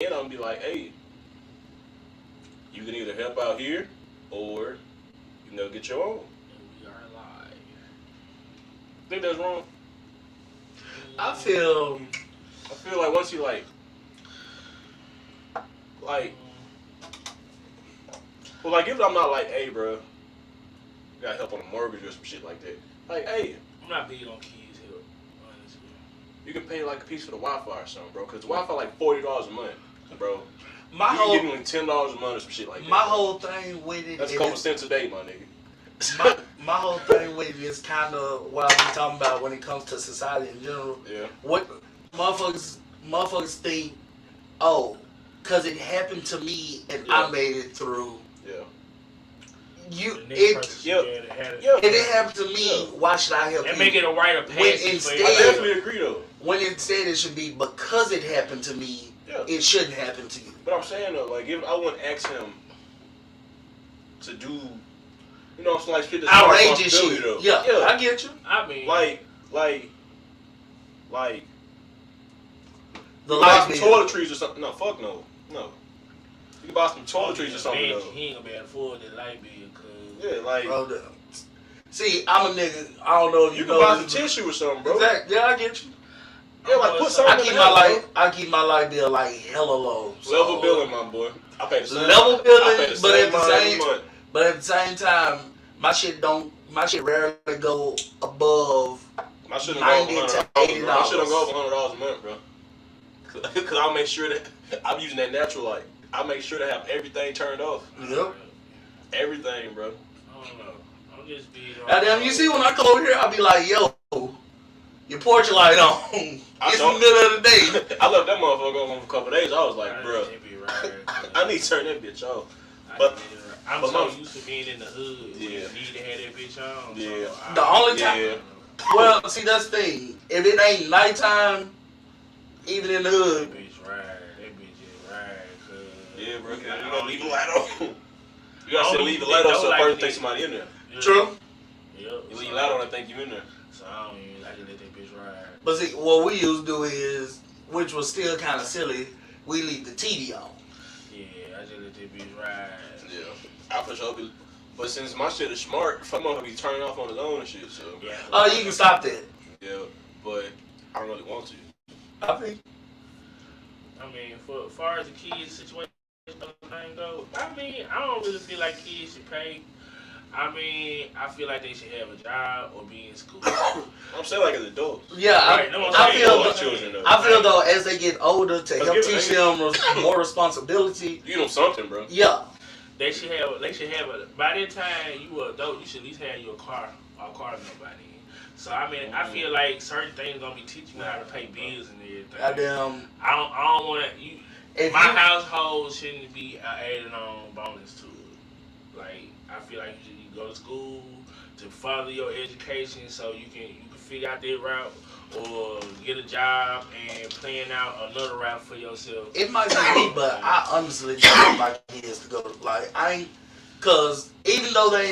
I'm gonna be like, hey, you can either help out here or you know get your own. And we are live. Think that's wrong? I feel I feel like once you like, well, like if I'm not like, hey, bro, you got help on a mortgage or some shit like that. Like, hey, I'm not big on kids help, honestly. you can pay like a piece for the Wi-Fi or something, bro. Cause the Wi-Fi like $40 a month, bro. my You whole can give me like $10 a month or some shit like that. my bro. whole thing with it That's a is couple cents a day, my nigga. my whole thing with it is kind of what I'm talking about when it comes to society in general. Yeah. What motherfuckers think, oh, cause it happened to me and Yeah. I made it through. Yeah. You The next it person Yep. should have had it. Yep. if it happened to me, Yeah. why should I help And you? make it a rite of When passage for instead- I everybody. definitely agree though. When instead it should be because it happened to me, Yeah. it shouldn't happen to you. But I'm saying though, like if I wouldn't ask him to do, you know, some like shit that's my Outrageous responsibility shit. though. Yeah, I get you. I mean, Like The you buy light some bill. toiletries or something. No, fuck no. No. You can buy some toiletries or something though. He ain't gonna be able to afford the light bill, cause Yeah, like Bro, see, I'm a nigga. I don't know if you you can know buy some this, tissue or something, bro. Exactly. Yeah, I get you. Yeah, like put something I in keep the my house, light. I keep my light bill like hella low. bro. Level billing, my boy. I pay the same. Level I pay billing, the but same at the amount every same month. but at the same time, my shit rarely go above. My shit don't go over $90 to $100. My shit don't $80. go over $100 a month, bro. Cause I'll make sure that I'm using that natural light. I make sure to have everything turned off. Yep. Everything, bro. I don't know. I'm just being. Goddamn, you see when I come over here, I'll be like, yo, your porch light on. It's don't- the middle of the day. I left that motherfucker on for a couple of days. I was like, bro, I need to turn that bitch off. But I'm but so my- used to being in the hood. Yeah. You need to have that bitch on. Yeah. So The only time, yeah, well, see that's the thing. If it ain't nighttime, even in the That hood, bitch ride. That bitch just ride. Cause yeah, bro. You I gotta don't leave the even- light on. You gotta I still don't leave the even light on know so a like person that. thinks somebody in there. Yeah. true. Yep. You leave the light on and think you in there. So I don't even. I just let that bitch ride. But see, what we used to do is, which was still kind of silly, we leave the TV on. Yeah, I just let that bitch ride. Yeah, I for sure be. But since my shit is smart, some of it be turning off on its own and shit. So Yeah. Oh, you can stop that. yeah, but I don't really want to. I think. I mean, for as far as the kids situation thing go, I mean, I don't really feel like kids should pay. I mean, I feel like they should have a job or be in school. I'm saying like as adults. Yeah, Right, no, I I'm feel. Like children though. I feel though, as they get older, to Let's help give it- teach them more responsibility. You know something, bro. Yeah, They should have a. By that time you an adult, you should at least have your car note by then. So I mean, I feel like certain things gonna be teaching you how to pay bills and everything. goddamn. I don't want to. If My you, household shouldn't be added on bonus to it. Like I feel like you should go to school to further your education, so you can figure out that route or get a job and plan out another route for yourself. it might be me, but I honestly don't want my kids to go. Like I ain't, cause even though they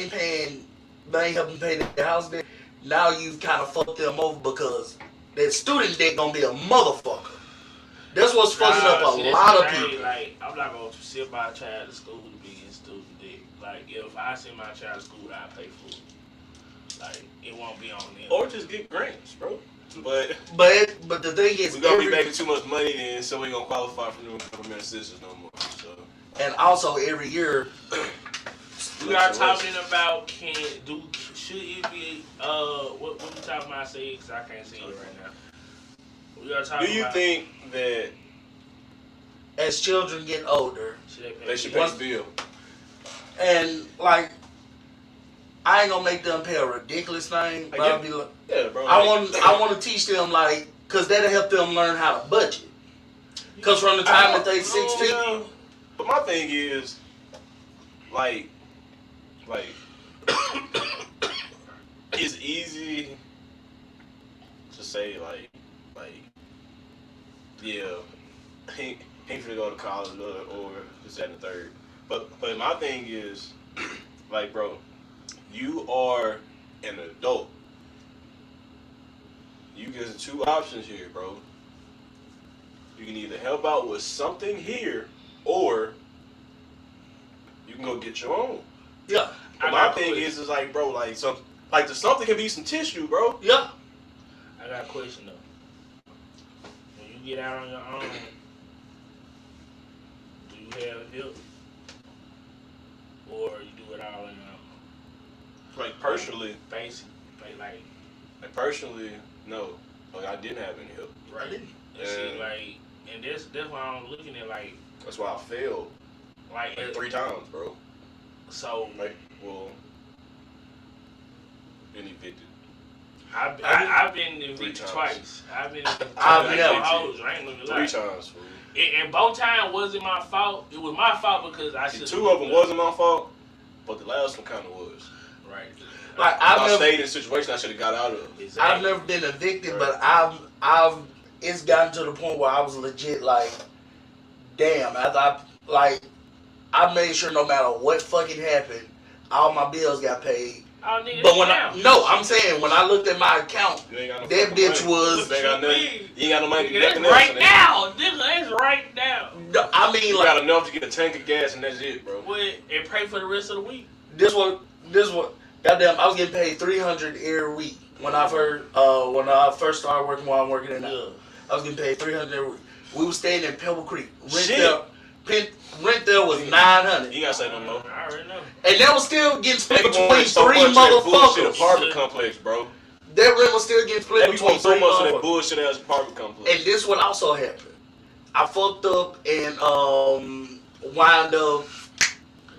ain't paying, they ain't helping pay their house debt. Now you've kind of fucked them over because that student debt gonna be a motherfucker. That's what's fucking up See, a that's lot the of thing, people. Like, I'm not going to send my child to school to be in student debt. Like, if I send my child to school, I pay for it. Like, it won't be on them. Or just get grants, bro. But But the thing is, we're gonna be making too much money then, so we ain't gonna qualify for new government assistance no more. So and also every year, We are talking about should it be what you talking about? Say because I can't see it right now. We are talking do you about, think that as children get older, should they should pay pay What- the bill? and like, I ain't gonna make them pay a ridiculous thing, but I'll be like, Yeah, bro. I want to teach them like, cause that'll help them learn how to budget. Cause from the time that they 16, Yeah. But my thing is, like, it's easy to say like, yeah, he ain't finna go to college or this that, and the third. But my thing is, like, bro, you are an adult. You get two options here, bro. You can either help out with something here, or you can go get your own. Yeah. But my thing is like, bro, like the something can be some tissue, bro. Yeah. I got a question though. When you get out on your own, do you have help, or you do it all on your own? Like personally, Basically, like personally, no. Like I didn't have any help. I didn't. see, like, and that's why I'm looking at like. That's why I failed Like 3 times, bro. So Like, well, been evicted. I've been evicted 3 times. twice. I've been evicted I've twice. never- I ain't gonna 3 lie. times, fool. And both times wasn't my fault. It was my fault because I See, should. 2 of them wasn't my fault, but the last one kind of was. Right. Like If I've I never, stayed in a situation I should have got out of. Exactly. I've never been evicted, Right. but I've it's gotten to the point where I was legit like, damn. After I made sure no matter what fucking happened, all my bills got paid. Oh, nigga, But when I'm saying when I looked at my account, You ain't got no that fucking bitch money. was. You ain't got nothing. You ain't got no money to Nigga, get that's nothing else. right and now. Nigga, that's right now. I mean, You like got enough to get a tank of gas and that's it, bro. And pray for the rest of the week. this one. Goddamn, I was getting paid $300 every week when I first started working while I'm working in the. Yeah. I was getting paid $300 every week. We was staying in Pebble Creek. Shit. Rent there was $900, You gotta say no more. I already know. and that was still getting split Nigga between want so 3 much of that bullshit motherfuckers. apartment complex, bro. That rent was still getting split Nigga between want so 3 much of that motherfuckers. bullshit ass apartment complex. And this what also happened. I fucked up and wound up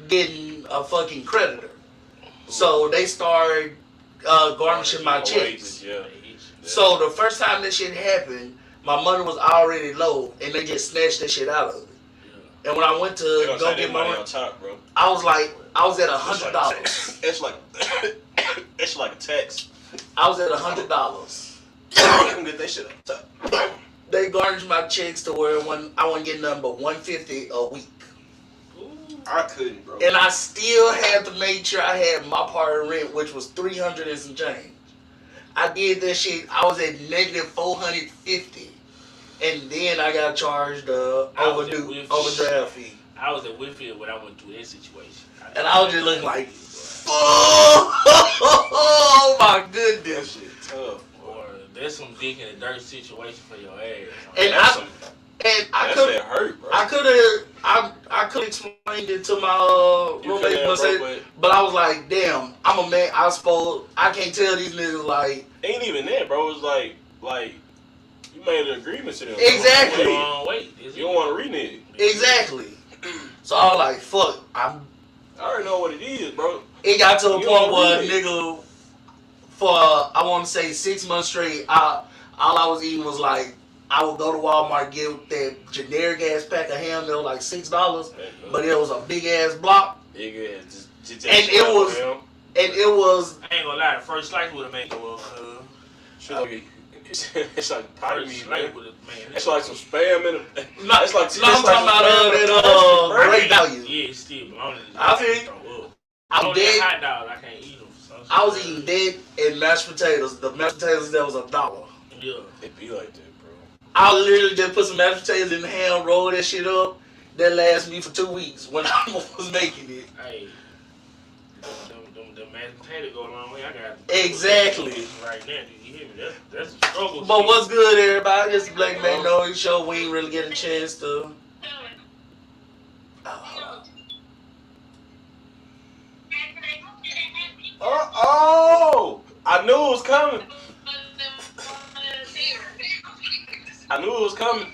getting a fucking creditor. So they started garnishing my checks. Yeah. So the first time that shit happened, my money was already low, and they just snatched that shit out of it. And when I went They to gonna go say get that my money money, on top, bro. I was at $100. It's like it's like a tax. I was at $100. You can get that shit on top. They garnished my checks to where I wasn't getting nothing but $150 a week. I couldn't, bro. And I still had to make sure I had my part of rent, which was $300 and some change. I did that shit. I was at negative $450, and then I got charged overdraft fee. I was at Whitfield when I went through that situation. And I was just looking like, oh my That goodness. shit tough. Or there's some dick in a dirt situation for your ass. And I could that hurt, bro. I could explain it to my You roommate, couldn't, bro, but I was like, damn, I'm a man. I can't tell these niggas like. ain't even that, bro. It's like you made an agreement to them. Exactly. You don't want to renege. Exactly. So I was like, fuck. I already know what it is, bro. It got to a You point don't where renege. nigga, for I want to say 6 months straight, all I was eating was like, I would go to Walmart, get that generic ass pack of ham that was like $6, but it was a big ass block, Nigga, just And it was- him. and it was I ain't gonna lie, the first slice would have made It's like pie first meat, slice man. would have made It's like some spam in it. not. It's like I'm talking about that great value. Yeah, it's still bologna. I feel I'm I'm dead. hot dog, I can't eat them. I was eating dead and mashed potatoes. The mashed potatoes that was $1. Yeah. It be like that, bro. I literally just put some mashed potatoes in the ham, roll that shit up. That lasted me for 2 weeks when I was making it. Hey, them mashed potatoes go a long way. I got Exactly. right now. You hear me? That's a struggle. But what's good, everybody? It's Black Man Noise Show. We ain't really getting a chance to. Oh! I knew it was coming. I knew it was coming.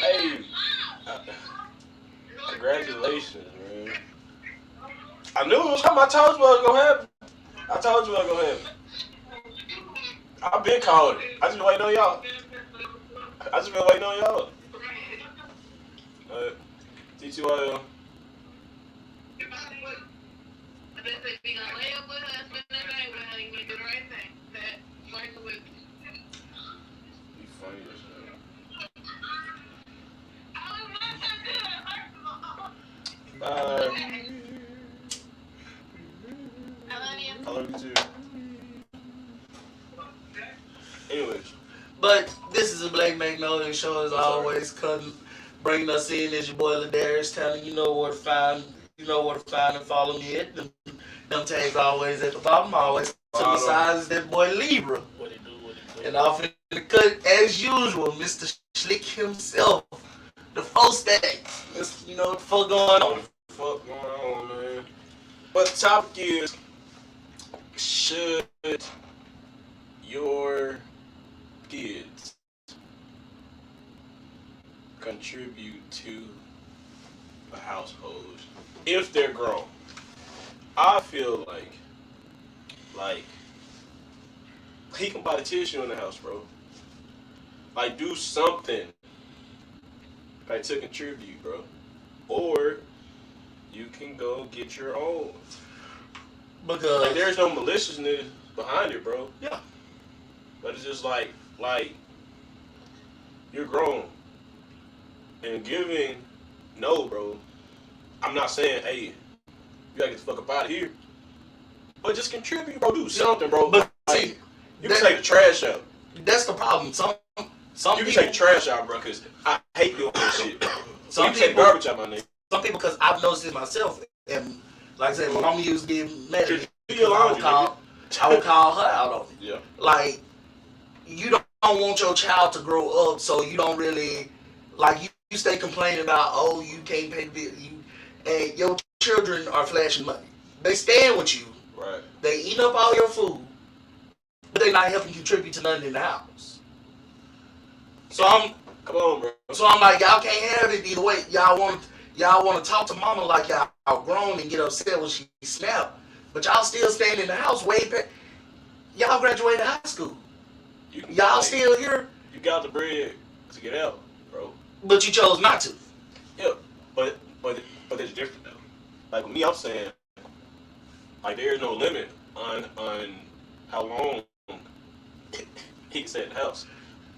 Hey, congratulations, man. I knew it was coming. I told you what was gonna happen. I told you what was gonna happen. I've been calling it. I just been waiting on y'all. TTYL. But this is a Black Magnolia show, as always. Bringing us in is your boy Ladarius, telling you know where to find, and follow me at. Them tags always at the bottom, always to the sides. That boy Libra. What it do? And off in the cut, as usual, Mr. Schlick himself, the 4 stacks. You know what the fuck going on? Man? But the topic is, should your kids contribute to a household if they're grown? I feel like he can buy the tissue in the house, bro. Like, do something like to contribute, bro. Or you can go get your own. Because like, there's no maliciousness behind it, bro. Yeah. But it's just like you're grown. And giving, no, bro. I'm not saying, hey, you gotta get the fuck up out of here. But just contribute, bro. Do something, bro. But like, see, you can take the trash out. That's the problem. Some You people can take the trash out, bro, because I hate doing that shit. Some you can take people, garbage out, my nigga. Some people, because I've noticed it myself, and like I said, when mama used to get mad at me, Do your laundry, I would call her out on it. Yeah. Like, you don't want your child to grow up, so you don't really, like, you stay complaining about, oh, you can't pay the bill, and your children are flashing money. They stand with you. Right. They eat up all your food, but they're not helping contribute to nothing in the house. So Come on, bro. I'm like, y'all can't have it either way. Y'all want to talk to mama like y'all grown and get upset when she snap, but y'all still staying in the house way past. Y'all graduated high school. Y'all still here. You got the bread to get out, bro. But you chose not to. Yeah, but it's different though. Like with me, I'm saying, like there is no limit on how long he can stay in the house,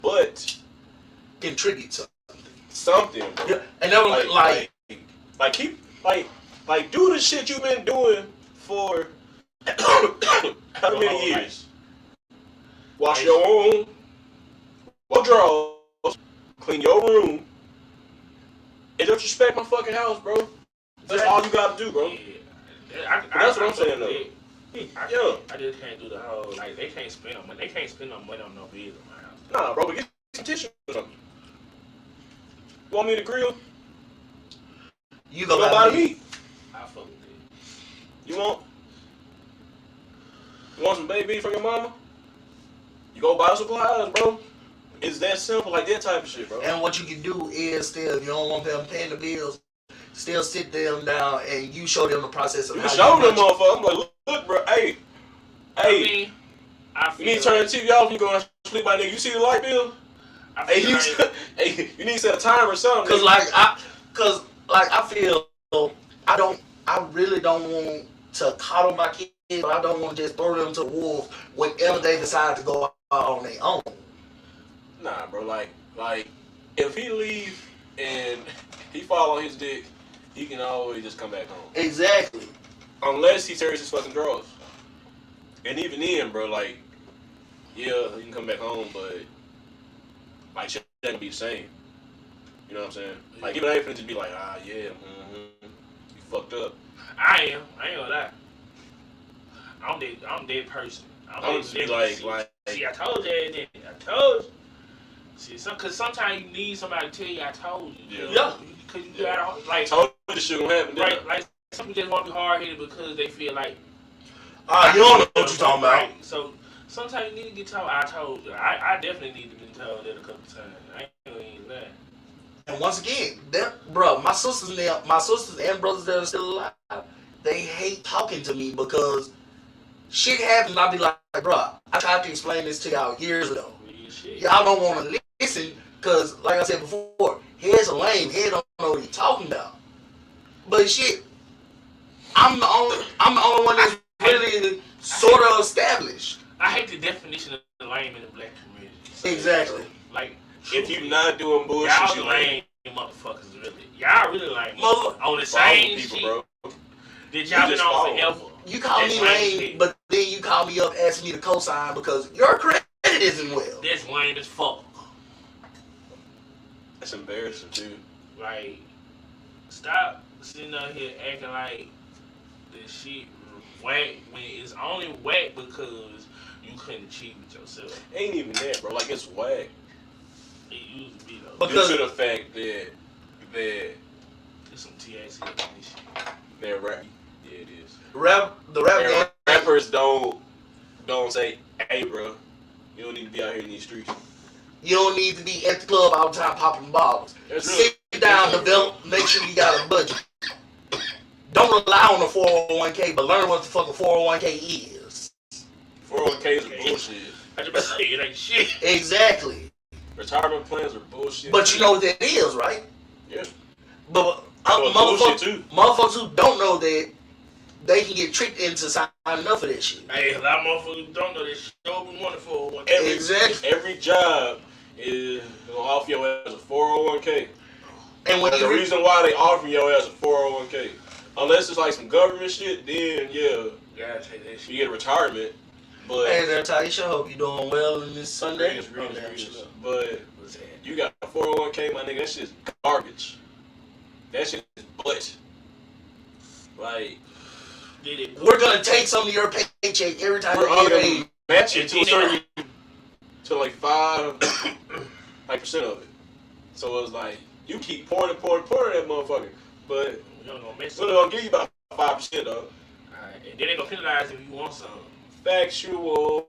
but Contribute something, bro. Yeah, and that was like keep like do the shit you've been doing for how many years? Wash your own drawers, clean your room, and just respect my fucking house, bro. That's all you gotta do, bro. Yeah. That's what I'm saying, though. I just can't do the whole, like, they can't spend no money. They can't spend no money on no bills in my house. Nah, bro, but get some tissue or something. You want me to grill? You go buy the meat. I fuck with it. You want some baby beef from your mama? You go buy supplies, bro. It's that simple, like that type of shit, bro. And what you can do is still, if you don't want them paying the bills, still sit them down and you show them the process of you how can show you them motherfuckers. I'm like, look, bro, hey, I you need to turn the TV off. You going to sleep, my nigga. You see the light bill? Hey, you need to set a timer or something. Cause I feel I really don't want to coddle my kids, but I don't want to just throw them to the wolves whenever they decide to go out on their own. Nah, bro, like if he leave and he fall on his dick, he can always just come back home. Exactly. Unless he tears his fucking drawers. And even then, bro, like, yeah, he can come back home, but like shit ain't gonna be the same. You know what I'm saying? Like, even I ain't finna just be like, you fucked up. I ain't gonna lie. I'm dead person. I'm just be like, see, I told you that. I told you. See, cause sometimes you need somebody to tell you, I told you. Yeah. Cause you gotta, like, told you this shit gonna happen. Right, like, some people just want to be hard-headed because they feel like, you don't know what you're talking about. Right. So, sometimes you need to get told, I told you. I definitely need to be told that a couple times. I ain't gonna even lie. And once again, my sisters and brothers that are still alive, they hate talking to me because shit happens. I'll be like, bro, I tried to explain this to y'all years ago. Y'all don't want to listen because, like I said before, head's a lame. Head don't know what he's talking about. But shit, I'm the only one that's really sort of established. I hate the definition of lame in the black community. So, Exactly. Like, if you not doing bullshit, y'all you lame motherfuckers, really. Y'all really lame motherfuckers. On the same people, shit bro. that y'all been on forever. You call me lame, but then you call me up asking me to co-sign because your credit period isn't well. That's lame as fuck. That's embarrassing too. Like, stop sitting out here acting like this shit whack when it's only whack because you couldn't achieve it yourself. Ain't even that, bro. Like, it's whack. It used to be though. Because due to the fact that There's some THC in this shit. that rap, yeah, it is. the rap game, Rappers don't say, "Hey, bro, you don't need to be out here in these streets." you don't need to be at the club all the time popping bottles. That's Sit down, develop, make sure you got a budget. Don't rely on the 401k, but learn what the fuck a 401k is. 401ks are bullshit. I just say it ain't shit. Exactly. Retirement plans are bullshit. But you know what that is, right? Yeah. But bullshit too. motherfuckers who don't know that, they can get tricked into signing up for that shit. Hey, a lot of motherfuckers don't know this shit. Open one for one. Exactly. Every job is gonna offer your ass a 401k. And when The reason why they offer your ass a 401k, unless it's like some government shit, then yeah, Yeah, take that shit. you get a retirement. But hey there, Taisha, hope you doing well in this Sunday. But you got a 401k, my nigga. That shit's garbage. That shit is butt. Like, We're gonna take some of your paycheck every time we're you all get gonna paid. match it to a certain, to like 5% of it. So it was like you keep pouring that motherfucker, but We're gonna give you about 5% though. Alright, and then they gonna penalize if you want some. Factual.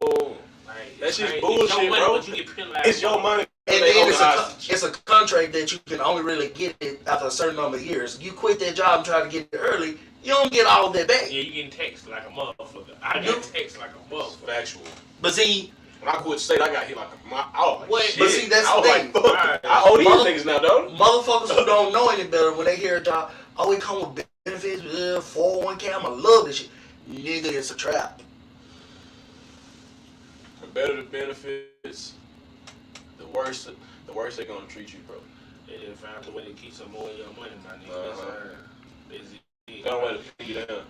Like, That's just it's bullshit, your money, bro. but you get penalized. It's your money. And They then hold hostage. it's a contract that you can only really get it after a certain number of years. You quit that job and try to get it early, you don't get all of that back. Yeah, you getting text like a motherfucker. I get text like a motherfucker. Factual. But see, When I quit state, I got hit like a. I was like, Wait, shit. but see, that's I was the like, thing. fuck. Right. I owe these Mother- niggas now, though. motherfuckers who don't know any better, when they hear a job, oh, it come with benefits, 401k, I'ma love this shit. Nigga, it's a trap. The better the benefits, the worse they're gonna treat you, bro. They didn't find a way to keep some more of your money, my nigga. That's it. Got a way to pin you down.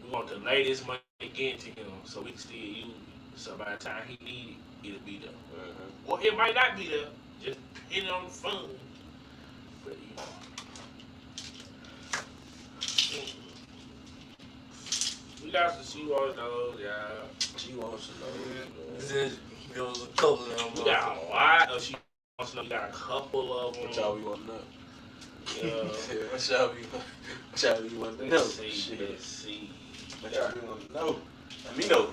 We want the latest money again to him so we can still use it. So by the time he need it, it'll be there. Or it might not be there, just depending on the phone. But you know. We got some Sea Wars though, yeah. She wants to know. There was a couple of them. We got a lot of Sea Wars. We got a couple of them. What y'all be wanting to know? Yeah. What y'all be wanting to know? Let's see. Shit. Let's see. What y'all be wanting to know? Let me know.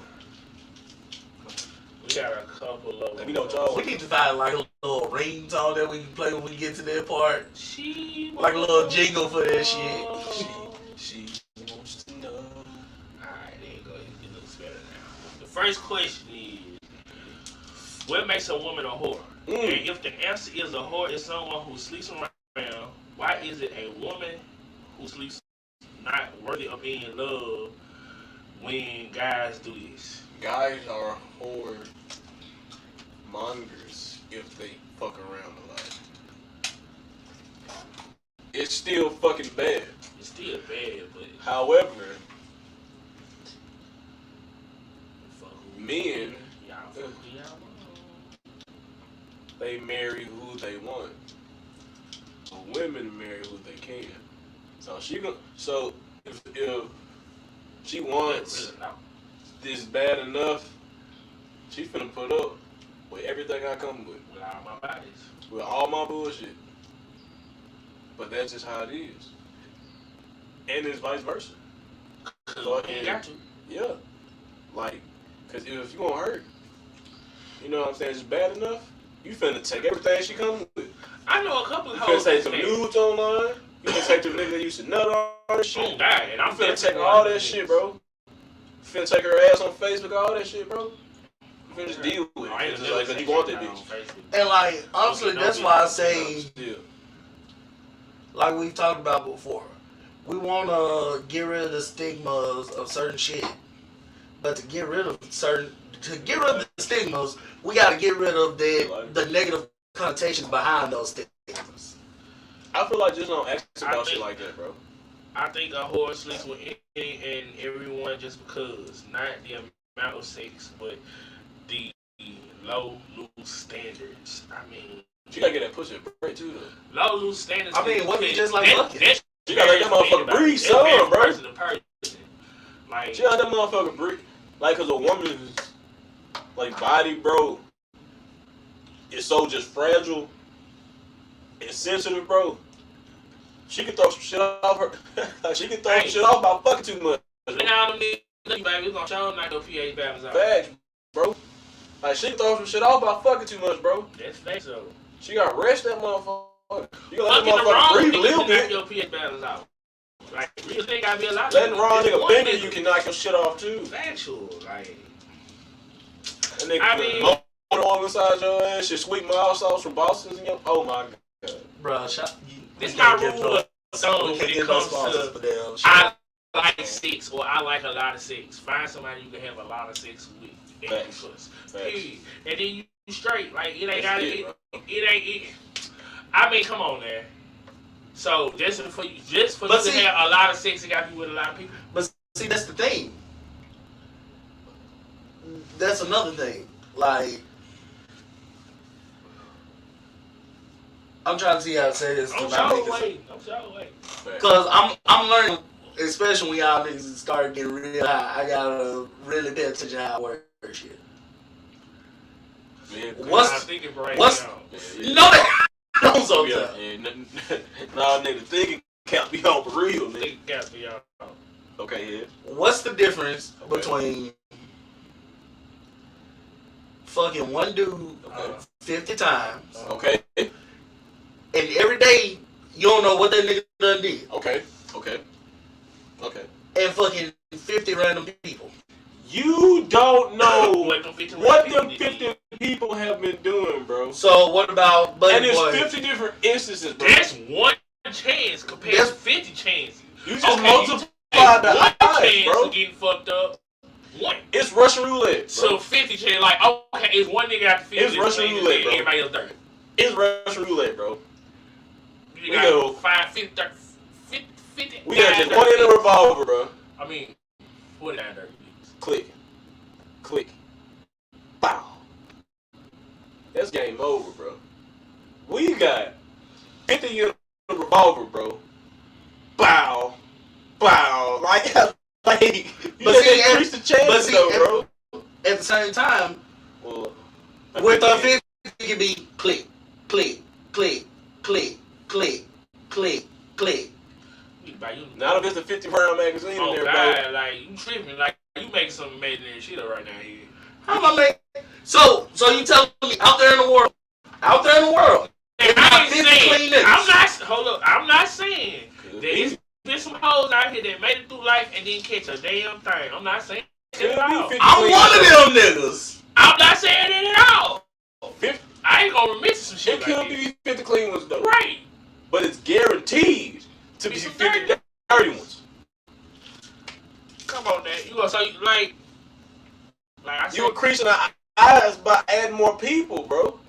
We got a couple of them. Let me know what y'all We need to find like a little ringtone that we can play when we get to that part. She Like a little jingle for that shit. She wants to know. Alright, there you go. It looks better now. The first question is, what makes a woman a whore? And if the answer is a whore is someone who sleeps around, why is it a woman who sleeps not worthy of being loved when guys do this? Guys are whore mongers if they fuck around a lot. It's still fucking bad. It's still bad, but However, fuck who men, y'all fuck who y'all want. they marry who they want. Women marry who they can. So if she wants Really, no. this bad enough, she finna put up with everything I come with With all my bodies. with all my bullshit. But that's just how it is. And it's vice versa. Cause you got to. Yeah. Like, cause if you want her, you know what I'm saying, it's bad enough, you finna take everything she comes with. I know a couple of You finna hoes. take some nudes online. You finna take the nigga that used to nut on her shit. Oh, God, and I'm You finna take all that shit, bro. You finna take her ass on Facebook, all that shit, bro. You finna just deal with it. I ain't It's never like, 'cause seen you want that that on bitch. Facebook. And like, honestly, that's why I say, Still. like we've talked about before, we want to get rid of the stigmas of certain shit. But to get rid of the stigmas, we got to get rid of the negative connotations behind those stigmas. I feel like just don't ask about think- shit like that, bro. I think a whore sleeps with any and everyone just because, not the amount of sex, but the low, loose standards. I mean, She gotta get that pussy break too though. low, loose standards. I mean, what if you just like fucking? She gotta let that motherfucker breathe, son, bro. Person to person. Like, She gotta let that motherfucker breathe. Like, cause a woman's like body, bro, is so just fragile and sensitive, bro. She can throw some shit off her. She can throw some shit off about fucking too much. now them niggas, baby, we gonna show them like your pH balance out. Facts, bro. Like, she can throw some shit off about fucking too much, bro. That's facts though. She gotta rest that motherfucker. You gotta let Fucking that the wrong motherfucker breathe a nigga little can knock bit. your pH balance out. Like, real thing gotta be a lot. Letting the wrong nigga One bend you can knock your shit off too. Factual, like. That nigga I mean, motor on inside your ass, your sweet mild sauce from Boston's in your. Oh my god. Bro, this my rule of thumb when it comes to I like sex or I like a lot of sex. Find somebody you can have a lot of sex with. Facts. Period. And then you straight. Like, it ain't got it. It ain't. I mean, come on, man. So just for you to have a lot of sex, it got to be with a lot of people. But see, that's the thing. That's another thing. Like, I'm trying to see how to say this. I'm sure waiting. Cause I'm learning, especially when y'all niggas start getting real high. I gotta really pay attention to how it works here. Man, What's yeah. no that don't sometimes. Nah, nigga, thinking can't be on for real, nigga. Thinking can't be on. Okay, yeah. What's the difference between fucking one dude 50 times? Okay. And every day you don't know what that nigga done did. Okay. And fucking 50 random people. You don't know what them 50 people have been doing, bro. So what about Buddy And there's Boy? 50 different instances, bro. That's one chance compared to 50 chances. You just multiply the one odds, chance bro. of getting fucked up. One. It's Russian roulette, bro. So 50 chance, like, okay, it's one nigga after 50. It's Russian roulette, bro. Everybody else 30. It's Russian roulette, bro. You got 5, 50, 30, 50. We got just one in a revolver, bro. I mean, 49, 30. Click. Bow. That's game over, bro. We got 50 in a revolver, bro. Bow. Like you But see, increase the chances, though, bro. At the same time, Well, with a 50, it can be click. Not if it's a 50-round magazine in there, God, bro. like, you tripping. Like, you making some imaginary shit up right now here. How am I making? So you telling me out there in the world, And I ain't saying, niggas. I'm not saying there's been some hoes out here that made it through life and didn't catch a damn thing. I'm not saying it at all. I'm one of them niggas. I'm not saying it at all. 50, I ain't gonna admit to some shit it like could this. be 50 clean ones, though. Right. But it's guaranteed to be Some 50 dirty ones. Come on, man. You gonna say, like I said, You increasing the odds by adding more people, bro.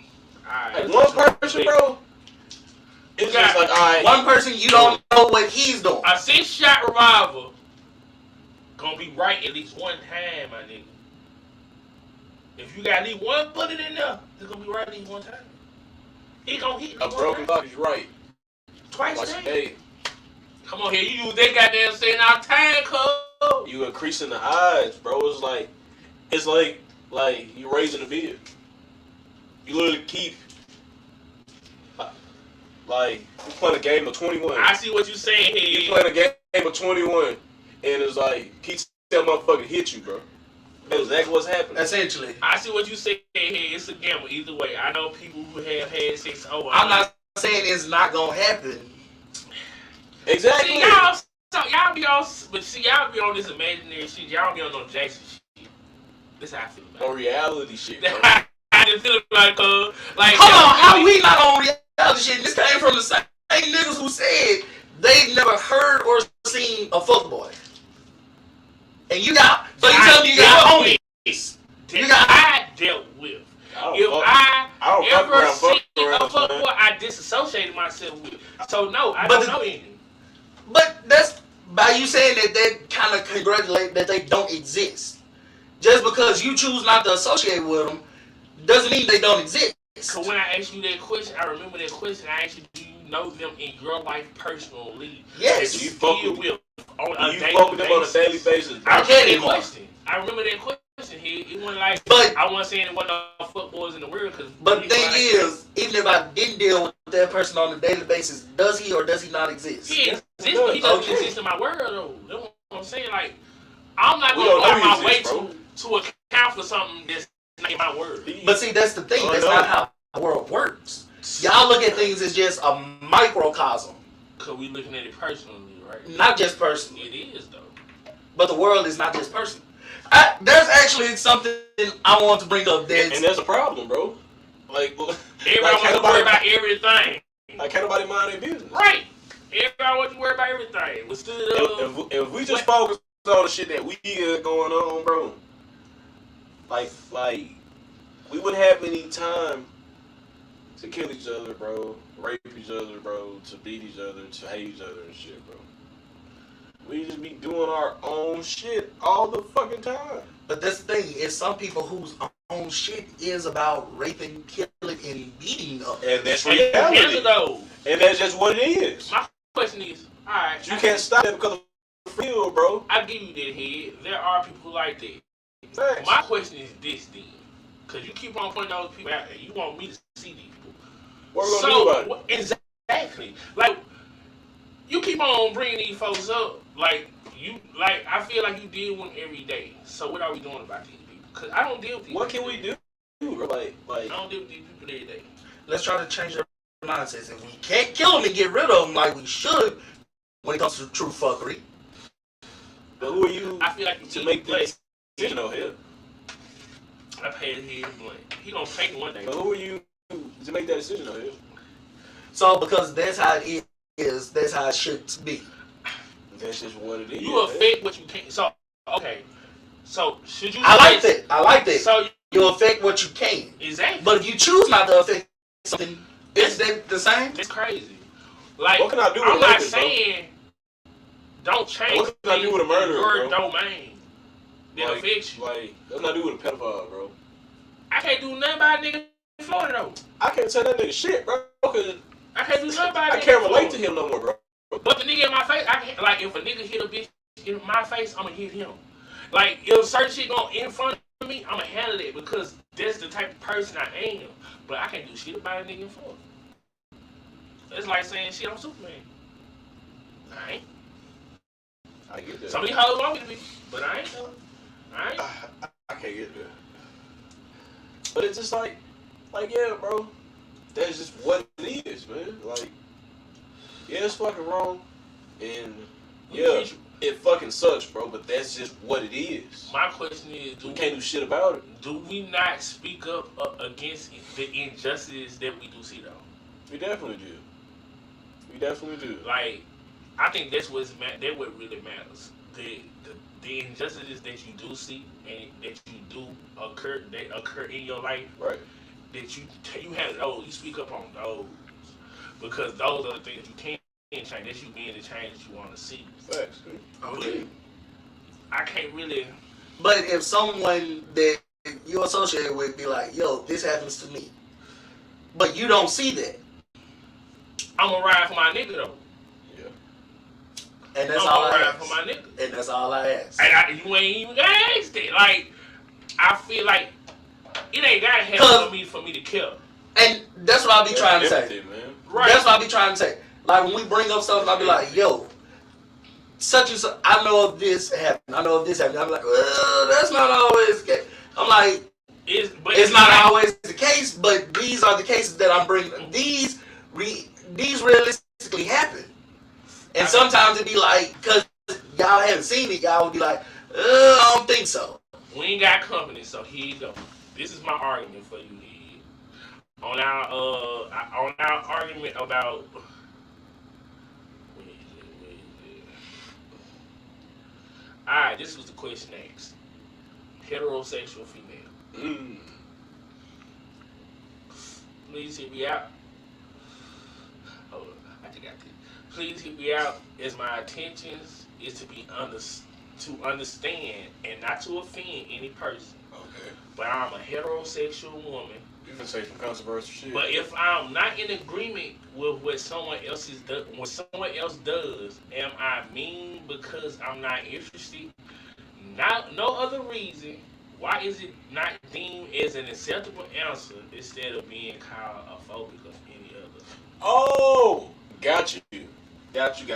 Alright, Like one person, bro. It's just like, alright. One person, you don't know what he's doing. a 6-shot revolver gonna be right at least one time, my nigga. If you got at least one bullet in there, it's gonna be right at least one time. He gonna hit A broken clock is right. twice Watch a the day. day. Come on here, you use that goddamn saying our time code. You increasing the odds, bro. It's like you raising the bid. You literally keep like you playing a game of 21. I see what you saying here. You playing a game of 21, and it's like keep that motherfucker hit you, bro. That's exactly what's happening. Essentially. I see what you saying here. It's a gamble either way. I know people who have had sex over. I'm not saying it's not gonna happen. Exactly. See, y'all be on this imaginary shit. Y'all be on no Jackson shit. This how I feel about On reality shit, bro. I just feel like Hold on, how we not on reality shit? This came from the same niggas who said they've never heard or seen a fuckboy. And you got, so you tell me you got homies. I dealt with. If I ever seen a fuckboy, I disassociated myself with. So no, I don't know any. But that's by you saying that kind of congratulate that they don't exist. Just because you choose not to associate with them, doesn't mean they don't exist. So when I asked you that question, I remember that question. I asked you, do you know them in your life personally? Yes. Do you fuck fuck with them on a daily basis? I remember that question. I remember that question. It wasn't like, but I wasn't saying it wasn't no footballs in the world. But the thing is, even if I didn't deal with that person on a daily basis, does he or does he not exist? He exists, but he doesn't exist in my world, though. That's what I'm saying. Like, I'm not going to go my way to account for something that's not in my world. But see, that's the thing. That's not how the world works. Y'all look at things as just a microcosm. Because we looking at it personally, right? Not just personally. It is, though. But the world is not just personal. There's actually something I want to bring up. And there's a problem, bro. Like, everybody wants to worry about everything. Like, can't nobody mind their business. Right. Everybody wants to worry about everything. If we just focus on the shit that we got going on, bro, like we wouldn't have any time to kill each other, bro, rape each other, bro, to beat each other, to hate each other and shit, bro. We just be doing our own shit all the fucking time. But that's the thing, is some people whose own shit is about raping, killing, and beating up. And that's reality. And that's just what it is. My question is, alright. You can't stop that because of real, bro. I give you that head. There are people like that. Facts. My question is this then. Because you keep on pointing those people out and you want me to see these people. What are we going to do about it? Exactly. Like, you keep on bringing these folks up. I feel like you deal with them every day. So what are we doing about these people? Because I don't deal with these people. What can we do? Like, I don't deal with these people every day. Let's try to change their mindsets. If we can't kill them and get rid of them like we should when it comes to true fuckery. But who are you I feel like to make this decision on here? I paid his head blank. He gonna take one day. But who are you to make that decision on here? So because that's how it is, that's how it should be. That's just what it is. You affect what you can't. So, okay. So, should you... I like that. So, you affect what you can. Exactly. But if you choose not to affect something, is that the same? It's crazy. Like, what can I do with I'm not raping, saying don't change what can I do with a murderer, your bro? domain that affects you. Like, what can I do with a pedophile, bro? I can't do nothing about a nigga in Florida, though. I can't tell that nigga shit, bro. Cause I can't do nothing about it. I can't relate to him no more, bro. But the nigga in my face, I can't, like, if a nigga hit a bitch in my face, I'm gonna hit him. Like, if certain shit going in front of me, I'm gonna handle it because that's the type of person I am. But I can't do shit about a nigga in Florida. It's like saying, shit, I'm Superman. I ain't. I get that. Some of these hoes want me to be, but I ain't though. I ain't. I can't get that. But it's just like, yeah, bro. That's just what it is, man. Like, yeah, it's fucking wrong. And, yeah, it fucking sucks, bro. But that's just what it is. My question is, we can't do shit about it. Do we not speak up against the injustices that we do see, though? We definitely do. We definitely do. Like, I think that's what really matters. The injustices that you do see and that you do occur in your life. Right. That you have those, you speak up on those. Because those are the things that you can't change. That's you being the change that you want to see. Facts. Okay. I can't really. But if someone that you associate with be like, yo, this happens to me, but you don't see that, I'm gonna ride for my nigga though. Yeah. And that's all I ask. For my nigga. And that's all I ask. And you ain't even gotta ask that. Like, I feel like it ain't gotta happen for me to kill. And that's what I be trying to say. Man. Right. That's what I be trying to say. Like when we bring up stuff, I be like, yo, such and such, I know if this happened. I know if this happened. I'm like, that's not always the case. I'm like, it's not always the case, but these are the cases that I'm bringing. These realistically happen. And sometimes it be like, because y'all haven't seen it, y'all would be like, I don't think so. We ain't got company, so here you go. This is my argument for you here. On our argument about Alright, this was the question asked. Heterosexual female. Please hit me out. Hold on, I think I did. Please hit me out as my intentions is to be honest. to understand and not to offend any person. Okay. But I'm a heterosexual woman. You can say some controversial shit. But if I'm not in agreement with what someone else does, am I mean because I'm not interested? No other reason. Why is it not deemed as an acceptable answer instead of being called a phobic of any other? Oh, got you. Got you.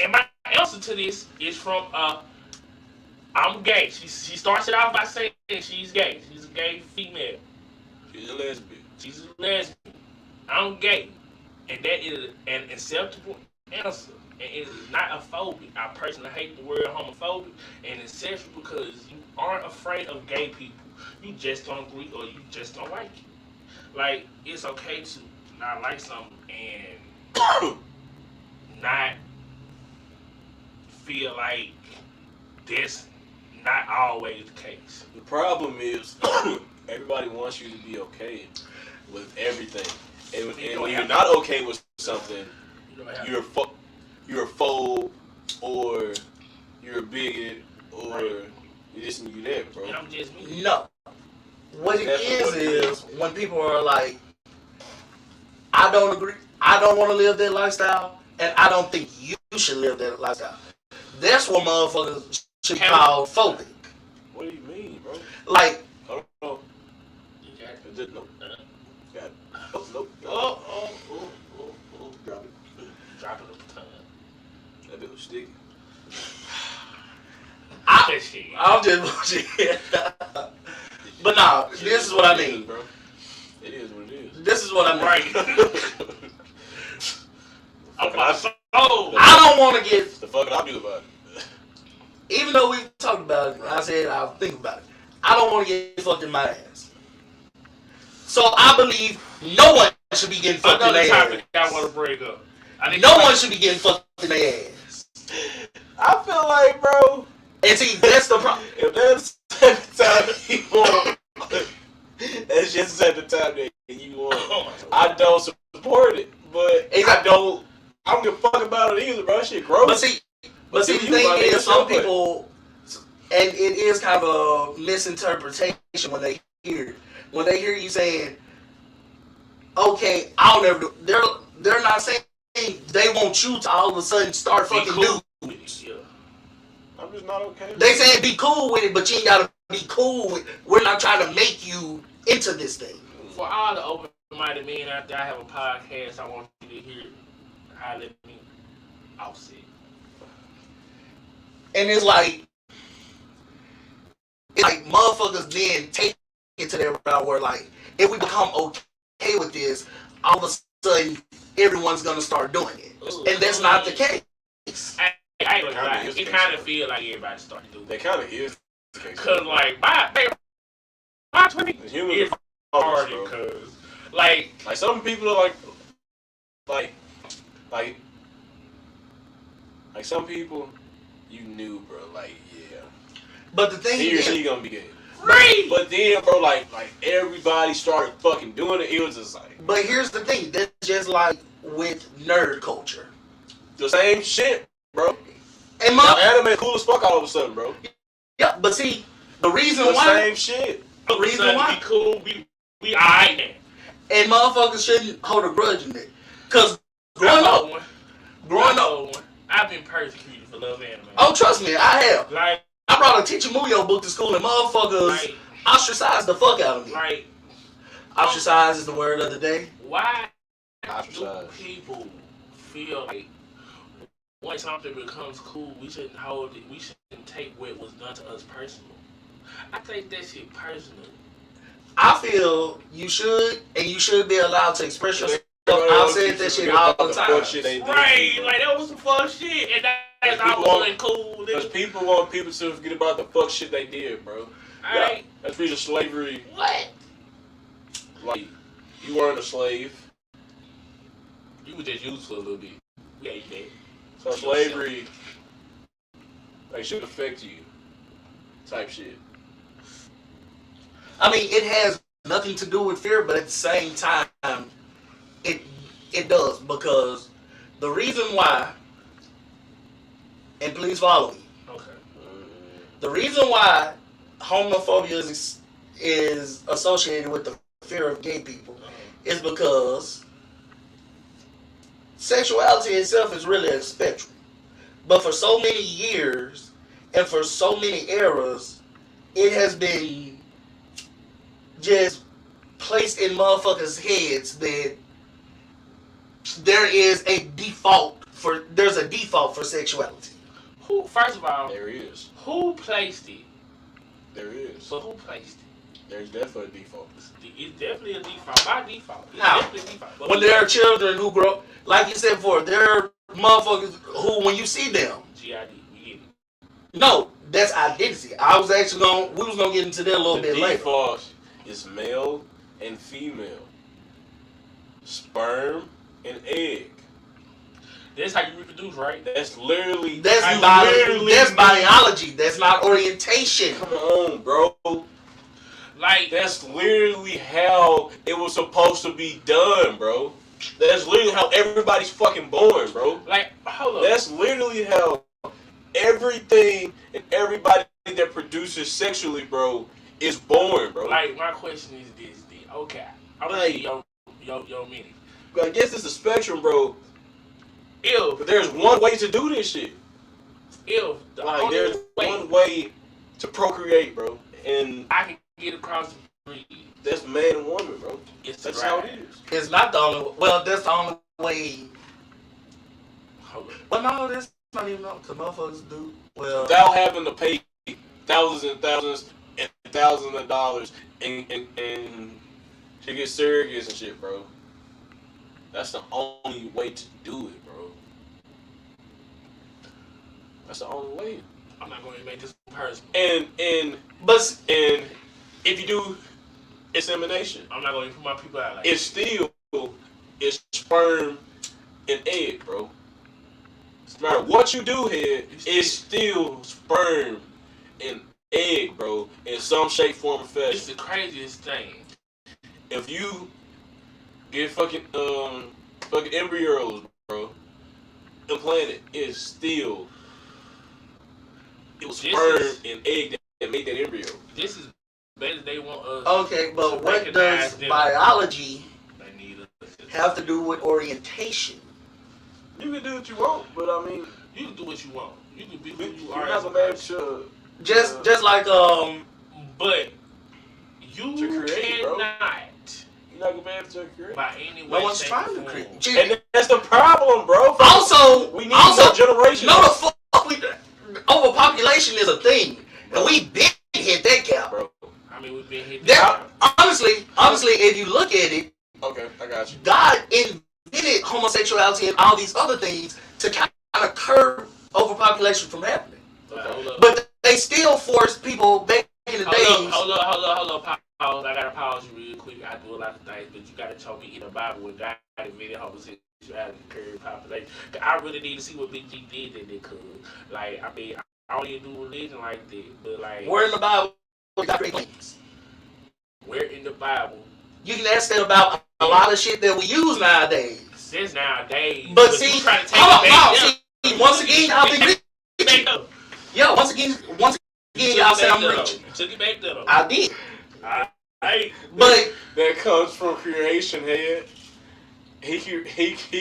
And my answer to this is from I'm gay. She starts it off by saying she's gay. She's a gay female. She's a lesbian. She's a lesbian. I'm gay. And that is an acceptable answer. And it is not a phobia. I personally hate the word homophobic and it's sexual because you aren't afraid of gay people. You just don't agree or you just don't like it. Like, it's okay to not like something and not feel like that's not always the case. The problem is everybody wants you to be okay with everything. And when you're not okay with something, you're a phobe, or you're a bigot, or you this and you that, bro. And I'm just me. No. What it is when people are like, I don't agree, I don't want to live that lifestyle, and I don't think you should live that lifestyle. That's what motherfuckers should call phobic. What do you mean, bro? Like, I don't know. Just no. Got it. Nope. Oh. Drop it. Drop it up the tongue. That bit was sticky. I'm just bullshit. But nah, this is what I mean, bro. It is what it is. This is what I mean. Right. I don't want to get. The fuck I do about it? Even though we talked about it, I said I'll think about it. I don't want to get fucked in my ass. So I believe no one should be getting fucked in their ass. I want to break up. No one should be getting fucked in their ass. I feel like, bro. And see, that's the problem. If that's the time you want, that's just at the time that you want. I don't support it, but I don't give a fuck about it either, bro. That shit gross. But see, the thing is, some people, and it is kind of a misinterpretation when they hear it. When they hear you saying, okay, I'll never do, they're not saying they want you to all of a sudden start fucking dudes. Yeah. I'm just not okay. They saying be cool with it, but you ain't gotta be cool with it. We're not trying to make you into this thing. For all the open-minded men out there, I have a podcast. I want you to hear how let me offset. And it's like motherfuckers then take it to that route where like, if we become okay with this, all of a sudden everyone's gonna start doing it. And that's not the case. I ain't gonna lie. It kind of feel like everybody started doing it. They kind of is the case. Cause like, by 20, it's hard because like some people are like some people you knew, bro. Like, yeah. But the thing he or is, she gonna be gay. Right. But then, bro, like everybody started fucking doing it. It was just like. But here's the thing. That's just like with nerd culture. The same shit, bro. And now, anime cool as fuck all of a sudden, bro. Yeah, but see, the reason the why. Same shit. The reason why. Be cool. We alright now. And motherfuckers shouldn't hold a grudge in it. Cause growing up, I've been persecuted for love anime. Oh, trust me, I have. Like, I brought a Teacher Muyo book to school and motherfuckers ostracized the fuck out of me. Right. Ostracized is the word of the day. Why do people feel like when something becomes cool, we shouldn't hold it, we shouldn't take what was done to us personal? I take that shit personal. I feel you should, and you should be allowed to express yourself. I've said that shit all the time. Right, like that was some fuck shit, and that's all wasn't cool. Because people want people to forget about the fuck shit they did, bro. Right. That's reason slavery. What? Like, you weren't a slave. You were just used for a little bit. Yeah, you did. So slavery, like, should affect you. Type shit. I mean, it has nothing to do with fear, but at the same time, it does, because the reason why, and please follow me, The reason why homophobia is associated with the fear of gay people is because sexuality itself is really a spectrum. But for so many years and for so many eras, it has been just placed in motherfuckers' heads that there's a default for sexuality. Who? First of all, There is. who placed it? There is. So who placed it? There's definitely a default. It's definitely a default. By default. It's How? definitely a default. But When there are children who grow, like you said before, there are motherfuckers who, when you see them, GID, we get it. no, that's identity. We was gonna get into that a little bit The later. default is male and female, sperm and egg. That's how you reproduce, right? That's literally. That's literally biology. That's not orientation. Come on, bro. Like, That's literally how it was supposed to be done, bro. That's literally how everybody's fucking born, bro. like, hold up. That's literally how everything and everybody that produces sexually, bro, is born, bro. Like, my question is this, then. Okay. I'm gonna Like- your minute. I guess it's a spectrum, bro. If But there's one way to do this shit. the Like, only there's way one way to procreate, bro. And I can get across the bridge that's man and woman, bro. is to That's how it drive. is. It's not the only. Well, that's the only way. Hold up. But no, that's not even up to motherfuckers do. Well, Without having to pay thousands and thousands and thousands of dollars and to get surrogates and shit, bro. That's the only way to do it, bro. That's the only way. I'm not going to make this personal. And but if you do insemination, I'm not going to put my people out like it's still it's sperm and egg, bro. No matter what you do here, it's still sperm and egg, bro, in some shape, form, or It's fashion. the craziest thing. If you get fucking embryos, bro, implanted, it was This sperm is- and egg that made that embryo. This is better. They want us. okay, but to what recognize does them. biology They need us. have to do with orientation? You can do what you want, but I mean, You can do what you want. You can be who you you're are. not as a gonna be able person. to. Just like But you To create, bro. cannot, You're not gonna be able to create. by any way, no one's shape, trying or to form. create. And that's the problem, bro. Also, we need more generation. no, the fuck, overpopulation is a thing, and we been hit that cap. bro. I mean, we've been hit. That, honestly, if you look at it, Okay, I got you. God invented homosexuality and all these other things to kind of curb overpopulation from happening. Hold up. But they still forced people back in the days. Hold up. Pause. I gotta pause you real quick. I do a lot of things, but you gotta show me in the Bible where God invented homosexuality to curb population. 'Cause I really need to see what Big G did that they could. Like, I mean, I don't even do religion like that, but like, Where in the Bible God created things? where in the Bible? You can ask that about a lot of shit that we use nowadays. Since nowadays, But you see, trying to take hold it on, back no, down. see, once again, I'll be rich. Back up. Yo, once again, y'all say I'm rich. Took it back up. I did, Hey, but That comes from creation, head. He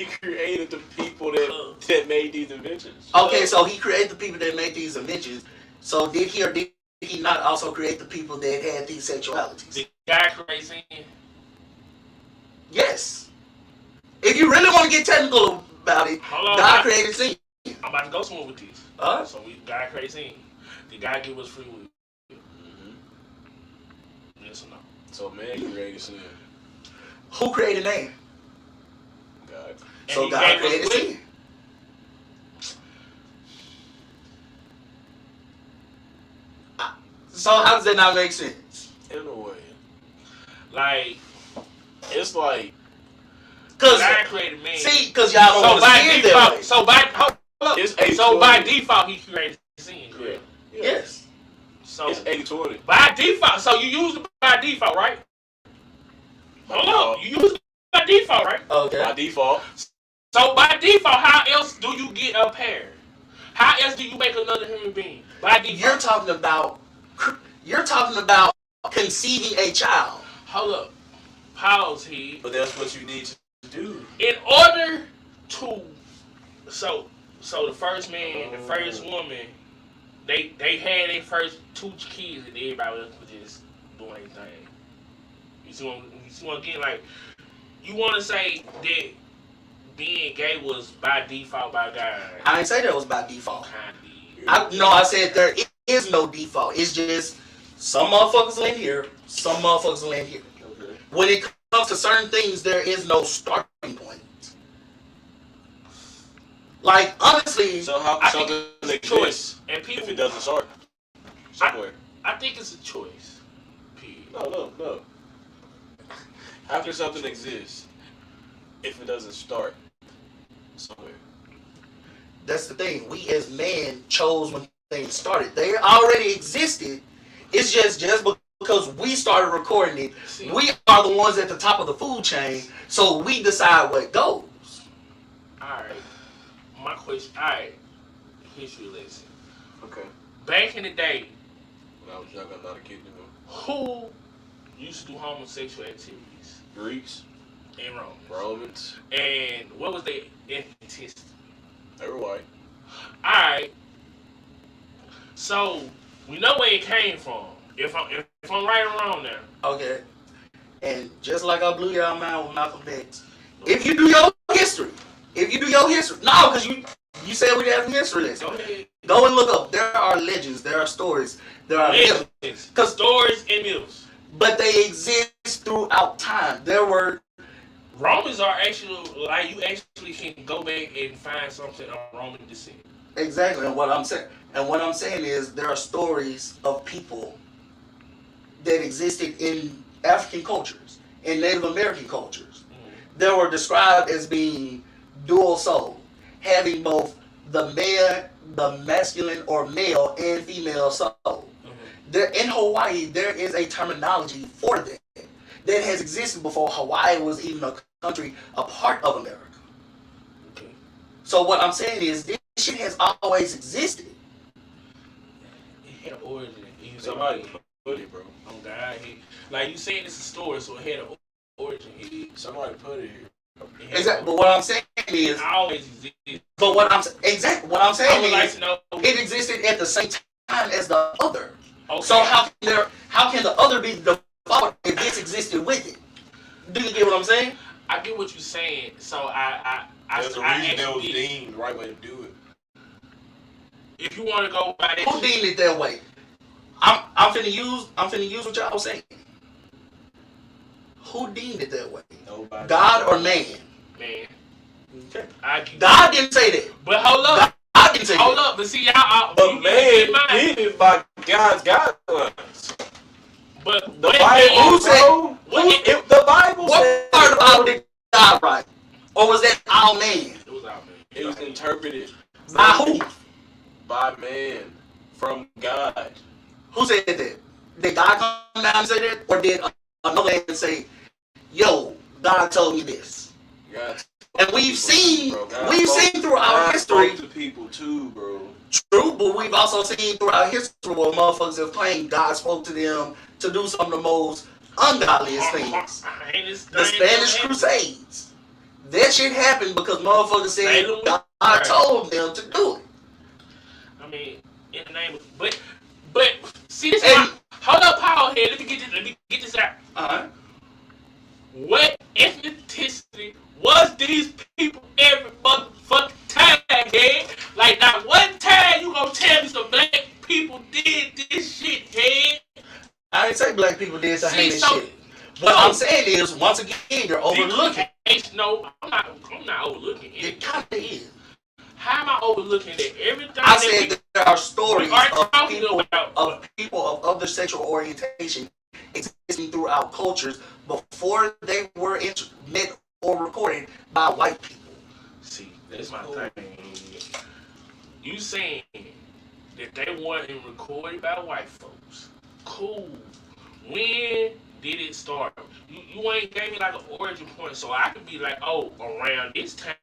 created the people that made these inventions. okay, so he created the people that made these inventions. So did he or did he not also create the people that had these sexualities? the guy crazy. Yes. If you really want to get technical about it, Hold on, God created sin. I'm about to go somewhere with this. So we God crazy. The guy give us free will. Yes or no? So man created sin. Who created man? God. And So he God gave us created will. sin. So how does that not make sense? In a way, Like, it's like Cause God created man. see, cause y'all don't So want to by see it that way. default, it's so by 80-20. default he created sin. Correct? Yeah. Yes. So It's 80-20. by default, so you use it by default, right? Hold on, you use it by default, right? Okay. By default. So by default, how else do you get a pair? How else do you make another human being? By default. You're talking about conceiving a child. Hold up. Pause here. But that's what you need to do. In order to so the first man, the first woman, they had their first 2 kids and everybody else was just doing their thing. You see what I'm getting? Like, you want to say that being gay was by default by God? I didn't say that was by default. Kinda. I said there is no default. It's just some motherfuckers land here, some motherfuckers land here. Okay. When it comes to certain things, there is no starting point. Like, honestly, So how can something exist and people, if it doesn't start somewhere? I think it's a choice. Period. No. How can something exist if it doesn't start somewhere? that's the thing. We as men chose when things started. They already existed. It's just because we started recording it, See, we are the ones at the top of the food chain, so we decide what goes. Alright. My question, alright. History lesson. Okay. Back in the day, When I was young, I'm not a kid anymore. who used to do homosexual activities? Greeks, In Rome. Romans, And what was their ethnicity? they were white. Alright. So, we know where it came from. If I'm right or wrong now. Okay. And just like I blew your mind with Malcolm X, if you do your history, no, because you said we have a history lesson. Go ahead. Go and look up. There are legends, there are stories, there are myths. Because stories and myths. But they exist throughout time. There were Romans are actually, like, you actually can go back and find something on Roman descent. exactly, and what I'm saying is there are stories of people that existed in African cultures, in Native American cultures. That were described as being dual soul, having both the masculine or male and female soul. There, in Hawaii, there is a terminology for that that has existed before Hawaii was even a country, a part of America. Okay. So what I'm saying is this shit has always existed. It had an origin. Somebody put it, bro. Oh God, like you saying it's a story, so it had an origin. Somebody put it here. Exactly. But what I'm saying is, It always existed. but what I'm saying I would is, like to know. it existed at the same time as the other. Okay. So how can the other be the fault if this existed with it? Do you get what I'm saying? I get what you're saying. So There's a reason that was actually, deemed the right way to do it. if you want to go by that, Who deemed it that way? I'm finna use what y'all saying. Who deemed it that way? Nobody. God or man? man, Okay. I God didn't say that. But hold up. God didn't say Hold that. up, but see y'all. But man did it by God's guidelines. But The what Bible, Who said- bro. what If the Bible What said part of the Bible did God write? Or was that all man? It was out, man. it was interpreted By who? by man from God. Who said that? Did God come down and say that? Or did another man say, yo, God told me this? God And we've seen spoke throughout history, to people too, bro. true, but we've also seen throughout history where motherfuckers have claimed God spoke to them to do some of the most ungodliest things. The Spanish Crusades. That shit happened because motherfuckers said God told them to do it. I mean, in the name of, but see this one. Hold up, Paul here. Let me get this out. Alright. What ethnicity was these people every motherfucking time, head? Like, not one time you gonna tell me some black people did this shit, head? I didn't say black people did some heinous so- shit. What I'm saying is, once again, you're overlooking. No, I'm not overlooking it. It kind of is. How am I overlooking that? Everything I that said that there are stories we are of talking people about. of other sexual orientation existing throughout cultures before they were met or recorded by white people. See, that's my thing. You saying that they weren't recorded by white folks? Cool. When did it start? You ain't gave me like an origin point, so I could be like, oh, around this time,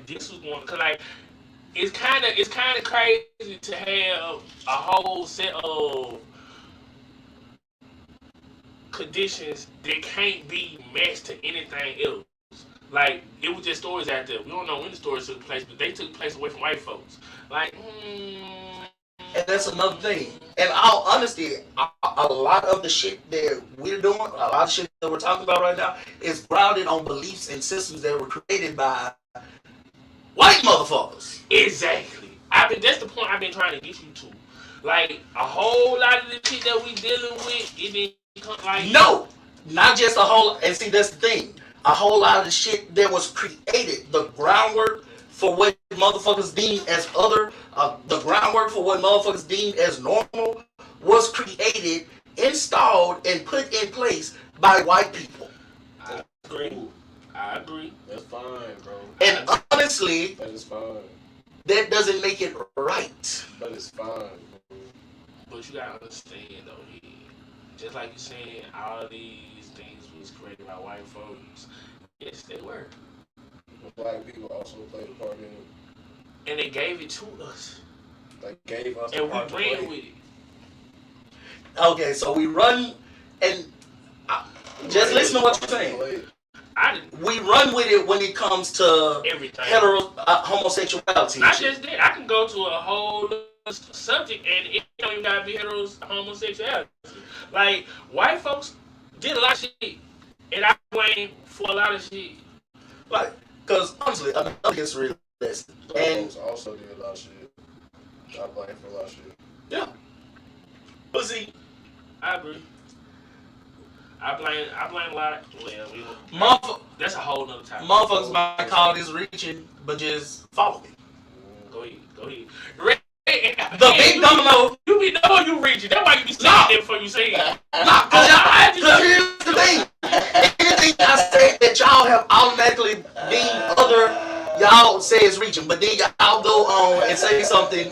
this was going. Cause like it's kind of crazy to have a whole set of conditions that can't be matched to anything else. Like, it was just stories out there. We don't know when the stories took place, but they took place away from white folks. Like, And that's another thing. In all honesty, a lot of the shit that we're doing, a lot of shit that we're talking about right now, is grounded on beliefs and systems that were created by white motherfuckers. exactly. That's the point I've been trying to get you to. Like, a whole lot of the shit that we dealing with, it didn't come like... No! Not just a whole... And see, that's the thing. A whole lot of the shit that was created, the groundwork for what motherfuckers deem as the groundwork for what motherfuckers deem as normal was created, installed, and put in place by white people. I agree. That's fine, bro. And honestly, That is fine. that doesn't make it right. But it's fine, bro. But you gotta understand, though, just like you saying, all these things was created by white folks. Yes, they were. Black people also played a part in it. And they gave it to us. They gave us And a we part to ran play. with it. Okay, so we run, and just listen to what you're saying. We run with it when it comes to Everything. homosexuality. Not just that. I can go to a whole subject and it don't even gotta be homosexuality. Like, white folks did a lot of shit. And I blame for a lot of shit. Like, because honestly, another history lesson. And folks also did a lot of shit. I blame for a lot of shit. yeah. But see, I agree. I blame a lot. Motherfuckers that's a whole nother topic. might call this reaching, but just follow me. Go ahead. The big domino. You be knowing you reaching. That's why you be saying that before you say it. Because here's the thing. Anything I say that y'all have automatically deemed other, y'all say is reaching, but then y'all go on and say something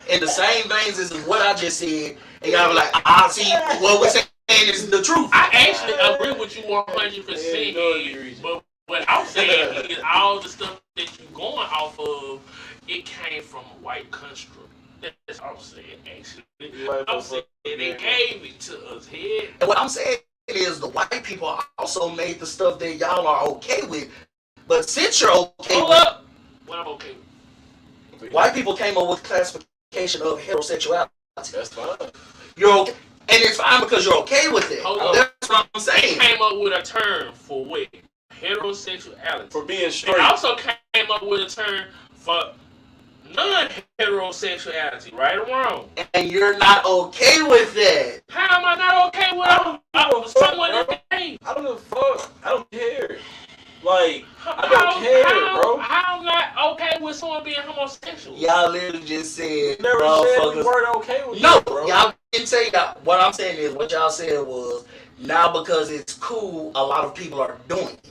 in the same veins as what I just said, and y'all be like, I see what we're saying is the truth. I actually agree with you 100%. But what I'm saying is all the stuff that you're going off of, it came from a white construct. That's all I'm saying, actually. I'm saying they gave it to us here. And what I'm saying is the white people also made the stuff that y'all are okay with, but since you're okay Hold with up. What I'm okay with. white people came up with classification of heterosexuality. That's fine. You're okay. And it's fine because you're okay with it. Hold up. That's what I'm They saying. came up with a term for what? Heterosexuality. For being They straight. also came up with a term for non-heterosexuality, right or wrong. And you're not okay with that. How am I not okay with someone that gay? I don't give a fuck. I don't care. Like, I don't care, bro. How am I not okay with someone being homosexual? Y'all literally just said, You never said we motherfuckers. weren't okay with No, it, bro. y'all didn't say that. What I'm saying is, what y'all said was, now because it's cool, a lot of people are doing it.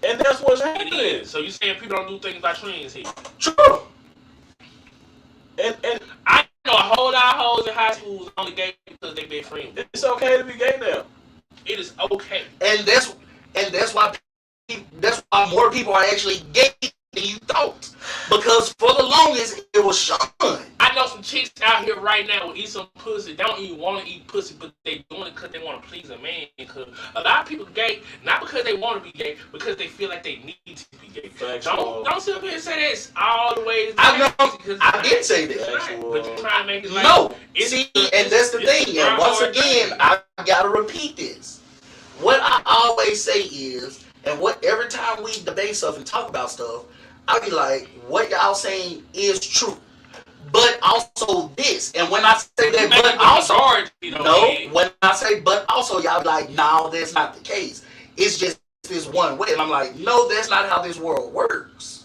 And that's what's It happening. is. So you saying people don't do things by trends here? True. And I know a whole lot of hoes in high schools only gay because they been friends. it's okay to be gay now. It is okay. And that's why more people are actually gay than you thought. Because for the longest, it was shunned. I know some chicks out here right now will eat some pussy. They don't even want to eat pussy, but they doing it because they want to please a man. Because a lot of people gay, not because they want to be gay, because they feel like they need to be gay. Factual. Don't sit up here and say that's all the way. I did say that. But you're trying to make it like No. it's, See, and that's the thing. And once again, I gotta repeat this. What I always say is, and what every time we debate stuff and talk about stuff, I'll be like, what y'all saying is true. But also this. And when I say that, but also, no, when I say but also, y'all be like, no, that's not the case. It's just this one way. And I'm like, no, that's not how this world works.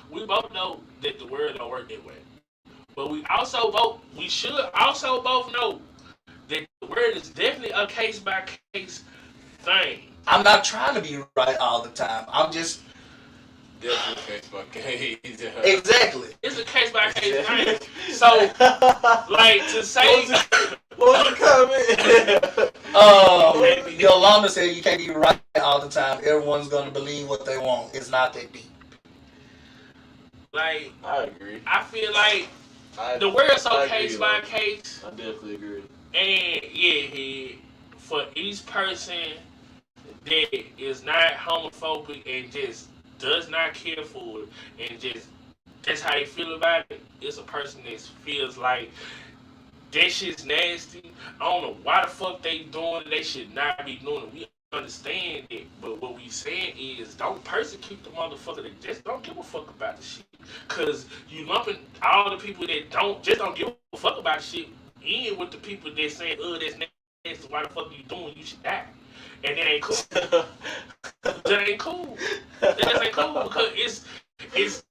We both know that the world don't work that way. But we should also both know that the word is definitely a case by case thing. I'm not trying to be right all the time. I'm just Definitely case by case. exactly. It's a case by case thing. So, like to say, What was the comment? Yolanda said you can't be right all the time. Everyone's gonna believe what they want. It's not that deep. Like, I agree. I feel like the world's so case by case. I definitely agree. And yeah, for each person that is not homophobic and just does not care for it and just that's how they feel about it, it's a person that feels like that shit's nasty. I don't know why the fuck they doing it. They should not be doing it. We understand it, but what we saying is don't persecute the motherfucker that just don't give a fuck about the shit. Cause you lumping all the people that don't give a fuck about shit in with the people that saying, that's nasty, why the fuck you doing? You should die. And that ain't cool. That ain't cool. That just ain't cool because it's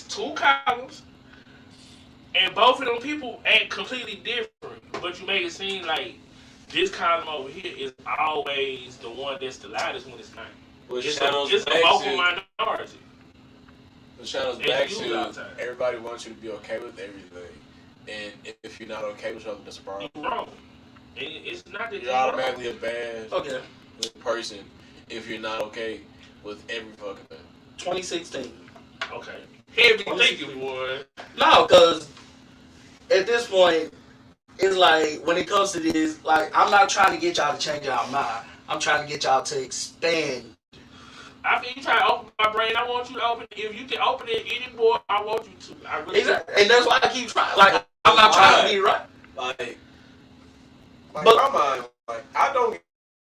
two columns. And both of them people act completely different, but you make it seem like this column over here is always the one that's the loudest when it's not. It's a vocal minority. Which channels back to everybody wants you to be okay with everything, and if you're not okay with something, that's a problem. You're wrong. It's not that you're automatically a bad okay person if you're not okay with every fucking thing. 2016. Okay. Heavy thinking, boy. No, because at this point, it's like, when it comes to this, like, I'm not trying to get y'all to change y'all mind. I'm trying to get y'all to expand. I feel you try to open my brain. I want you to open it. If you can open it anymore, I want you to. I really exactly. And that's why I keep trying. Like, I'm not trying to be right. Like but my mind, like, I don't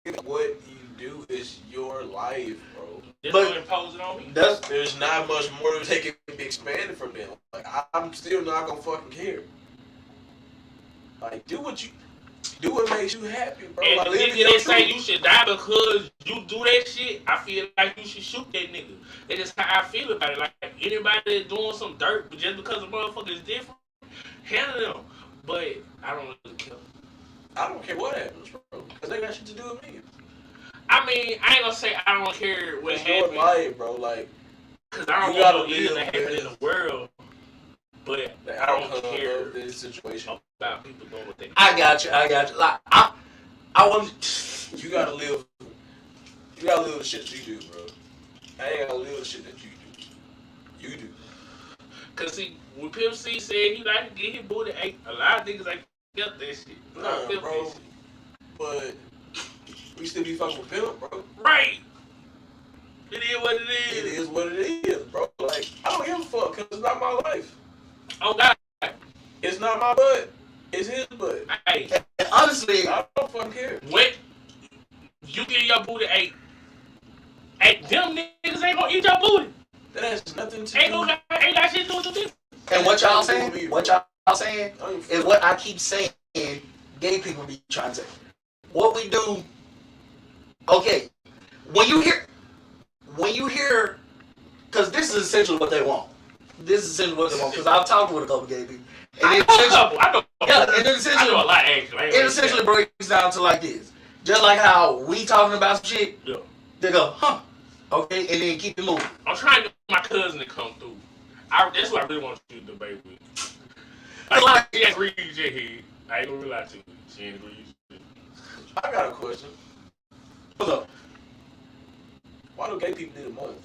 get what you do is your life, bro. But impose it on me. There's not much more that can be expanded from them. Like, I'm still not gonna fucking care. Like, do what makes you happy, bro. And like, the nigga that say you should die because you do that shit, I feel like you should shoot that nigga. That's just how I feel about it. Like, anybody that's doing some dirt, but just because the motherfucker is different, handle them. But I don't really care. I don't care what happens, bro. Because they got shit to do with me. I mean, I ain't gonna say I don't care what happens. It's your life, bro. Like, because I don't want to live to happen in the world. But I don't care this situation about people doing what they do. I got you. Like, I want. You gotta live. You gotta live the shit that you do, bro. I ain't gotta live the shit that you do. You do. Cause see, when Pimp C said he like to get his booty ate, a lot of niggas like felt that shit. Nah, bro. Shit. But we still be fucking with Pimp, bro. Right. It is what it is. It is what it is, bro. Like, I don't give a fuck because it's not my life. Oh God. It's not my butt. It's his butt. Hey. And honestly, I don't fucking care. When you get your booty ate, them niggas ain't gonna eat your booty. That has nothing to Ain't got shit to do with this. And what y'all saying is what I keep saying gay people be trying to say. What we do, okay, when you hear, because this is essentially what they want. Because I've talked with a couple gay people. And I know a lot, actually. It essentially breaks down to like this. Just like how we talking about some shit, yeah. They go, huh, okay, and then keep it moving. I'm trying to get my cousin to come through. That's what I really want you to debate with. Like, she agrees with your head. I ain't gonna lie to you. She ain't agrees with you. I got a question. What's up? Why do gay people need a month?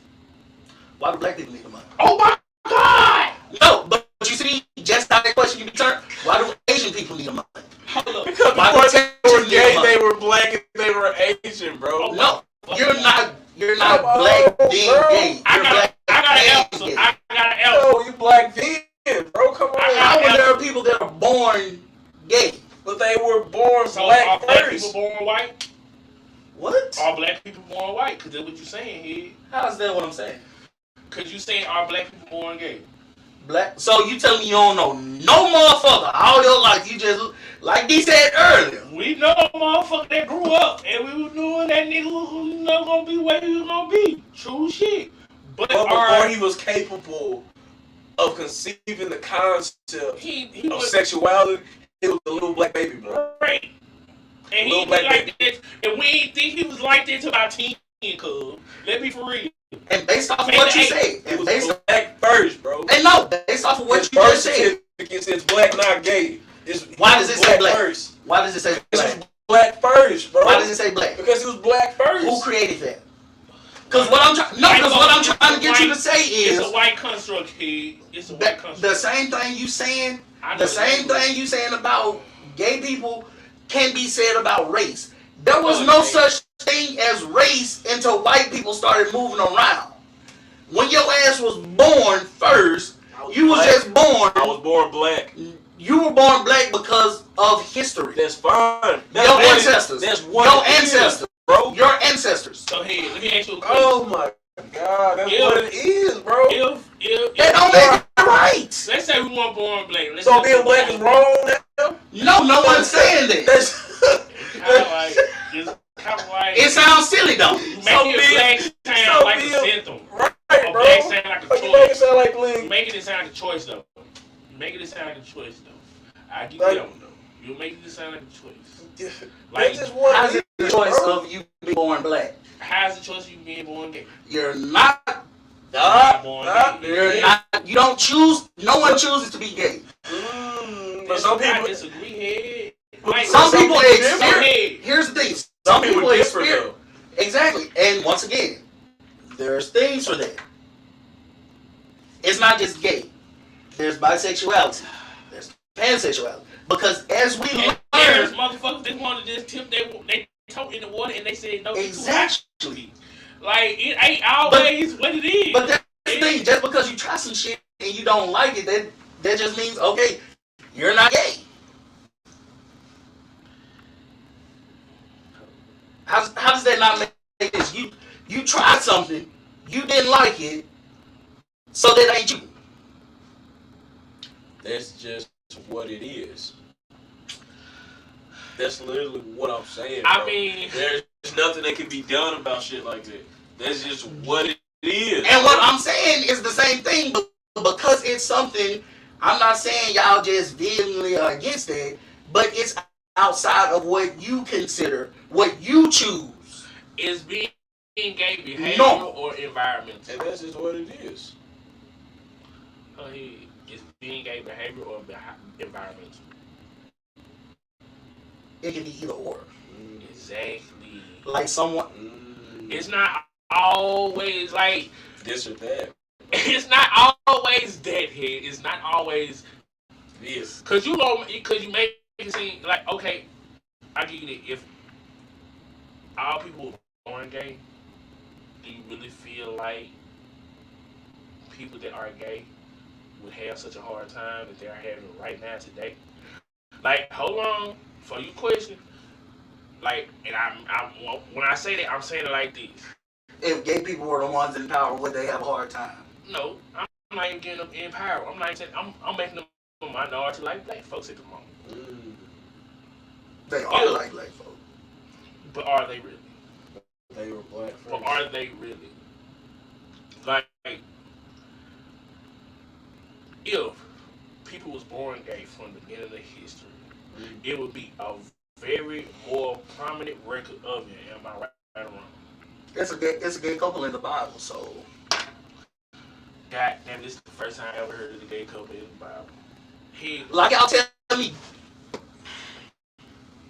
Why do black people need a month? Oh my God! No, but you see, just how that question can be turned. Why do Asian people need a month? Because before they were gay, they were black, and they were Asian, bro. No, you're not black being gay. I got an answer. No, you black then, bro. Come on. How are there people that are born gay? But they were born So black are black first. people born white? What? Are black people born white? Because that's what you're saying here. How is that what I'm saying? Because you saying are black people born gay? Black. So you telling me you don't know no motherfucker all your life? You just, like D said earlier. We know a motherfucker that grew up and we were doing that nigga who's not gonna be where he was gonna be. True shit. But before he was capable of conceiving the concept of sexuality, he was a little black baby, bro. Right. And he like this, and we ain't think he was like this till about 10, cuz. Let me for real. And based off of what you say, and based on black first, bro. And no, based off of what you just said, it's black, not gay. Why does it say black first? Why does it say black? It was black first, bro. Why does it say black? Because he was black first. Who created that? Because what I'm trying to get you to say is it's a white construct, kid. It's a white construct. The same thing you saying, about gay people can be said about race. There was no such thing as race until white people started moving around. When your ass was born first, you was just born. I was born black. You were born black because of history. That's fine. Your ancestors. That's what your ancestors, bro. Your ancestors. So hey, let me ask you a question. Oh my God, that's what it is, bro. If that don't make it right. Let's say we weren't born black. So being black is wrong now? No one's saying that. It sounds silly though. Making it black sound like a symptom. Right, bro. Black sound like a choice. You make it sound like bling. Making it sound like a choice though. Making it sound like a choice though. I give you that one though. You're making it sound like a choice. Like, how's it the choice of you being born black? How's the choice of you being born gay? You're not. Born gay. You're not. You don't choose. No one chooses to be gay. But some people disagree. Some people experience. Here's the thing. Some people experience. Exactly. And once again, there's things for that. It's not just gay. There's bisexuality. There's pansexuality. Because as we learn, there's motherfuckers that want to just tip they toe in the water and they say no. Exactly. Like it ain't always what it is. But that's the thing. Just because you try some shit and you don't like it, that just means okay, you're not gay. How does that not make sense? You tried something, you didn't like it, so that ain't you. That's just what it is. That's literally what I'm saying. I bro. mean, there's nothing that can be done about shit like that. That's just what it is. And what I'm saying is the same thing, but because it's something, I'm not saying y'all just vehemently are against it, but it's outside of what you consider, what you choose. Is being gay behavioral or environmental? And that's just what it is. Is being gay behavioral or environmental? It can be either or. Exactly. Like someone. It's not always like this or that. It's not always that head. It's not always this. Cause you make it seem like okay, I get it. If all people were born gay, do you really feel like people that are gay would have such a hard time that they're having right now today? Like, hold on, for your question. Like, and I'm when I say that, I'm saying it like this. If gay people were the ones in power, would they have a hard time? No, I'm not even getting them in power. I'm not even saying, I'm making them a minority like black folks at the moment. They are like black folks. But are they really? They were black folks. But are they really? Like, if people was born gay from the beginning of their history, it would be a very more prominent record of it. Am I right or wrong? It's a gay couple in the Bible, so. God damn, this is the first time I ever heard of the gay couple in the Bible. Like y'all tell me.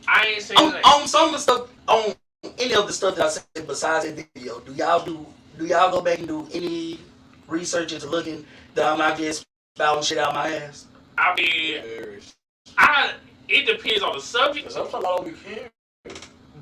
I ain't saying that. On some of the stuff, on any of the stuff that I said besides that video, do y'all go back and do any research into looking that I'm not just spouting shit out my ass? I mean, it depends on the subject. Sometimes I don't be caring.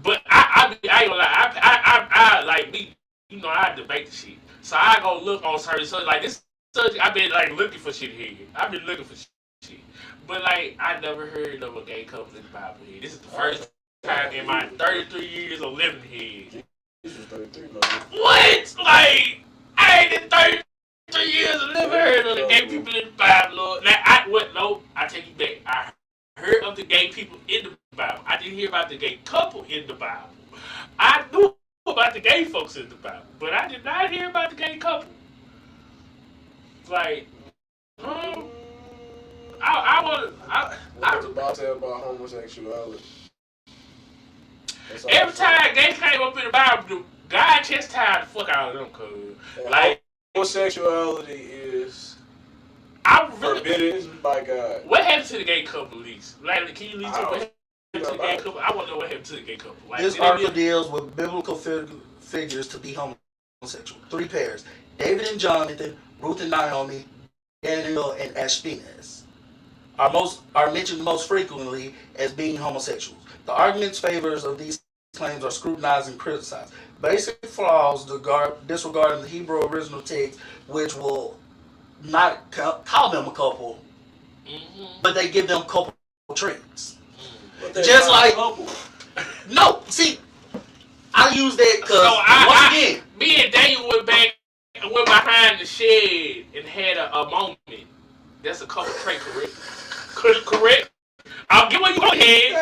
But I ain't gonna lie. I like me. You know, I debate the shit. So I go look on certain subjects. Like this subject, I've been like looking for shit here. I've been looking for shit. But like, I never heard of a gay couple in the Bible here. This is the first time in my 33 years of living here. This is 33, no. What? Like, I ain't in 33 years of living heard of the gay people in the Bible, Lord. Now, I take you back. I heard of the gay people in the Bible. I didn't hear about the gay couple in the Bible. I knew about the gay folks in the Bible, but I did not hear about the gay couple. Like, I was about to about homosexuality. Every time gay came up in the Bible, God chastised the fuck out of them, cuz. Like, homosexuality is forbidden by God. What happened to the gay couple, Lisa? Like, can you leave what happened to the gay couple? I want to know what happened to the gay couple. Like, this article deals with biblical figures to be homosexual. homosexual. 3 pairs: David and Jonathan, Ruth and Naomi, Daniel and Ashpenaz are mentioned most frequently as being homosexuals. The argument's favors of these claims are scrutinized and criticized. Basic flaws disregarding the Hebrew original text, which will not call them a couple, but they give them couple traits. Just like no, see, I use that because once again, me and Daniel went behind the shed and had a moment. That's a couple trait, correct? Correct. I'll get what you go ahead.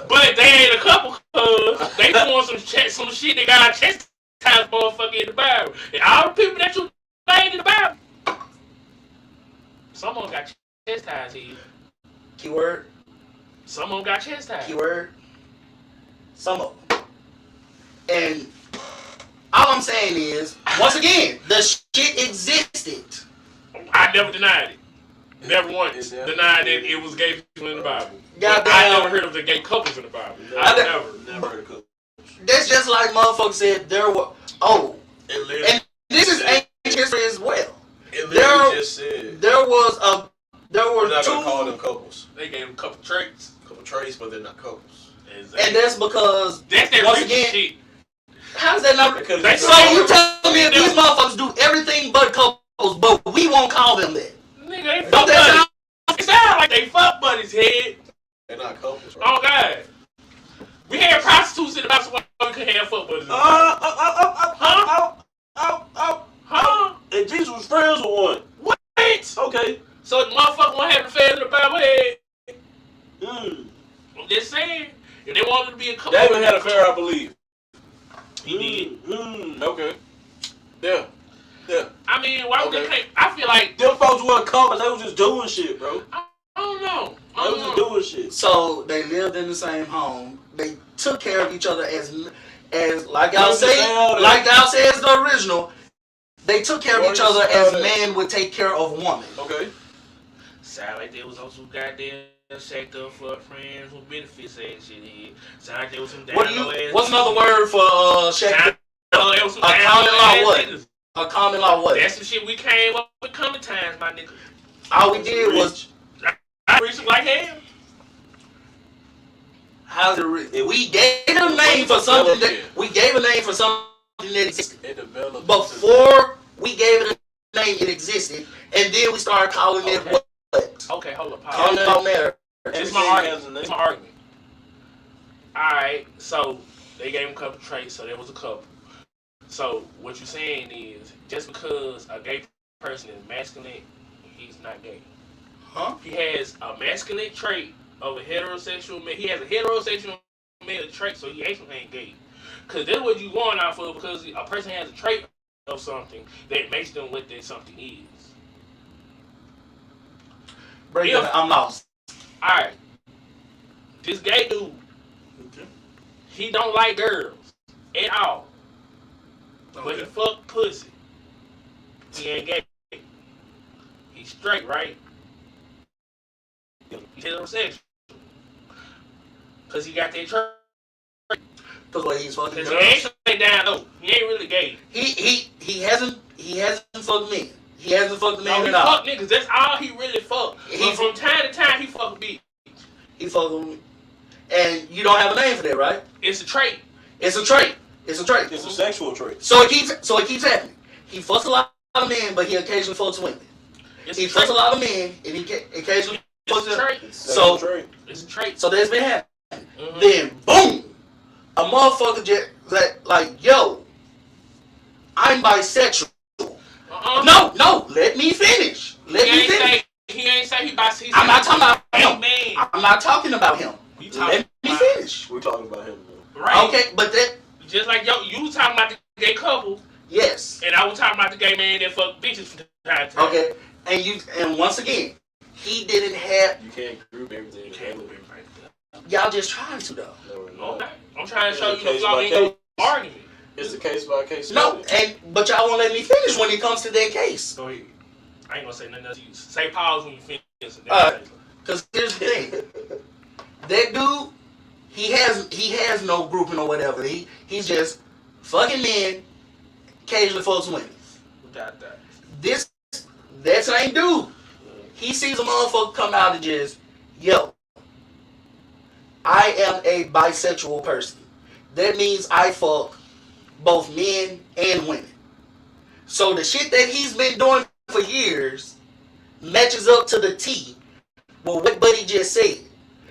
But they ain't a couple because they doing some shit they got chastised motherfucker in the Bible. And all the people that you named in the Bible, some of them got chastised here. Keyword. Some of them got chastised. Keyword. Some of them. And all I'm saying is, once again, the shit existed. I never denied it. Never once denied that it was gay people in the Bible. I never heard of the gay couples in the Bible. I never heard of couples. That's just like motherfuckers said there were. Oh, and this is ancient history as well. It literally just said there were not two. Gonna call them couples. They gave them a couple traits. Couple traits, but they're not couples. Exactly. And that's because that's their once again, shit. How's that not? Because So you tell me if these motherfuckers do everything but couples, but we won't call them that? Nigga, they fuck buddies. It sound like they fuck buddies, head. They're not couples, right? Oh God. We had prostitutes in the Bible, so we couldn't have fuck buddies. Huh? And Jesus was friends with one. What? Okay. So the motherfucker won't have the fans in the Bible head. I'm just saying, if they wanted to be a couple, David had a affair, I believe. He did. Okay. Yeah. I mean, why would they claim? I feel like them folks weren't couples. They was just doing shit, bro. I don't know. They was just doing shit. So they lived in the same home. They took care of each other as like y'all says the original. They took care of each other as man would take care of a woman. Okay. Sound like they was also goddamn shacked up for friends with benefits and shit here. Sound like there was some What's another word for shacked up? There was some a common law what? niggas. A common law what? That's some shit we came up with coming times, my nigga. All we did was I reached like hell. How's it? We gave a name for something that existed. It developed. Before we gave it a name, it existed, and then we started calling it what? Okay, hold up. Common law matter. It's my argument. Alright, so they gave him a couple traits, so there was a couple. So what you're saying is, just because a gay person is masculine, he's not gay. Huh? He has a masculine trait of a heterosexual man. He has a heterosexual male trait, so he actually ain't gay. Because that's what you're going out for, because a person has a trait of something that makes them what that something is. I'm lost. Alright. This gay dude, he don't like girls at all. Okay. But he fuck pussy. He ain't gay. He's straight, right? He's heterosexual. Cause he got that trait. Cause what he's fucking girls. He ain't straight down though. He ain't really gay. He hasn't fucked men. He hasn't fucked men at all. He fuck niggas. That's all he really fuck. But from time to time he fuck a bitch. He fuck with me. And you don't have a name for that, right? It's a trait. It's a trait. It's a sexual trait. So it keeps happening. He fucks a lot of men, but he occasionally fucks women. He fucks a lot of men, and he occasionally fucks women. It's a trait. So that's been happening. Mm-hmm. Then boom, a motherfucker just like, yo, I'm bisexual. No, let me finish. He ain't say he bisexual. I'm not talking about him. Man. I'm not talking about him. Let me finish. We're talking about him. Right. Okay, but that just like you was talking about the gay couple. Yes. And I was talking about the gay man that fuck bitches from time to time. Okay. And once again, he didn't have. You can't group everything. You can't group everything. Y'all just trying to though. Okay. I'm trying to show you the flaw in your argument. It's a case by case. No, but y'all won't let me finish when it comes to that case. Go ahead. I ain't gonna say nothing else to you. Say pause when you finish. Because here's the thing. That dude, he has no grouping or whatever. He's just fucking men, occasionally fucks women. Without that. That same dude, he sees a motherfucker come out and just, yo, I am a bisexual person. That means I fuck both men and women. So the shit that he's been doing for years matches up to the T with what Buddy just said.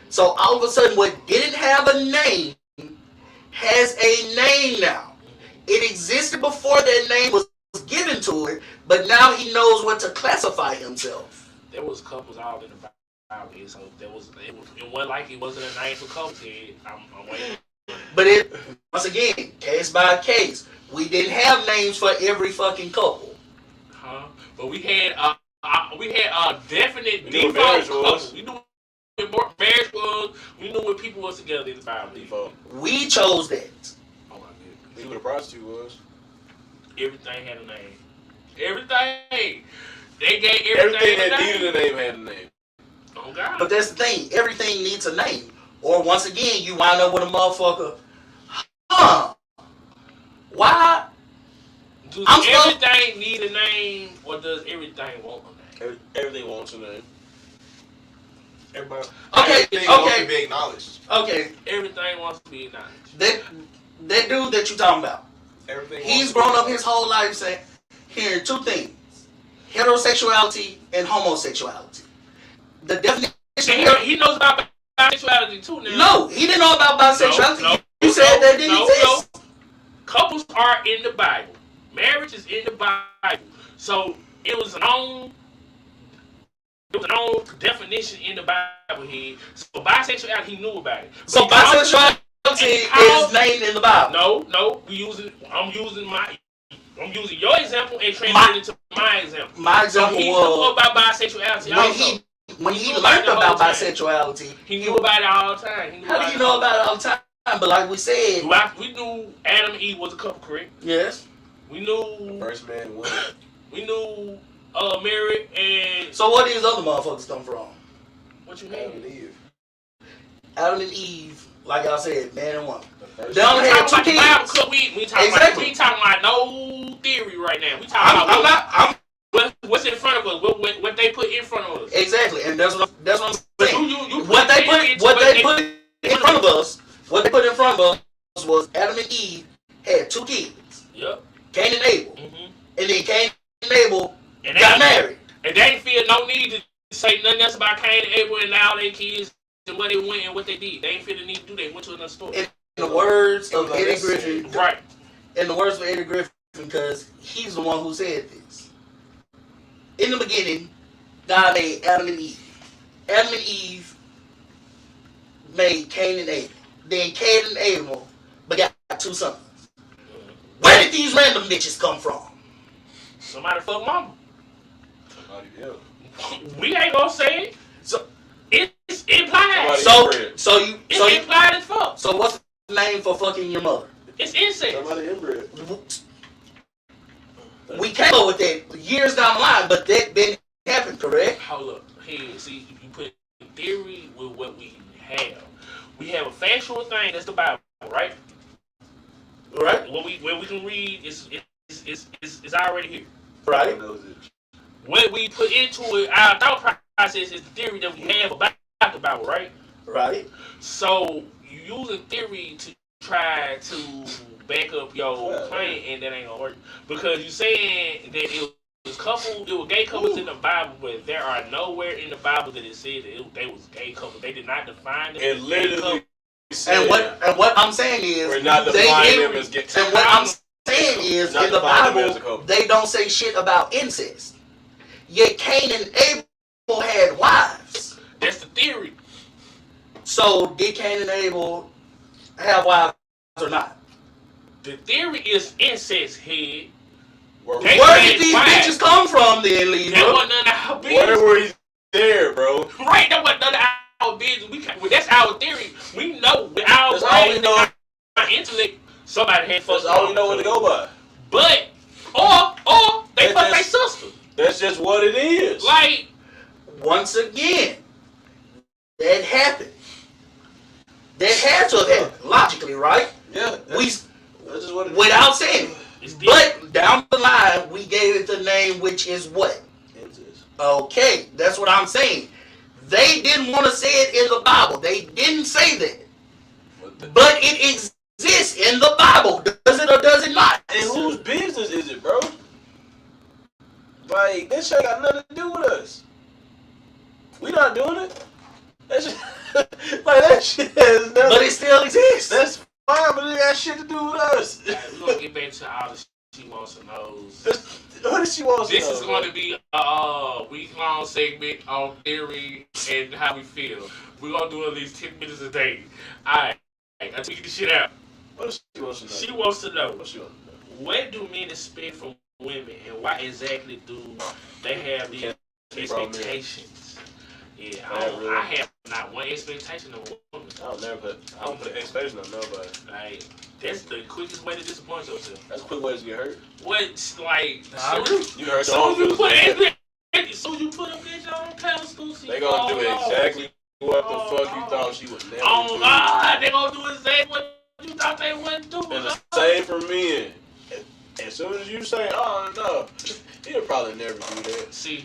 So all of a sudden, what didn't have a name has a name now. It existed before that name was given to it, but now he knows what to classify himself. There was couples all in the Bible, so it wasn't like it wasn't a name for couples. I'm waiting. But it, once again, case by case. We didn't have names for every fucking couple. Huh? But we had a definite We knew default what marriage couple. was. We knew what marriage was. We knew when people was together in the Bible. Default. We chose that. Oh my goodness. We knew what a prostitute was. Everything had a name. Everything. They gave everything that a name. needed a name had a name. Oh God. But that's the thing. Everything needs a name. Or once again, you wind up with a motherfucker. Huh? Why? Does everything need a name, or does everything want a name? Everything wants a name. Everybody. Okay, Everything wants okay. to be acknowledged. Okay, Everything wants to be acknowledged. that dude that you talking about, Everything. he's grown up his whole life saying, hearing two things: heterosexuality and homosexuality. The definition. He knows about bisexuality too now. No, he didn't know about bisexuality. No, you said that didn't exist. No. Couples are in the Bible. Marriage is in the Bible. So it was an own definition in the Bible here. So bisexuality, he knew about it. So bisexuality is named in the Bible. No. I'm using your example and translating it to my example. My example he was knew about bisexuality when he learned about bisexuality. He knew about it all the time. How do you know about it all the time? But like we said, we knew Adam and Eve was a couple, correct? yes. We knew First man and woman. we knew Mary and So where these other motherfuckers come from? what you Adam and mean? Eve. Adam and Eve, like I said, man and woman. The first They only We had talking two about the kids. Bible, we talking Exactly. about we talking about no theory right now. We talking about what's in front of us, what they put in front of us. Exactly, and that's what I'm saying. You What they theory put into in front of us, was Adam and Eve had two kids, Yep. Cain and Abel, Mm-hmm. and then Cain and Abel And got married. And they didn't feel no need to say nothing else about Cain and Abel and all their kids and where they went and what they did. They didn't feel the need to do. They went to another store. In the words of Eddie Griffin, Right. in the words of Eddie Griffin, because he's the one who said this. In the beginning, God made Adam and Eve. Adam and Eve made Cain and Abel. Then Cain and Abel begot two sons. Where did these random bitches come from? Somebody fuck mama. Somebody else. We ain't gonna say it. So It's implied. Somebody- It's implied as fuck. So what's the name for fucking your mother? It's incest. Somebody inbred. We came up with that years down the line, but that didn't happen, correct? Hold up. Hey, see, you put theory with what we have. We have a factual thing. That's the Bible, right? Right? What we can read is already here. Right? What we put into it, our thought process is the theory that we have about the Bible, right? Right? So you using theory to try to back up your claim, and that ain't gonna work because you saying that it was gay couples in the Bible, but there are nowhere in the Bible that it said that they was gay couples. They did not define them. It literally And what I'm saying is, we're not defining them as gay. and what I'm saying is, Not in the define them as a Bible, couple. they don't say shit about incest. Yet Cain and Abel had wives. That's the theory. So did Cain and Abel have wives or not? The theory is incest head. Where Where did these bitches come from then, Lee? That wasn't none of our business. were he there, bro? Right, that wasn't none of our business. That's our theory. We know with our That's all we brain, know. our intellect, somebody had fucked. That's all we know what to go by. But or they That's fucked their just- sister. That's just what it is. Like Once again, that happened. That had to have happened, logically, right? Yeah. We This is what it is. Without saying it. It's different. But down the line, we gave it the name, which is what? Incest. Okay, that's what I'm saying. They didn't want to say it in the Bible. They didn't say that. But it exists in the Bible. Does it or does it not? And whose business is it, bro? Like, this shit got nothing to do with us. We not doing it. That shit, like, that shit has nothing. But it still exists. That's fine, but it got shit to do with us. We're going to get back to all the she wants to know. What does she want to know? This is going to be a week-long segment on theory and how we feel. We're going to do at least 10 minutes a day. Alright, until we get the shit out. What does she want to know? She wants to know, What she want to know? what do men expect from women and why exactly do they have these expectations? Yeah, I have not one expectation of a woman. I don't put expectation on nobody. Like, that's the quickest way to disappoint yourself. That's a quick way to get hurt. What's like, You hurt so you put it. so you put a bitch on a pedestal. They gonna do exactly what the fuck you thought she would never Oh do. God, they gonna do exactly what you thought they wouldn't do. And the same for men. As soon as you say, oh no, he'll probably never do that. See,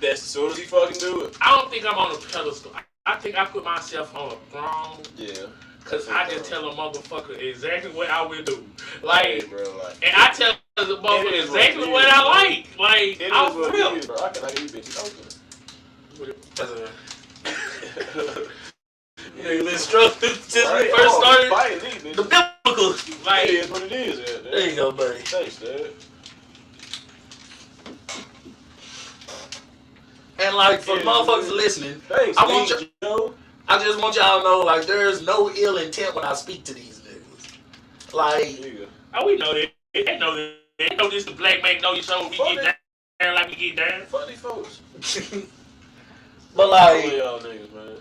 That's as soon as he fucking do it. I don't think I'm on a pedestal. I think I put myself on a throne. Yeah. Cause I just tell a motherfucker exactly what I would do. Like, Hey, bro, like, and I tell the motherfucker exactly what I like. Like, it I'm is what real. it is, bro. I can you bitches. Nigga been struggling since we Right, first started. fighting these The bitches. biblical. Like, It is what it is. Yeah, There you go, buddy. Thanks, Dad. And like for Yeah, motherfuckers man. listening, Thanks, I want Steve, Joe. I just want y'all to know, like, there's no ill intent when I speak to these niggas. Like, Nigga. oh, we know that. They know that. They know this. The black man know you. So we Fuck get down like we get down. Fuck these folks. but All like, y'all niggas, man.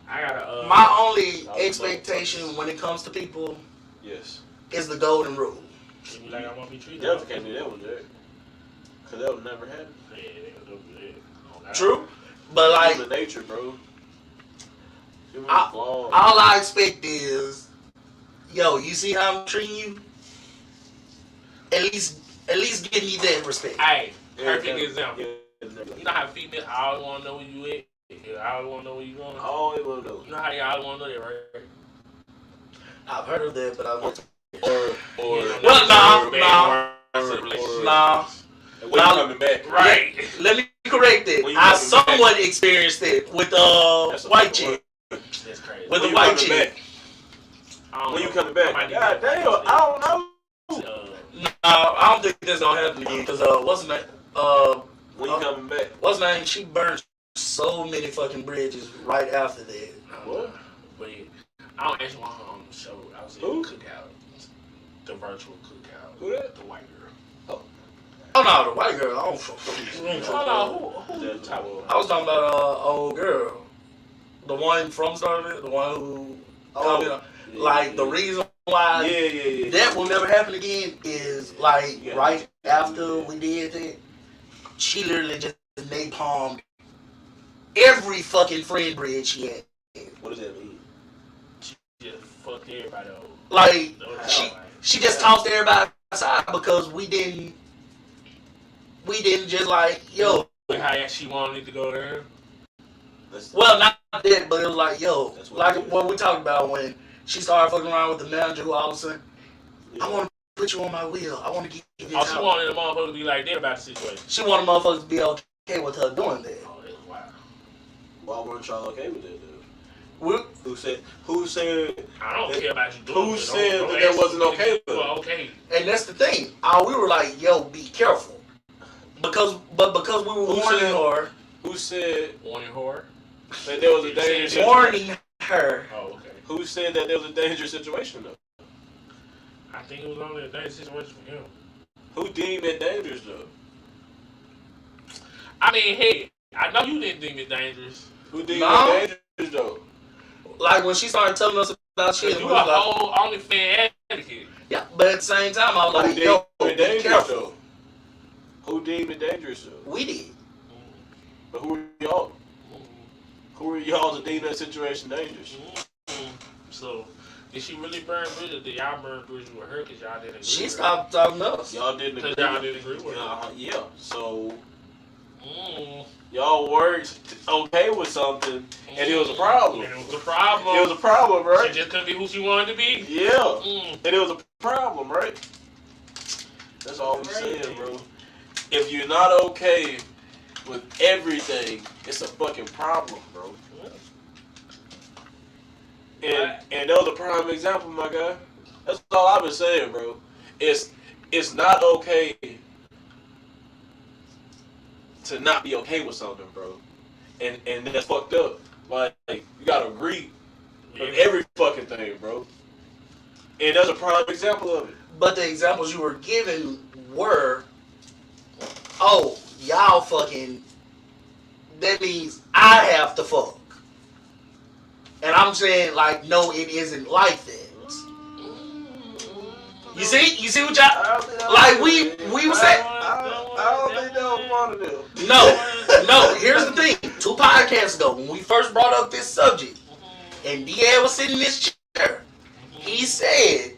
I gotta. my only expectation when it comes to people Yes. is the golden rule. Seem like I want to be treated. Definitely can't do that one, Jack. Cause that would never happen. Yeah, they'll do that. Oh, True, but like, Human nature, bro. Human I- flaws. all I expect is, yo, you see how I'm treating you? At least give me that respect. Hey, Yeah, perfect yeah, example. yeah, You know how females always want to know where you at? Yeah, I always want to know where you going. I always want to know. You know how they always want to know that, right? I've heard of that, but I want to. Or You know, Well, nah, bad nah. words in relationships. Nah. and when you coming back, Right. Let me correct it. When you I coming somewhat experienced it with That's a white good chick. That's crazy. With when the you white coming chick. back, I don't when you know. coming back, I might need God to- damn, I don't know. Nah, I don't think this gonna happen again because what's her name? When you coming back, What's her name? She burned so many fucking bridges right after that. what? But I don't actually want her on the show. I was in Who? the cookout. The virtual cookout. Who that? The white girl. Oh no, the white girl. I don't fuck with her. Who you talking about? I was talking about old girl, the one from Starville, the one who. Like the reason why Yeah. that will never happen again is like right after we did that, she literally just napalmed every fucking friend bridge she had. What does that mean? Just fucked everybody over. Like She, she just tossed everybody aside because we didn't just like, yo. how she wanted to go there. Well, not that, but it was like, yo, That's what like it is. what we talked about when she started fucking around with the manager who all of a sudden, Yeah. I want to put you on my wheel. I want to get this Oh, she out. wanted the motherfucker to be like that about the situation. She wanted motherfuckers to be okay with her doing that. Oh, that's wild. Why weren't y'all okay with that, dude? We, Who said? I don't care about you doing Who it. said Don't that that ask wasn't me okay if you with are it? okay. and that's the thing. We were like, yo, be careful. Because we were Who warning said- her, Who said Warning whore. that there was a dangerous situation? warning her. Oh, okay. Who said that there was a dangerous situation though? I think it was only a dangerous situation for him. Who deemed it dangerous though? I mean, hey, I know you didn't think it dangerous. Who deemed No. it dangerous though? Like when she started telling us about shit, You we a was like, whole OnlyFans advocate. yeah. But at the same time, I was Who like, deemed yo, it be dangerous careful. though? Who deemed it dangerous though? We did. But who are y'all? Who are y'all to deem that situation dangerous? So, Did she really burn bridges? Did y'all burn bridges with her because y'all didn't agree? She with stopped talking to us. Y'all didn't agree. Y'all didn't agree with her. Yeah. So Mm. y'all weren't okay with something, and it was a problem. And it was a problem. It was a problem, right? She just couldn't be who she wanted to be. Yeah. Mm. And it was a problem, right? That's all we saying, bro. If you're not okay with everything, it's a fucking problem, bro. And that was a prime example, my guy. That's all I've been saying, bro. It's not okay to not be okay with something, bro. And that's fucked up. Like, you gotta agree with every fucking thing, bro. And that's a prime example of it. But the examples you were given were, oh, y'all fucking, that means I have to fuck. And I'm saying, like, no, it isn't like that. You see what y'all, like, we was saying. I don't think that was one of them. No, here's the thing. 2 podcasts ago, when we first brought up this subject, and D.A. was sitting in this chair, he said,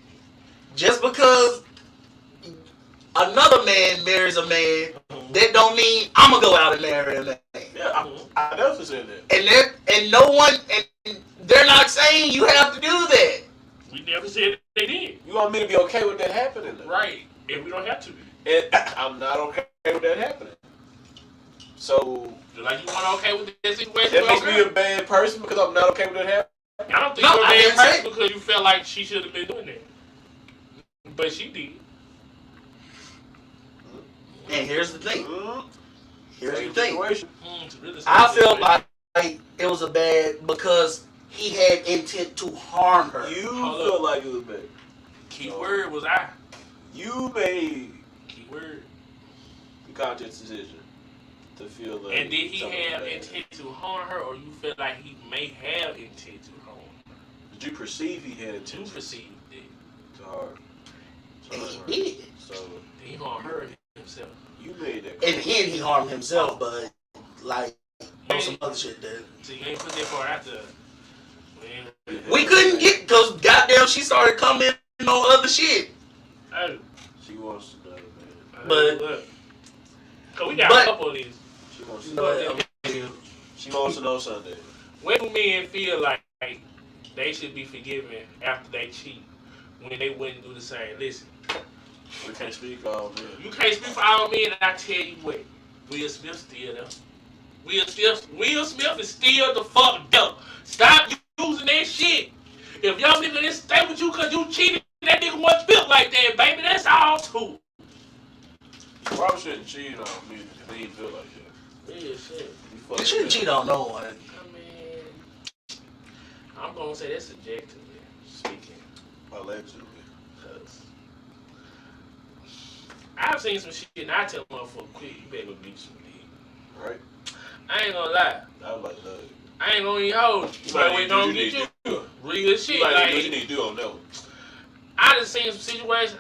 just because another man marries a man, that don't mean I'm going to go out and marry a man. Yeah, I definitely said that. And no one, and they're not saying you have to do that. We never said they did. You want me to be okay with that happening, though? Right. And we don't have to be. And I'm not okay with that happening. So, Like, you weren't okay with that situation? that makes me a bad person because I'm not okay with that happening? I don't think you're a bad person because you felt like she should have been doing that. But she did. And here's the thing. Here's the thing. Really I felt like it was a bad because he had intent to harm her. You feel like it was bad. Key word was I. You made Keyword. the conscious decision to feel like. And did he have bad. intent to harm her, or you feel like he may have intent to harm her? Did you perceive he had intent You perceived it. to harm? And he did. So He harmed her himself. you made that. In the end, he harmed himself, but like on some other shit that So you ain't put that part out there. we couldn't get because goddamn she started coming on other shit. Hey, She wants to know, man. But- look. Cause we got a couple of these. She wants to You know. know, I mean, She wants to know Sunday. When do men feel like they should be forgiven after they cheat when they wouldn't do the same? Listen, We can't speak for all men. you can't speak for all men, and I tell you what, Will Smith still there. Will Smith is still the fuck there. Stop using that shit. If y'all nigga didn't stay with you because you cheated, that nigga wasn't built like that, baby. That's all too. You probably shouldn't cheat on me if he didn't feel like that. Yeah, shit. you shouldn't cheat on no one. I mean, I'm gonna say that's subjectively speaking. Allegedly. Cause I've seen some shit and I tell motherfucker quick, you better go get some dick. Right? I ain't gonna lie. I was like, look. I ain't gonna even hold you. You better wait on get you. Real shit. You might Like, do what you need to do on that one. I just seen some situations.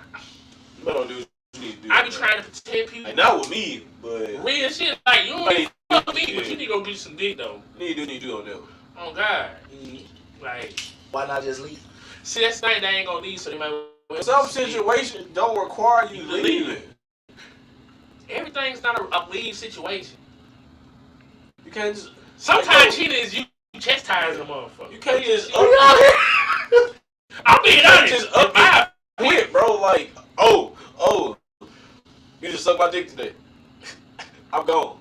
You might do what you need to do. I be trying to protect people. Like, not with me, but Real shit. Like, you don't Like, need to fuck me, yeah. but you need to go get you some dick though. you need to do what you need to do on that one. Oh God. Like, Why not just leave? see, that's the thing they ain't gonna leave, so they might. Some situations don't require you You leaving. Everything's not a leave situation. You can't just. Sometimes cheating is you chastising a motherfucker. You can't just. I'm being honest. Just up and quit, bro. Like, oh, you just sucked my dick today. I'm gone.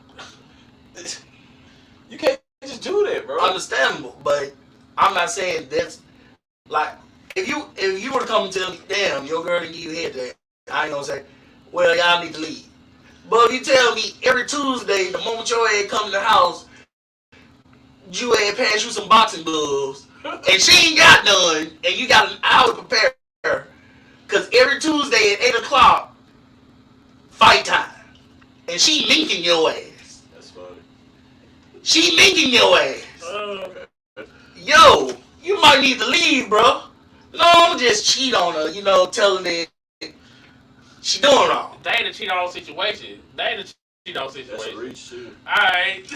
You can't just do that, bro. Understandable, but I'm not saying that's like if you were to come and tell me, damn, your girl didn't give you head that, I ain't gonna say, well, y'all need to leave. But if you tell me every Tuesday, the moment your ass come to the house, you ass pass you some boxing gloves, and she ain't got none, and you got an hour to prepare her, because every Tuesday at 8 o'clock, fight time, and she linking your ass. That's funny. She linking your ass. Okay. Yo, you might need to leave, bro. Don't just cheat on her, telling her she doing wrong. They ain't a cheat on situation. They ain't a cheat on That's a situation. reach, too. Alright.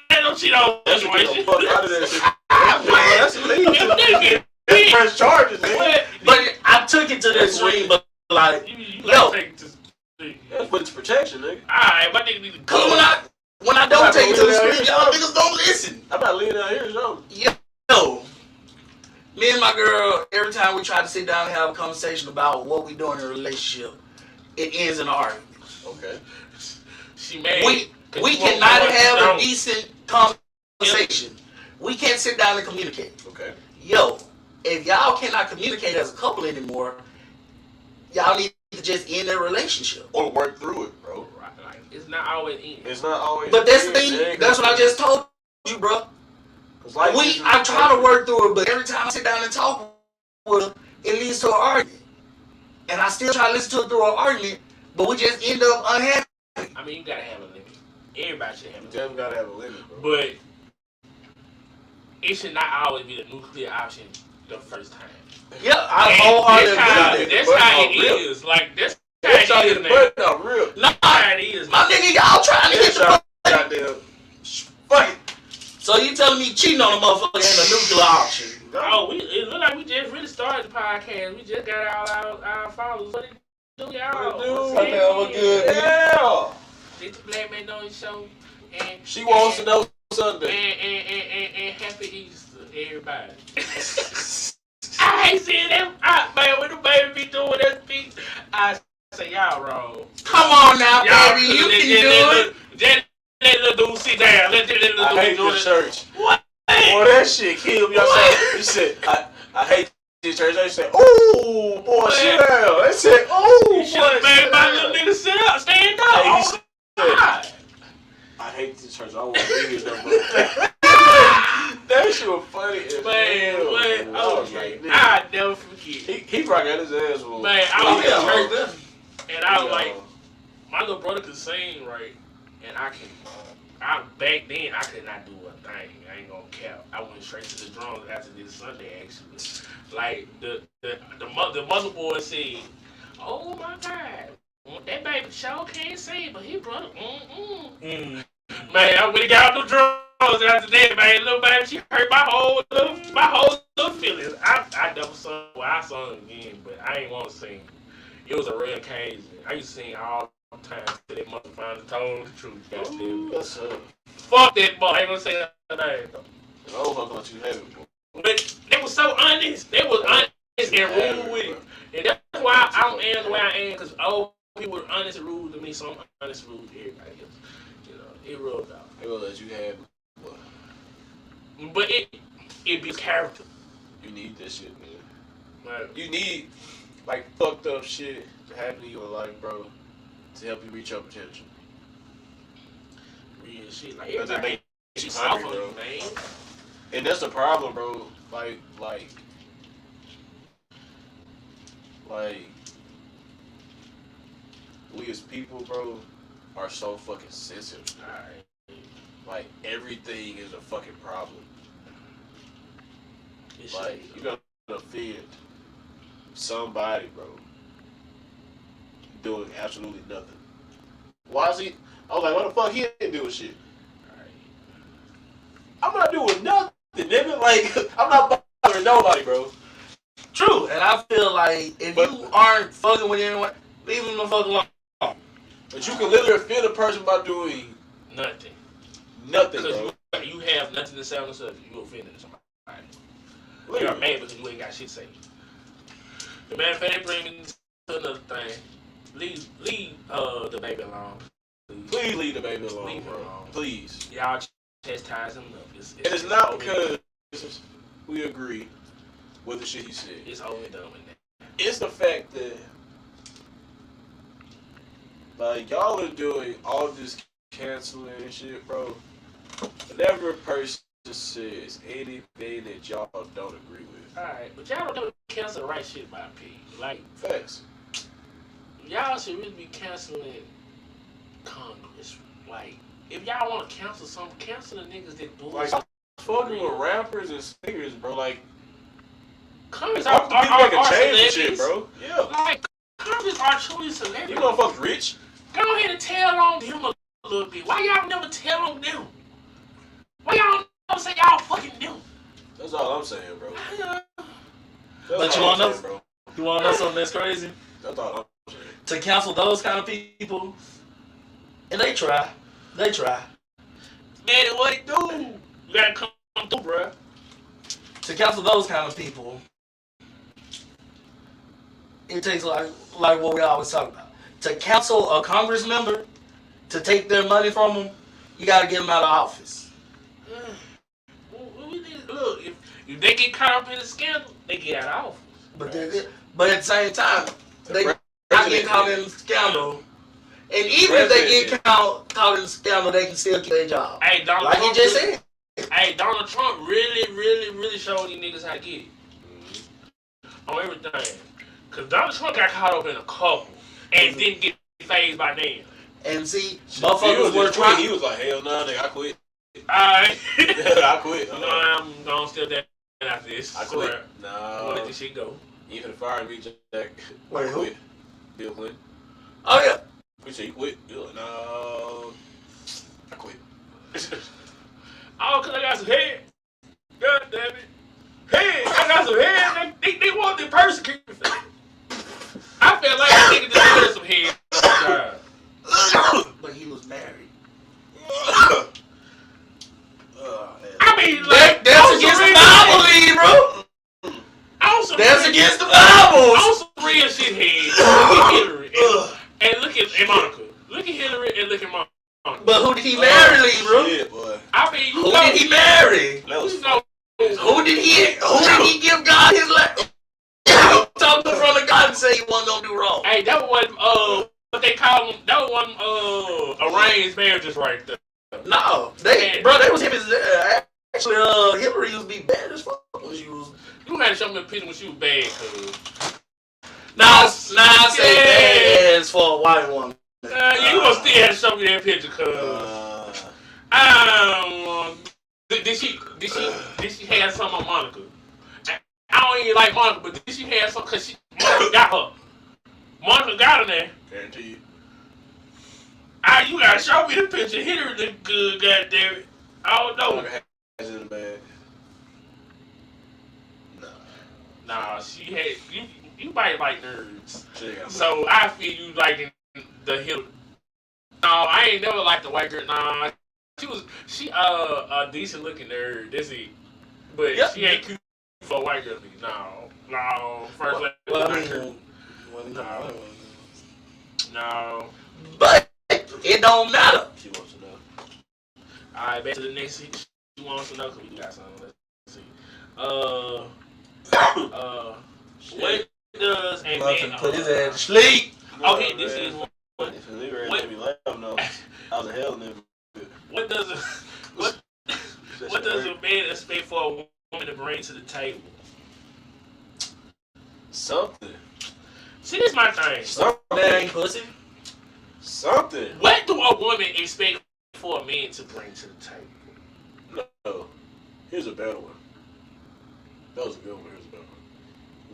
They don't cheat on That's a get the situation. fuck out of that shit. That's illegal. If a nigga get to press charges, nigga. But I took it to the extreme, but like, You yo. take it to That's what it's protection, nigga. Alright, my nigga need to Cause when I don't take it to the street, y'all niggas don't listen. I'm not leaving out here, so. Yo, me and my girl, every time we try to sit down and have a conversation about what we doing in a relationship, it ends in an argument. Okay. She mad. We cannot have a decent conversation. We can't sit down and communicate. Okay. Yo, if y'all cannot communicate as a couple anymore, y'all need to just end their relationship. Or work through it, bro. Like, it's not always in. It's not always. But that's the thing. That's what I just told you, bro. I try to work through it, but every time I sit down and talk with her, it leads to an argument. And I still try to listen to it through an argument, but we just end up unhappy. I mean, you gotta have a limit. Everybody should have a limit. Definitely gotta have a limit, bro. But it should not always be the nuclear option the first time. Yeah, I wholeheartedly agree with that. That's how it is. Like, that's how it is, man. Not real. Nah, How it is, my nigga, y'all trying to get the goddamn. Fuck it. So you telling me cheating on a motherfucker ain't a nuclear option? Oh, it look like we just really started the podcast. We just got all our followers. What it do, y'all? What good? Yeah. It's the Black Man on the show. And She wants to know Sunday. And happy Easter, everybody. I ain't seeing them. Man, when the baby be doing that speech, I say y'all wrong. Come on now, Y'all, baby, you can do it. Let little dude sit down. Let little dude I hate do this it. church. What? Boy, that shit killed me. You said, I hate this church. They said, ooh, boy, sit down. They said, ooh, boy, You should have made my little nigga sit up, stand up. Hey, he Oh, said, God. I hate this church. I don't want to be here no more. That shit was funny as Man, hell. what? Man. I was Okay. like, I never forget. he probably got his ass whooped. Man, I was Yeah. in church, and I was like, my little brother could sing, right? And back then, I could not do a thing. I ain't gonna cap. I went straight to the drums after this Sunday, actually. Like, the motherboard said, oh my God, that baby sure can't sing, but he brother, Man, I went and got the drums after that, man. Little baby, she hurt my whole little feelings. I never sung, well, I sung again, but I ain't want to sing. It was a real occasion. I used to sing all the time till that mother finally told the truth. Goddamn. That's Fuck that boy. I ain't gonna say that name. oh, how much you have it, boy. But they was so honest. They was honest and rude with it. And that's why I am the way I am, because old people were honest and rude to me, so I'm honest and rude to everybody else. You know, it rubbed out. They gonna let you have it. Boy. But it be character. You need that shit, man. Like, You need, like, fucked up shit to happen in your life, bro, to help you reach your potential. real shit. Like, Because it everybody makes you soft on hungry, bro. you, man. And that's the problem, bro. Like, we as people, bro, are so fucking sensitive. Alright. Like, everything is a fucking problem. This Like, shit. you gotta offend somebody, bro, doing absolutely nothing. Why is he? I was like, why the fuck he ain't doing shit? Alright. I'm not doing nothing, nigga. Like, I'm not bothering nobody, bro. True, and I feel like if you aren't fucking with anyone, leave them the fuck alone. But you can literally offend a person by doing Nothing. nothing, bro. Because you have nothing to say on the subject. You offended somebody. You're Literally. mad because you ain't got shit to say. The matter of fact, bring me to another thing. Leave the baby alone. Please leave the baby alone, Leave him bro. alone. Please. Y'all chastise him up. And it's not because we agree with the shit he said. It's over and done with that. It's the fact that, like, y'all are doing all this canceling and shit, bro. Whenever a person says anything that y'all don't agree with. Alright, but y'all don't cancel the right shit by P. Like, Facts. y'all should really be canceling Congress. Like, if y'all want to cancel something, cancel the niggas that do Like, it. stop fucking with rappers and singers, bro. Like, Congress fuck the people that can change the shit, celebrities. bro. Yeah. Like, Congress are truly celebrities. You motherfuckers rich. Go ahead and tell on them a little bit. Why y'all never tell on them? Why y'all never say y'all fucking them? That's all I'm saying, bro. But you want to know? bro. You want to know something that's crazy? That's all I'm saying. To counsel those kind of people, and they try. Man, what they do? You gotta come through, bro. To counsel those kind of people, it takes like what we always talk about. To counsel a Congress member to take their money from them, you got to get them out of office. Look, if they get caught up in a scandal, they get out of office. But at the same time, they not get caught in a scandal. And even if they get caught in a scandal, they can still keep their job. Hey, like he just said. Hey, Donald Trump really showed these niggas how to get it. On everything. Because Donald Trump got caught up in a couple and didn't get phased by them. And see, motherfuckers were trying. He was like, hell no, nigga, I quit. Alright. I quit. No, I'm gonna still down after this. I quit. No. I'm gonna let this shit go. Even the fire me, Jack. Wait, I who? quit. Bill Clinton. Oh, yeah. We say you quit. You're like, no. I quit. Oh, because I got some head. God damn it. Hey, I got some head. They want to persecute me. I felt like a nigga deserved some head. But he was married. I mean, like, that's against the Bible, bro. That's against the Bible. On some real shit head. Look at Hillary and look at Monica. Look at Hillary and look at Monica. But who did he marry, bro? Shit, boy. I mean, who did he marry? Who did he give God his life? Talk in front of God and say he wasn't gonna do wrong. Hey, that was what they call them. That was arranged marriages right there. No, they was him as actually Hillary used to be bad as fuck when she was. You had to show me a picture when she was bad, cuz. Now I say bad as for a white woman. Yeah, you gonna still have to show me that picture, cuz. Did she have something on Monica? I don't even like Monica, but did she have something? Cause Monica got her. Monica got her there. Guarantee you. You gotta show me the picture. Hillary look good, goddammit. I don't know. Monica has it in the bag. Nah, she had you might like nerds. So I feel you liking the Hillary. No, I ain't never liked the white girl. Nah, she a decent looking nerd. That's it. But she ain't cute for a white girl. No. First lady. No. But it don't matter. She wants to know. Alright, back to the next seat. She wants to know because we got something. Let's see. What does a man put his ass to sleep? Okay, this is one. If a nigga made me laugh, no. I was a hell nigga. What does a man expect for a woman to bring to the table? Something. See, this is my thing. That ain't pussy. Something. What do a woman expect for a man to bring to the table? No. Here's a better one. That was a good one. Here's a better one.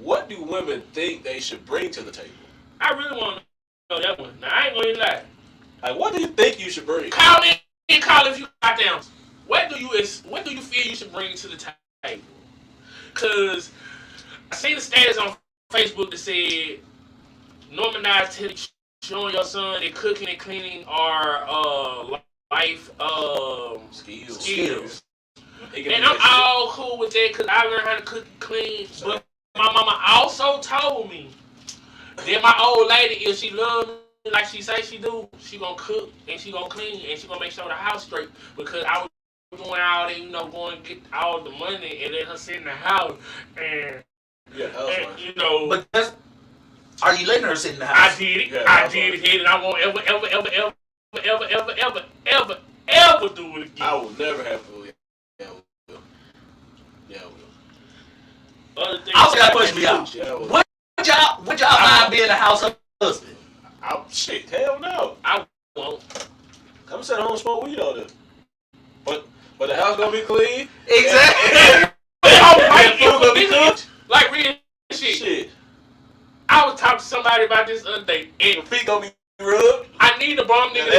What do women think they should bring to the table? I really want to know that one. Now, I ain't going to lie. Like, what do you think you should bring? Call in and call if you got down. What do you feel you should bring to the table? Because I seen the status on Facebook that said, normalize showing your son that cooking and cleaning are life skills. And I'm all cool with that because I learned how to cook and clean. But my mama also told me that my old lady, if she loves me like she say she do, she gonna cook and she gonna clean and she gonna make sure the house straight. Because I was doing all that, going to get all the money and let her sit in the house and But are you letting her sit in the house? I did it. I did it, and I won't ever do it again. I will never have to. Yeah, I will. I also got a question for y'all. Would y'all mind being a house husband? Shit, hell no. I won't. I'm sitting home and smoke weed all day. But the house gonna be clean. Exactly. Like real shit. I was talking to somebody about this other day, and your feet gonna be rubbed. I need a bum nigga.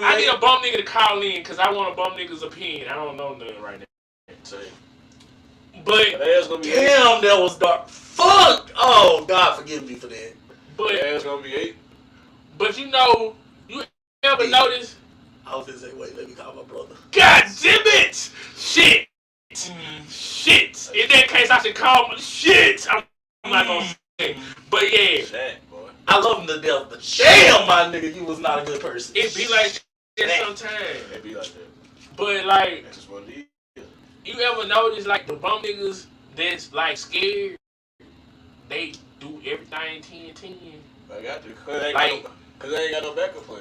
I need a bum nigga to call in because I want a bum nigga's opinion. I don't know nothing right now. Same. But damn, that was dark. Fuck! Oh, God forgive me for that. But It's gonna be 8. But you know, you ever notice? I was gonna say, wait, let me call my brother. God damn it! Shit! Shit! In that case, I should call my shit! I'm not gonna say. But yeah. Shit, boy. I love him to death, but damn, my nigga, you was not a good person. It be like that sometimes. It be like that. But like, That's just what it is. you ever notice like the bum niggas that's like scared? They do everything 10-10. I got to. Cause they ain't got no backup plan.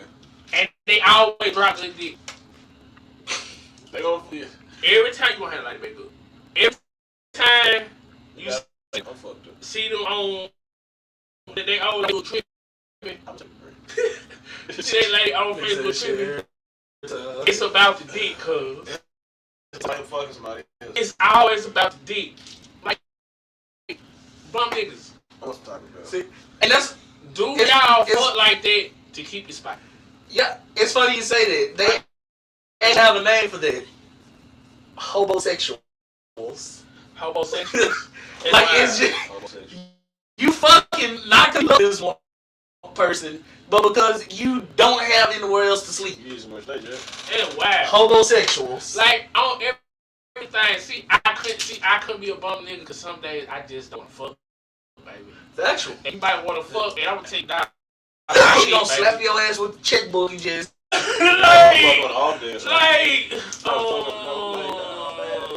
And they always drop their dick. They gonna feel. Every time you gonna have like makeup. Every time you I'm fucked up. see them on that they always do tripping. I'm taking a break. See they lady on Facebook tripping. It's about the dick, cuz. It's like fucking somebody else. It's always about the dick. Like bum niggas. I was talking about. See, and that's Do y'all fuck like that to keep your spot? yeah. It's funny you say that. They ain't have a name for that. Homosexuals. Homosexuals. Like it's just you fucking not gonna love this one person, but because you don't have anywhere else to sleep. You use much that, And wow. Homosexuals. Like on everything. I couldn't be a bum nigga because some days I just don't fuck, baby. Factual. And you might want to fuck, and I'm gonna take that. She gonna slap your ass with the checkbook you just.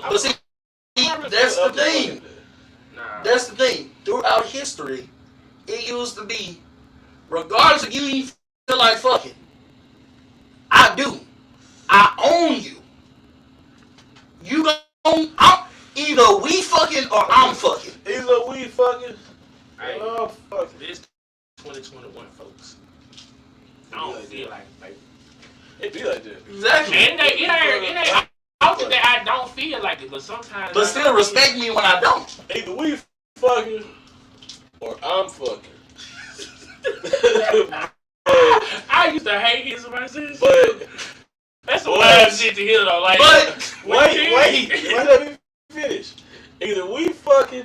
But see, that's the thing. Nah. That's the thing. Throughout history, it used to be, regardless if you even feel like fucking, I do. I own you. You gon' either we fucking or I'm fucking. Either we fucking. Hey, Oh fuck. this 2021, folks. I don't feel like it, baby. It be like that. Exactly. And it ain't often that I don't feel like it, but sometimes. But still respect me when I don't. Either we fucking or I'm fucking. I used to hate his myself. But that's some wild shit to hear though. Like, But wait. Let me finish. Either we fucking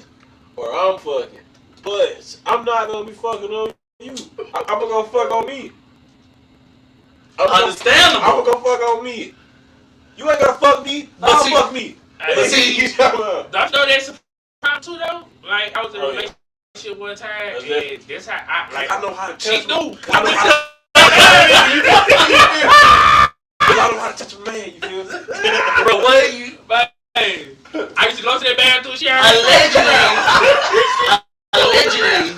or I'm fucking. But I'm not gonna be fucking on you. I'm gonna fuck on me. understandable. I'm gonna fuck on me. You ain't gonna fuck me. I'll fuck me. But see, don't you know that's a problem too though? Like I was in a relationship one time, and that's how I know how to she touch knew. I know how to touch a man, you feel me? Bro, what you? But hey, I used to go to that bathroom shower. Allegedly.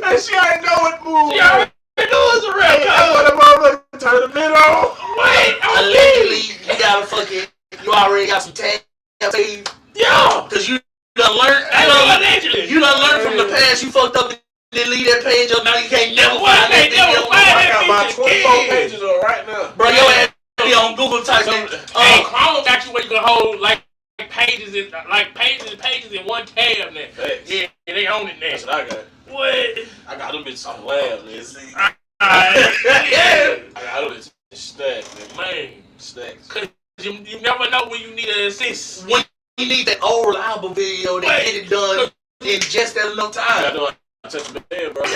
And she already know it move. She already knew it was a real I want that motherfucker to turn the middle on. Wait, Allegedly, you gotta fucking. You already got some tab tape. yo, Cause you done learned. allegedly. You done learned from the past. You fucked up and then leave that page up. Now you can't never Why find they that never video. find I got my that 24 bitch pages on right now. Bro, your ass be on Google type in. Hey, Chrome got you where you can hold like pages and pages in one tab now. Facts. Yeah, they own it now. That's what I got. What? I got them bitches on the lab, man. Yeah. I got them bitches stacked, man. Man, Stacks. cause you never know when you need an assist. When you need that old reliable video that get it done in just that enough I time. know I touch the man, bro. I'm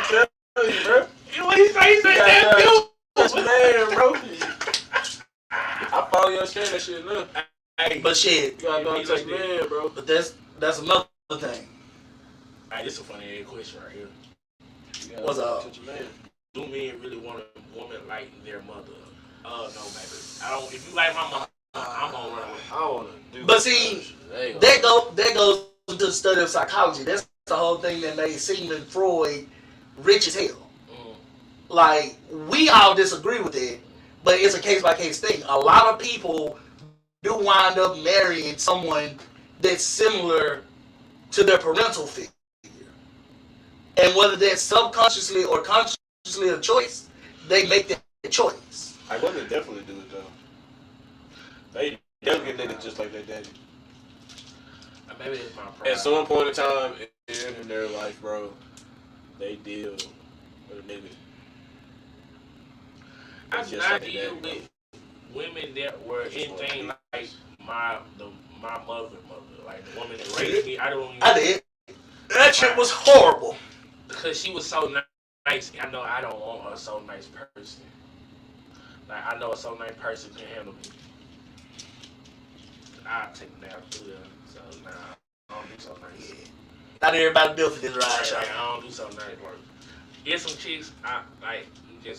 telling you, bro. What he say? He said that too. Touch the man, bro. I follow your shit, that shit now. Hey, But shit, You gotta know how to touch the man, bro. but that's another thing. hey, this is a funny ass question right here. You gotta What's know how up? to touch a man. Do men really want a woman like their mother? No, baby. I don't. If you like my mom, I'm gonna run away. I don't wanna do But see, that goes into the study of psychology. That's the whole thing that made Sigmund Freud rich as hell. Like, we all disagree with it, but it's a case by case thing. A lot of people do wind up marrying someone that's similar to their parental figure. And whether that's subconsciously or consciously a choice, they make that choice. I women definitely do it though. They definitely get niggas just like their daddy. Maybe it's my pride. At some point in time in their life, bro, they deal with a nigga. I did not deal with women that were anything like my mother, like the woman that raised me. I don't even. I did. That shit was horrible. Because she was so nice. I know I don't want a so nice person. Like, I know a so nice person can handle me. I'll take a nap too, so nah, I don't do so nice. Not everybody built for this ride, Right, shot. I don't do so nice work. There's some chicks, I like, you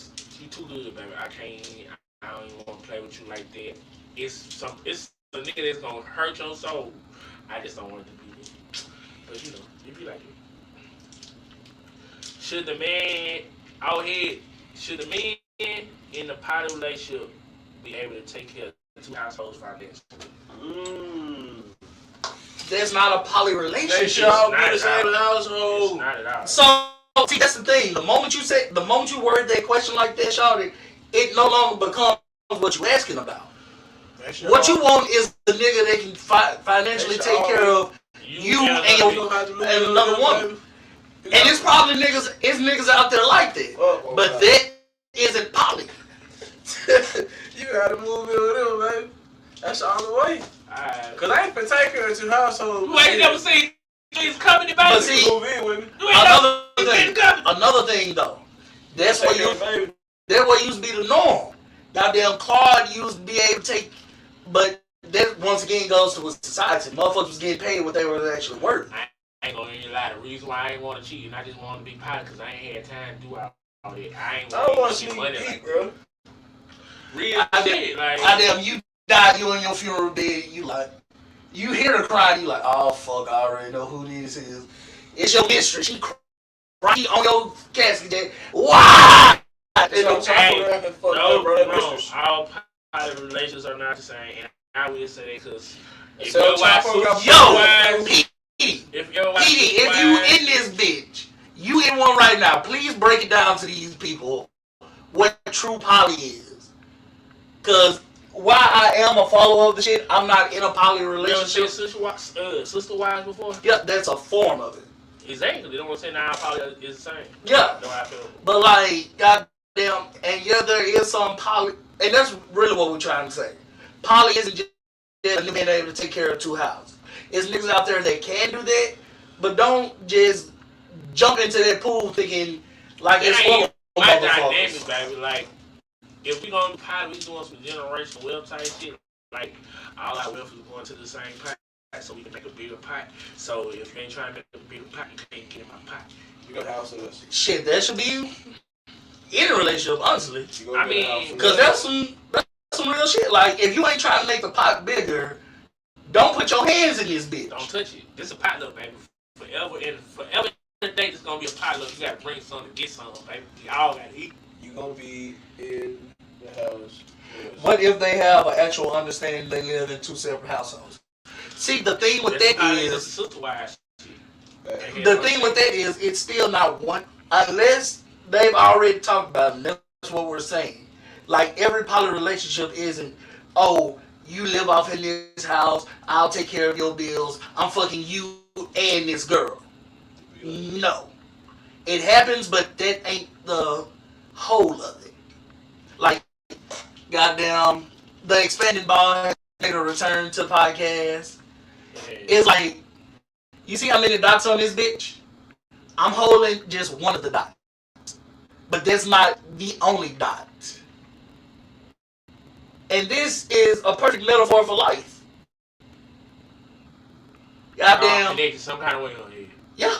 too good, baby. I don't even want to play with you like that. It's a nigga that's gonna hurt your soul. I just don't want it to be me. But you know, it be like it. Should the man in the poly relationship be able to take care of the two households financially? That's not a poly They relationship. should all be Not the at same all. household. It's not at all. So, see, that's the thing. The moment you word that question like that, shawty, it no longer becomes what you asking about. What you want is the nigga that can financially take care of you and another woman. And it's probably niggas out there like that. But that isn't poly. You gotta move in with them, baby. That's the only way. Cause I ain't been taking care of two households. You ain't never seen these company, baby. But see, Move in with me. another thing though. That's what used to be the norm. Goddamn Claude used to be able to take, but that once again goes to a society. Motherfuckers was getting paid what they were actually worth. I ain't gonna even lie. The reason why I ain't want to cheat and I just want to be pilot because I ain't had time to do all that. I don't want to see money you like eat, bro. real shit. Like, Goddamn, you died, you in your funeral bed, you like, you hear her crying, you like, oh fuck, I already know who this is. It's your mistress. She crying on your casket day. Why? no, all pilot relations are not the same. And I will say that because if your wife if you in this bitch, you in one right now, please break it down to these people what true poly is. Cause while I am a follower of the shit, I'm not in a poly relationship. sister wives before? Yeah, that's a form of it. Exactly. They don't want to say now poly is the same. Yeah. No, I feel. But like, goddamn, and yeah, there is some poly, and that's really what we're trying to say. Poly isn't just being able to take care of two houses. It's niggas out there that can do that, but don't just jump into that pool thinking like it's for my dynamic, baby. Like, if we gonna pot, we doing some generational wealth type shit. Like, all our wealth is going to the same pot, so we can make a bigger pot. So if you ain't trying to make a bigger pot, you can't get in my pot. You got house with us. Shit, that should be in a relationship, honestly. I mean, because that's some real shit. Like, if you ain't trying to make the pot bigger, don't put your hands in this bitch. Don't touch it. This is a potluck, baby. Forever in the day, it's gonna be a potluck. You gotta bring some to get some, baby. Y'all gotta eat. You gonna be in the house. What if they have an actual understanding they live in two separate households? See, the thing with that is, sister wives. the thing with that is, it's still not one, unless they've already talked about it. That's what we're saying. Like, every poly relationship isn't, oh, you live off in this house, I'll take care of your bills, I'm fucking you and this girl. No. It happens, but that ain't the whole of it. Like, goddamn, the expanded ball has made a return to the podcast. It's like, you see how many dots on this bitch? I'm holding just one of the dots. But that's not the only dot. And this is a perfect metaphor for life. Goddamn. Connected some kind of way on here. Yeah.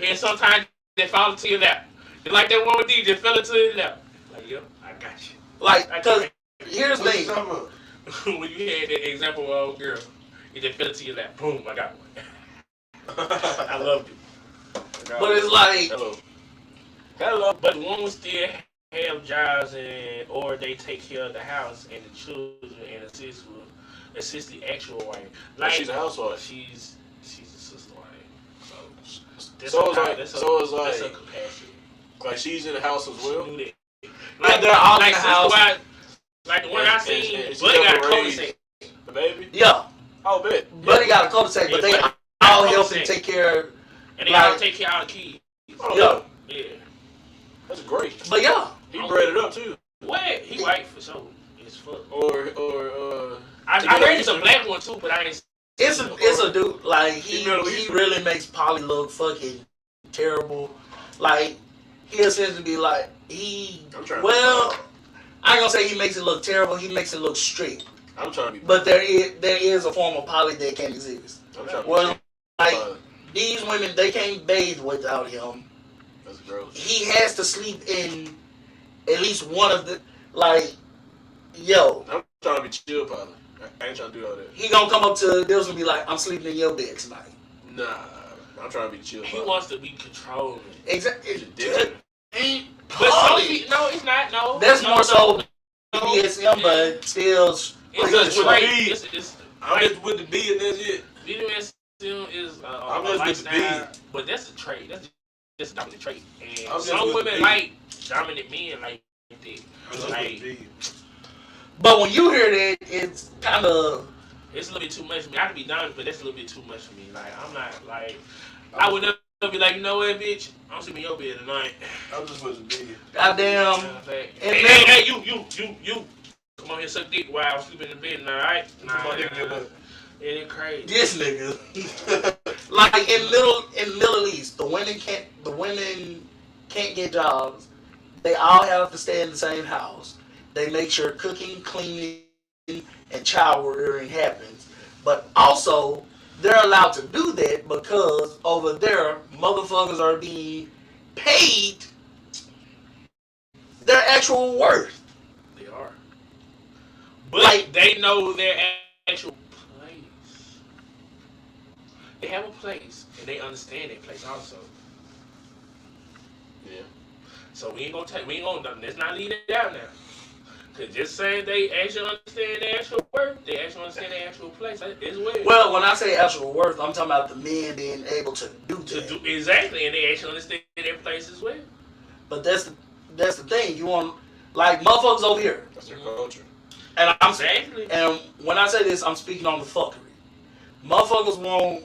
And sometimes they fall into your lap. It's like that one with D just fell into your lap. Like, yep, I got you. Like, because here's the thing. When you had that example of a girl, it just fell into your lap. Boom, I got one. I loved it. But it's like, hello. But the woman still have jobs or they take care of the house and the children and assist the actual wife. Like, she's a housewife. She's a sister wife. So it's that's a capacity. Like she's in the house as well. Like they're all in the house. Wife, like the one I seen, Buddy got a cul-de-sac. The baby? Yeah. I'll bet. Buddy got a cul-de-sac, but they all help him take care. And they all take care of the kids. Oh, yeah. That's great. But yeah. He bred it up too. What? He white for sure. It's fuck. Or I heard it's a black one too, but I ain't It's a dude, like, he really makes Polly look fucking terrible. Like, he essentially be like, well, I ain't gonna say he makes it look terrible, he makes it look straight. I'm trying to be. But there is a form of Polly that can't exist. I'm trying to be. Well, like, these women, they can't bathe without him. That's gross. He has to sleep in at least one of the, like, yo. I'm trying to be chill, Polly. I ain't trying to do all that. He gonna come up to Dills and be like, I'm sleeping in your bed tonight. Nah, I'm trying to be chill. He wants to be controlling. Exactly. But some people, no, it's not. No, that's more so BDSM, but still. It's a trait. I'm just with the B and that's it. BDSM is I'm a just with the lifestyle, B. but that's a trait. That's just a dominant trait. And I'm some women like dominant men like that. Like, but when you hear that, it's kind of. It's a little bit too much for me. I can be dominant, but that's a little bit too much for me. Like, I'm not like. I would never be like, you know what, bitch? I'm sleeping in your bed tonight. I'm just with the B. Goddamn. Hey, you. Come on here, suck dick while I'm sleeping in the bed tonight, alright? Nah. It ain't crazy. This nigga. Like in Middle East, the women can't get jobs. They all have to stay in the same house. They make sure cooking, cleaning, and showering happens. But also, they're allowed to do that because over there, motherfuckers are being paid their actual worth. They are. But like, they know their actual place. They have a place, and they understand that place also. Yeah. So let's not leave it out now. Cause just saying they actually understand their actual worth, they actually understand their actual place as well. Well, when I say actual worth, I'm talking about the men being able to do that. Exactly, and they actually understand their place as well. But that's the thing. You want, like, motherfuckers over here. That's their culture. And Exactly. And when I say this, I'm speaking on the fuckery. Motherfuckers want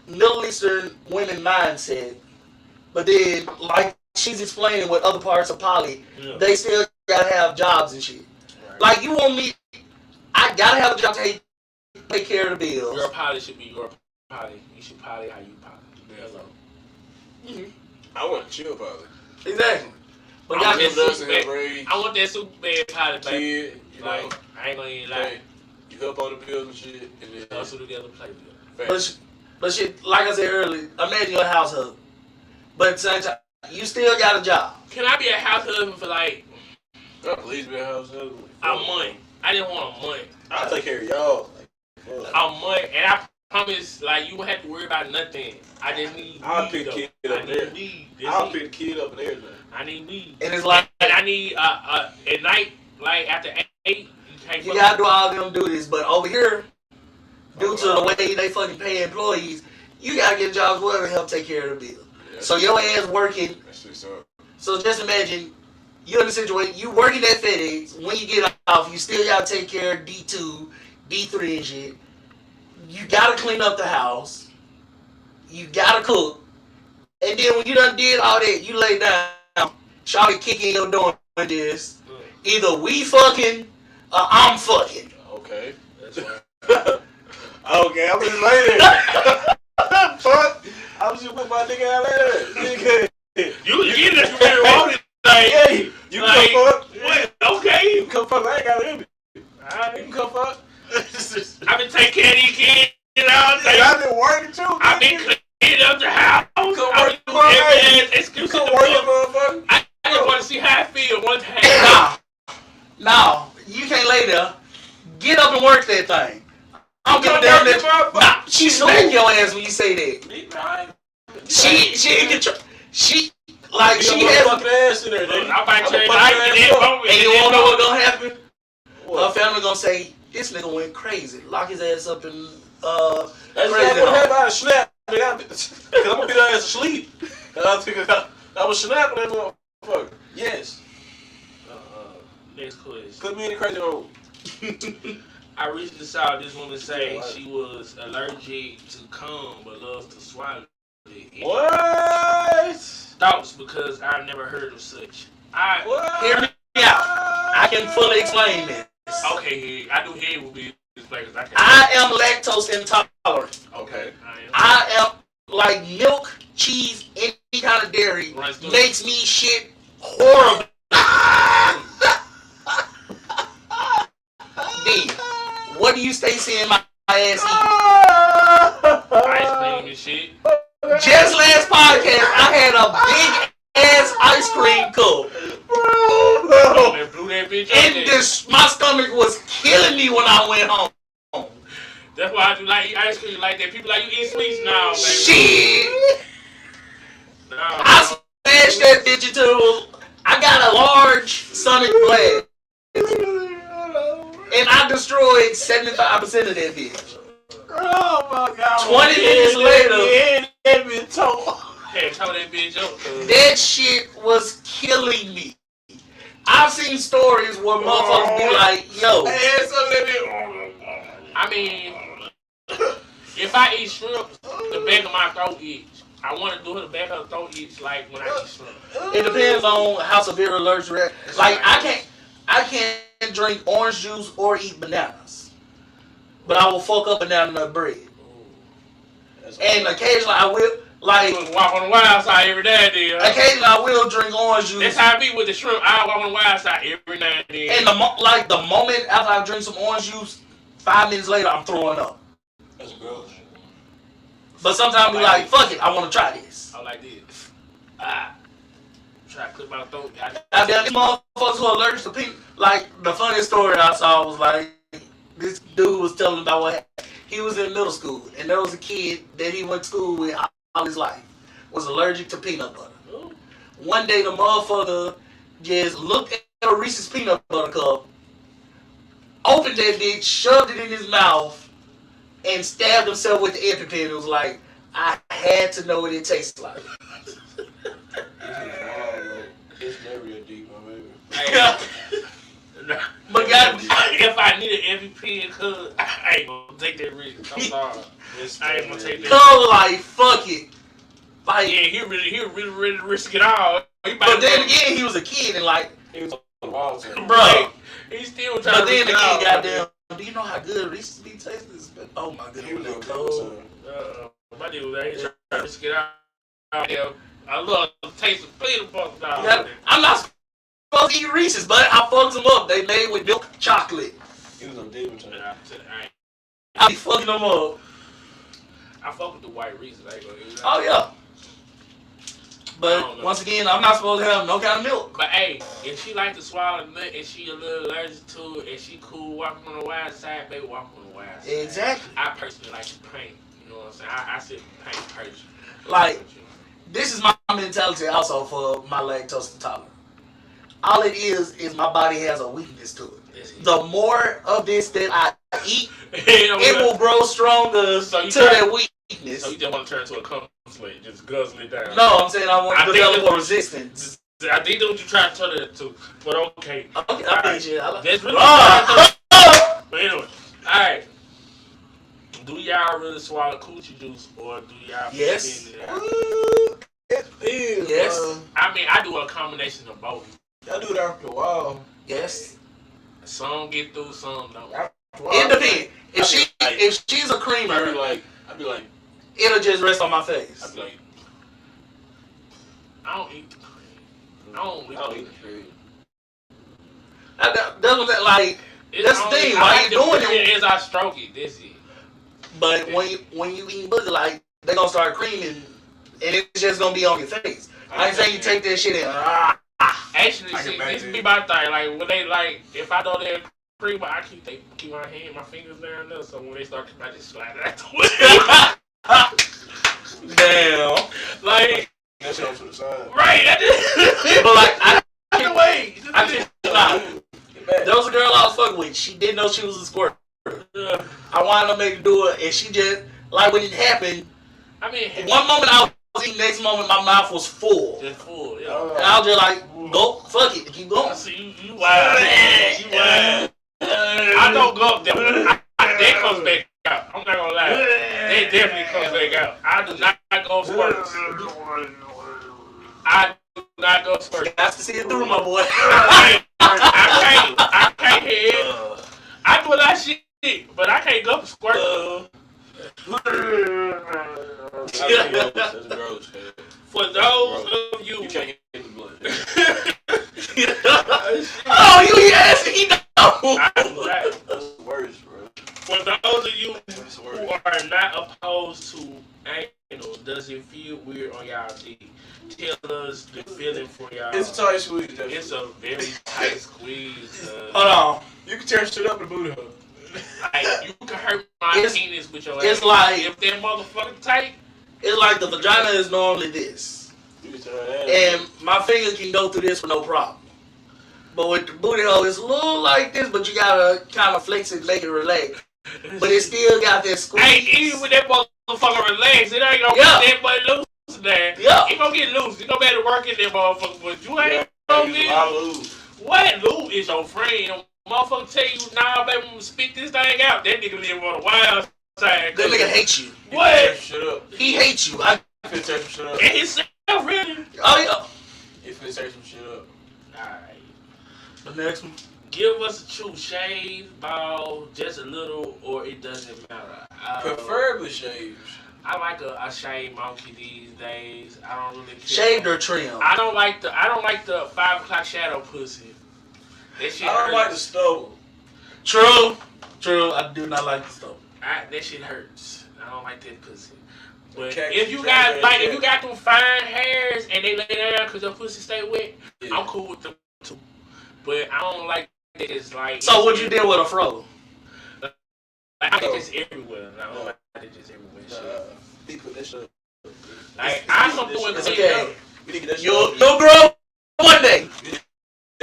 Middle Eastern women mindset, but then, like she's explaining with other parts of Polly, they still gotta have jobs and shit. Right. Like, you want me, I gotta have a job to take care of the bills. Your Polly should be your Polly. You should Polly how you Polly. Hello. Mm-hmm. I want to chill Polly. Exactly. But I want that super bad Polly, baby. Kid, you like, know, I ain't gonna even lie. You help on the bills and shit. And then hustle together, play together. But shit, like I said earlier, imagine your house husband. But at the same time, you still got a job. Can I be a house husband for like please be a house husband. a month? I didn't want a month. I'll take care of y'all. Like, a month, and I promise, like, you won't have to worry about nothing. I just need I'll pick the kid up there. I'll pick the kid up and everything. I need weed. And it's like, and I need at night, like after 8, you gotta do all them duties. But over here, due to the way they fucking pay employees, you gotta get jobs wherever to help take care of the bill. Yeah, so your ass working. So just imagine you're in a situation, you working at FedEx. When you get off, you still gotta take care of D2, D3 and shit. You gotta clean up the house. You gotta cook. And then when you done did all that, you lay down. Shawty kicking your door with this. Either we fucking or I'm fucking. Okay. That's right. Okay, I'm just lay there. Fuck. I was just with my nigga out there. You get it if you really want it. Like, hey, you like, come fuck. What? Okay. You come fuck. I ain't got it. Alright. You can come fuck. I've been taking care of these kids all day. I've been working too. I've been cleaning up the house. You come work, motherfucker. I just want to see how I feel one time. No, you can't lay there. Get up and work that thing. I'm gonna damn that. Nah, she smack your ass when you say that. She in control. She like she has. And you wanna know what's gonna happen? Her family gonna say this nigga went crazy. Lock his ass up and That's crazy. I snap. Cause I'm gonna be there ass asleep. I was snapping that motherfucker. Yes. Next question. Put me in the crazy hole. I recently saw this woman say she was allergic to cum but loves to swallow it. What? Thoughts, because I've never heard of such. Hear me out. I can fully explain this. Okay, I do head will be this place. I am lactose intolerant. Okay. I am like milk, cheese, any kind of dairy makes me shit horrible. D, what do you stay saying my ass eat? Ice cream and shit. Just last podcast, I had a big ass ice cream cup. And my stomach was killing me when I went home. That's why I do like eat ice cream like that. People like you eat sweets now, baby. Shit! No, I smashed that bitch into. I got a large Sonic blast. And I destroyed 75% of that bitch. Oh my god. 20 minutes later. Tore that bitch up. That shit was killing me. I've seen stories where motherfuckers be like, yo. I mean, if I eat shrimp, the back of my throat itch. I want to do the back of the throat itch like when I eat shrimp. It depends on how severe allergic reaction. Like I can't drink orange juice or eat bananas, but I will fuck up banana nut bread. And occasionally I will like walk on the wild side every day. Occasionally I will drink orange juice. That's how I be with the shrimp. I walk on the wild side every now and then. And the moment after I drink some orange juice, 5 minutes later I'm throwing up. That's gross. But sometimes we like, fuck it, I want to try this. I like this. Try to clip my throat. These motherfuckers who are allergic to people. Like, the funniest story I saw was like, this dude was telling about what happened. He was in middle school, and there was a kid that he went to school with all his life, was allergic to peanut butter. Ooh. One day the motherfucker just looked at a Reese's peanut butter cup, opened that bitch, shoved it in his mouth, and stabbed himself with the EpiPen. It was like, I had to know what it tastes like. It's very deep, my baby. But God, if I need an EpiPen, cuz I ain't gonna take that risk. I'm sorry. I ain't gonna take that. Cuz like, fuck it. Like, yeah, he really ready to risk it all. But then again, he was a kid and like, he was on the wild side. Bro, he still trying. But then again, goddamn, do you know how good Reese's be tasting? Oh my goodness, He was on cold. My dude was out here trying to risk it out. Yeah, I love the taste of peanut butter. Yeah, I'm not supposed to eat Reese's, but I fucked them up. They made with milk chocolate. He was on demon time. I be fucking them up. I fuck with the white Reese's. I ain't gonna eat that. Oh yeah. But once again, I'm not supposed to have no kind of milk. But hey, if she like to swallow the nut and she a little allergic to it and she cool walking on the wild side, baby, walk on the wild side. Exactly. I personally like to paint. You know what I'm saying? I sit paint personally. Like, this is my mentality also for my lactose intolerance. All it is my body has a weakness to it. The more of this that I eat, it will grow stronger to that weakness. So you just want to turn into a conflict, just guzzle it down. No, I'm saying I want to develop a resistance. I think that's what you trying to turn it into. But okay. Okay, I appreciate it. That's really But anyway, alright. Do y'all really swallow coochie juice or do y'all Yes. Yes. I mean, I do a combination of both. I do it after a while. Yes. Some get through, some don't. It depends. If she's a creamer, I'd be like, it'll just rest on my face. I'd be like, I don't eat the cream. I don't eat the cream. That's what that like. That's the thing. Why you doing it? As I stroke it, this is. But when you eat booger, like they gonna start creaming, and it's just gonna be on your face. I ain't saying you take that shit in. Actually, see, this be my thing. Like when they if I know they're cream, I keep my fingers down there. So when they start, I just slide it out the way. Damn. Like that shit off to the side. Right. But like I can't wait. There was a girl I was fucking with. She didn't know she was a squirt. I wanted to make her do it, and she just like when it happened. I mean, one moment I was eating, next moment my mouth was full. Just full, yeah. And I was just like, go, fuck it, keep going. See, you wild. You wild. I don't go up there. That comes back out. I'm not gonna lie. That definitely comes back out. I do not go squirts. I do not go squirts. You have to see it through, my boy. I can't hear it. I do a lot of shit, but I can't go for squirt. That's gross, man. For those of you, You can't get the blood. Oh, you asking? He know. That's That's worse, bro. for those of you who are not opposed to anal, does it feel weird on y'all dick? Tell us the feeling for y'all. It's a tight squeeze. It's a very tight squeeze. Hold on. You can tear shit up in the booty hole. Like, you can hurt my penis with your ass. It's like if that motherfucker tight. it's like the vagina is normally this, and my finger can go through this with no problem. But with the booty hole, it's a little like this, but you gotta kind of flex it, make it relax. But it still got that squeeze. Hey, even with that motherfucker relax, it ain't gonna get that much loose there. Yeah. It gonna get loose. It gonna be able to work in that motherfucker, but you ain't gonna get loose. What? Lou is your friend. Motherfucker tell you, nah, baby, I'm gonna spit this thing out. That nigga live on the wild side. That nigga hates you. What? Shut up. He hates you. I Finna tear some shit up. And himself, really? oh yeah. You finna tear some shit up. Alright. The next one. Give us a true shave, bald, just a little, or it doesn't matter. Preferably shaved. I like a shave monkey these days. I don't really care. Shaved or trimmed? I don't like the 5 o'clock shadow pussy. That shit I don't hurts. like the stubble. True. I do not like the stuff. That shit hurts. I don't like that pussy. But Okay, if you got them fine hairs and they lay there because your pussy stay wet, yeah. I'm cool with them too. But I don't like that it's like. So what you did with a fro? Like, I think it's everywhere. I don't like it just everywhere. He put that shit up. Like I come through and clean okay. up. You need to get that shit You'll up. grow one day.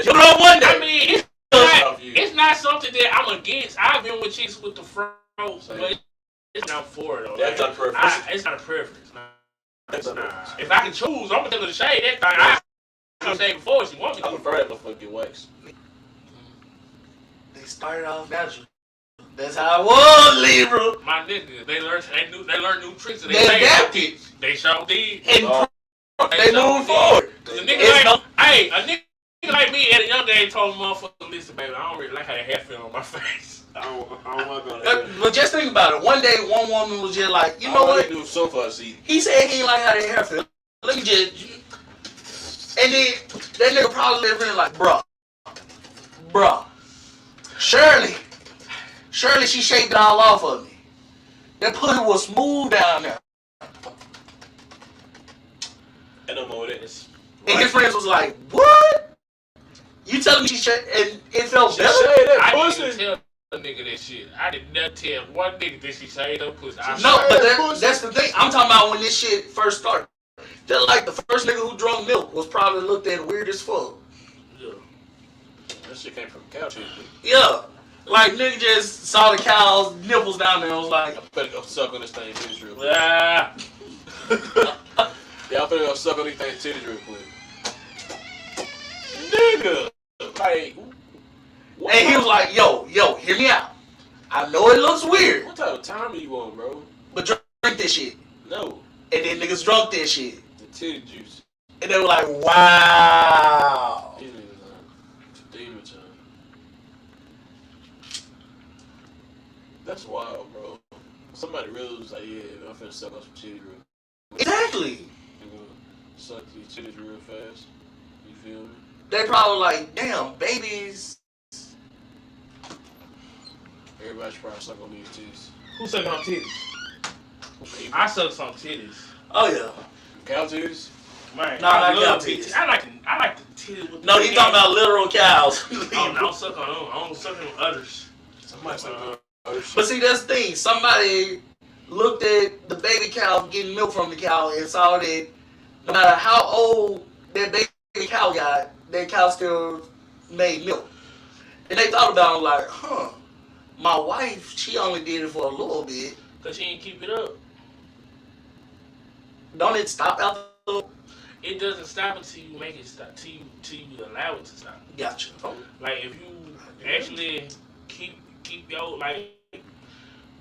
You'll grow one day. I mean, it's not something that I'm against. I've been with chicks with the fro, but it's not for it though. That's not a preference. It's not a preference. If I can choose, I'm gonna tell her to shave that thing. I'm shave before if she wants me I to. prefer that motherfucker get waxed. They started off natural. That's how it was, Libra. My nigga, they learned new tricks. And They adapted. They sure did. And they moved forward. Cause a nigga like me at a young age told motherfucker, listen, baby, I don't really like how the hair feel on my face. I don't want to go But just think about it. One day, one woman was just like, you know what? Do sunflower seed. He said he ain't like how their hair feel. Let me just. And then that nigga probably lived in like, bruh. Surely she shaped it all off of me. That pussy was smooth down there. I don't know what it is. And his friends was like, what? You telling me she shaped and it felt better? I didn't even tell a nigga that shit. I did not tell one nigga that she shaved her pussy. No, but that's the thing. I'm talking about when this shit first started. Just like the first nigga who drunk milk was probably looked at weird as fuck. Yeah. That shit came from the cow too. Yeah. Like nigga just saw the cow's nipples down there and was like, I better go suck on this thing titties real quick. Yeah, I better go suck on these things titties real quick. Nigga! Like, and he was like, yo, hear me out. I know it looks weird, what type of time are you on, bro? but drink this shit. No. And then niggas drunk that shit. The titty juice. And they were like, wow. These niggas are demon time. That's wild, bro. Somebody really was like, yeah, I'm finna suck on some titties real quick. Exactly. Suck these titties real fast. You feel me? They probably like, damn, babies. Everybody should probably suck on these titties. who sucking on titties? I suck some titties. Oh yeah. Cow titties? Man, No, I not love cow titties. titties. I like the titties with No, he talking about literal cows. Oh, no, I don't suck on them. I don't suck on others. Somebody suck on other shit. But see, that's the thing. Somebody looked at the baby cow getting milk from the cow and saw that no matter how old that baby cow got, that cow still made milk. And they thought about it like, my wife, she only did it for a little bit. Because she ain't keep it up. Don't it stop after? It doesn't stop until you make it stop, till you allow it to stop. Gotcha. Like, if you actually keep your, like,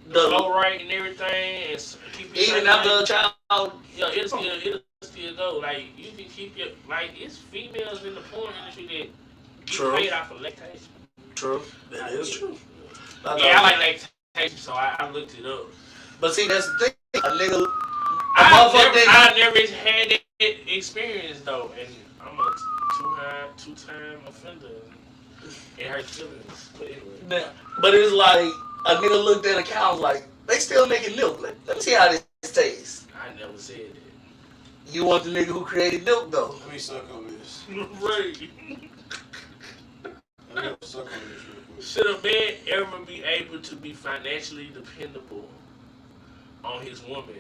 The flow right and everything, and keep it even like, after a child. yeah, it'll still go. Like, you can keep your, like, it's females in the porn industry True. Paid off of lactation. True. That is true. Yeah, I like lactation, so I looked it up. But see, that's the thing. A nigga. I never had that experience though, and I'm a two-time offender. It hurts feelings, but anyway. But it's like a nigga looked at accounts like they still making milk. Let me see how this tastes. I never said that. You want the nigga who created milk though? Let me suck on this. Right. Let me suck on this real quick. Should a man ever be able to be financially dependable on his woman?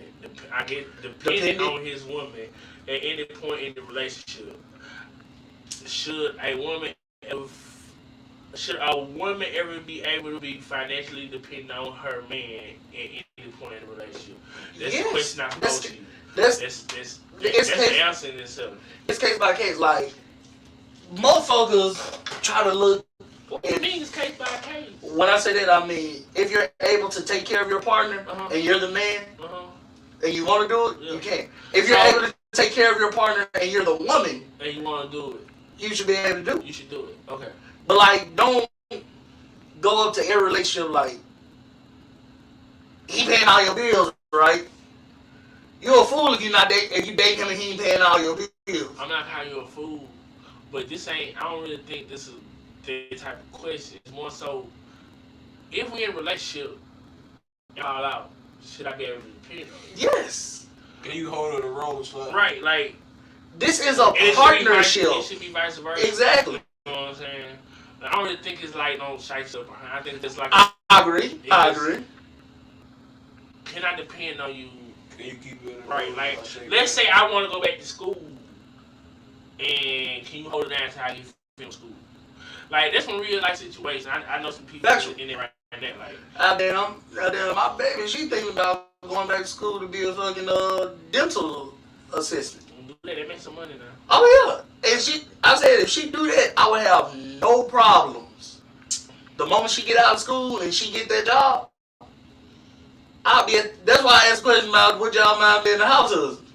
I get dependent on his woman at any point in the relationship. Should a woman ever be able to be financially dependent on her man at any point in the relationship? That's the question I posed to you. That's the answer in itself. It's case by case. Like motherfuckers try to look. What do you mean it's case by case? When I say that, I mean if you're able to take care of your partner and you're the man and you want to do it, you can. If you're able to take care of your partner and you're the woman and you want to do it, you should be able to do it. You should do it. Okay. But like, don't go up to every relationship like he paying all your bills, right? You're a fool if you date him and he ain't paying all your bills. I'm not calling you a fool, but this ain't. I don't really think this is the type of question. It's more so, if we in a relationship, y'all out, should I be able to depend on you? Yes. Can you hold her the wrong side? Right, like this is a partnership. It should be vice versa. Exactly. You know what I'm saying? I don't really think it's like no shites up. I think it's like I agree. I agree. Can I depend on you? Can you keep it right? Like, let's say I want to go back to school, and can you hold it down until I get film school? Like, that's one real life situation. I know some people in there right now. Like, damn, my baby, she thinking about going back to school to be a fucking dental assistant. Do that. They make some money now. Oh yeah, and I said if she do that, I would have no problems. The moment she get out of school and she get that job, that's why I asked questions about would y'all mind being the house husband.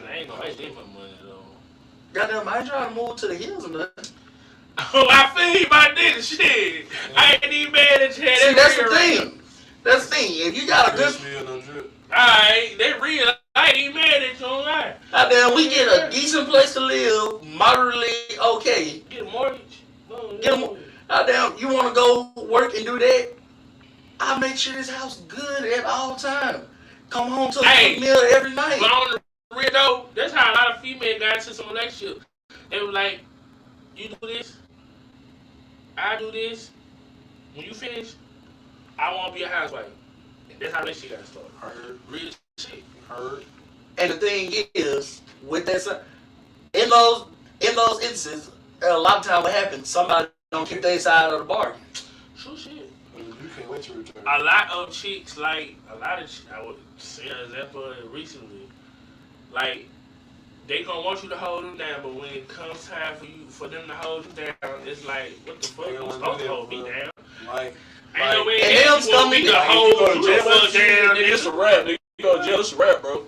I ain't gonna ask them for money though. Goddamn, I ain't trying to move to the hills or nothing. Oh, I feel you about this shit. I ain't even mad at you. See, that's the thing. That's the thing. If you got a good, alright, they real. I ain't even mad at you online. Goddamn, we get a decent place to live, moderately okay. Get a mortgage. Goddamn, you want to go work and do that? I make sure this house good at all times. Come home to a meal every night. But on the real though, that's how a lot of females got into some relationships. They were like, you do this, I do this. When you finish, I want to be a housewife. And that's how that shit got started. Heard. Real shit. Heard. And the thing is, with that, in those instances, a lot of times what happens, somebody don't keep their side of the bargain. True shit. You can't wait to return. A lot of chicks, I would say an example recently, like, they gonna want you to hold them down, but when it comes time for them to hold you down, it's like, what the fuck? You supposed to hold me down? Like, ain't no way and you want me to hold you the fuck down. It's a rap, nigga. You go to jail, it's a rap, bro.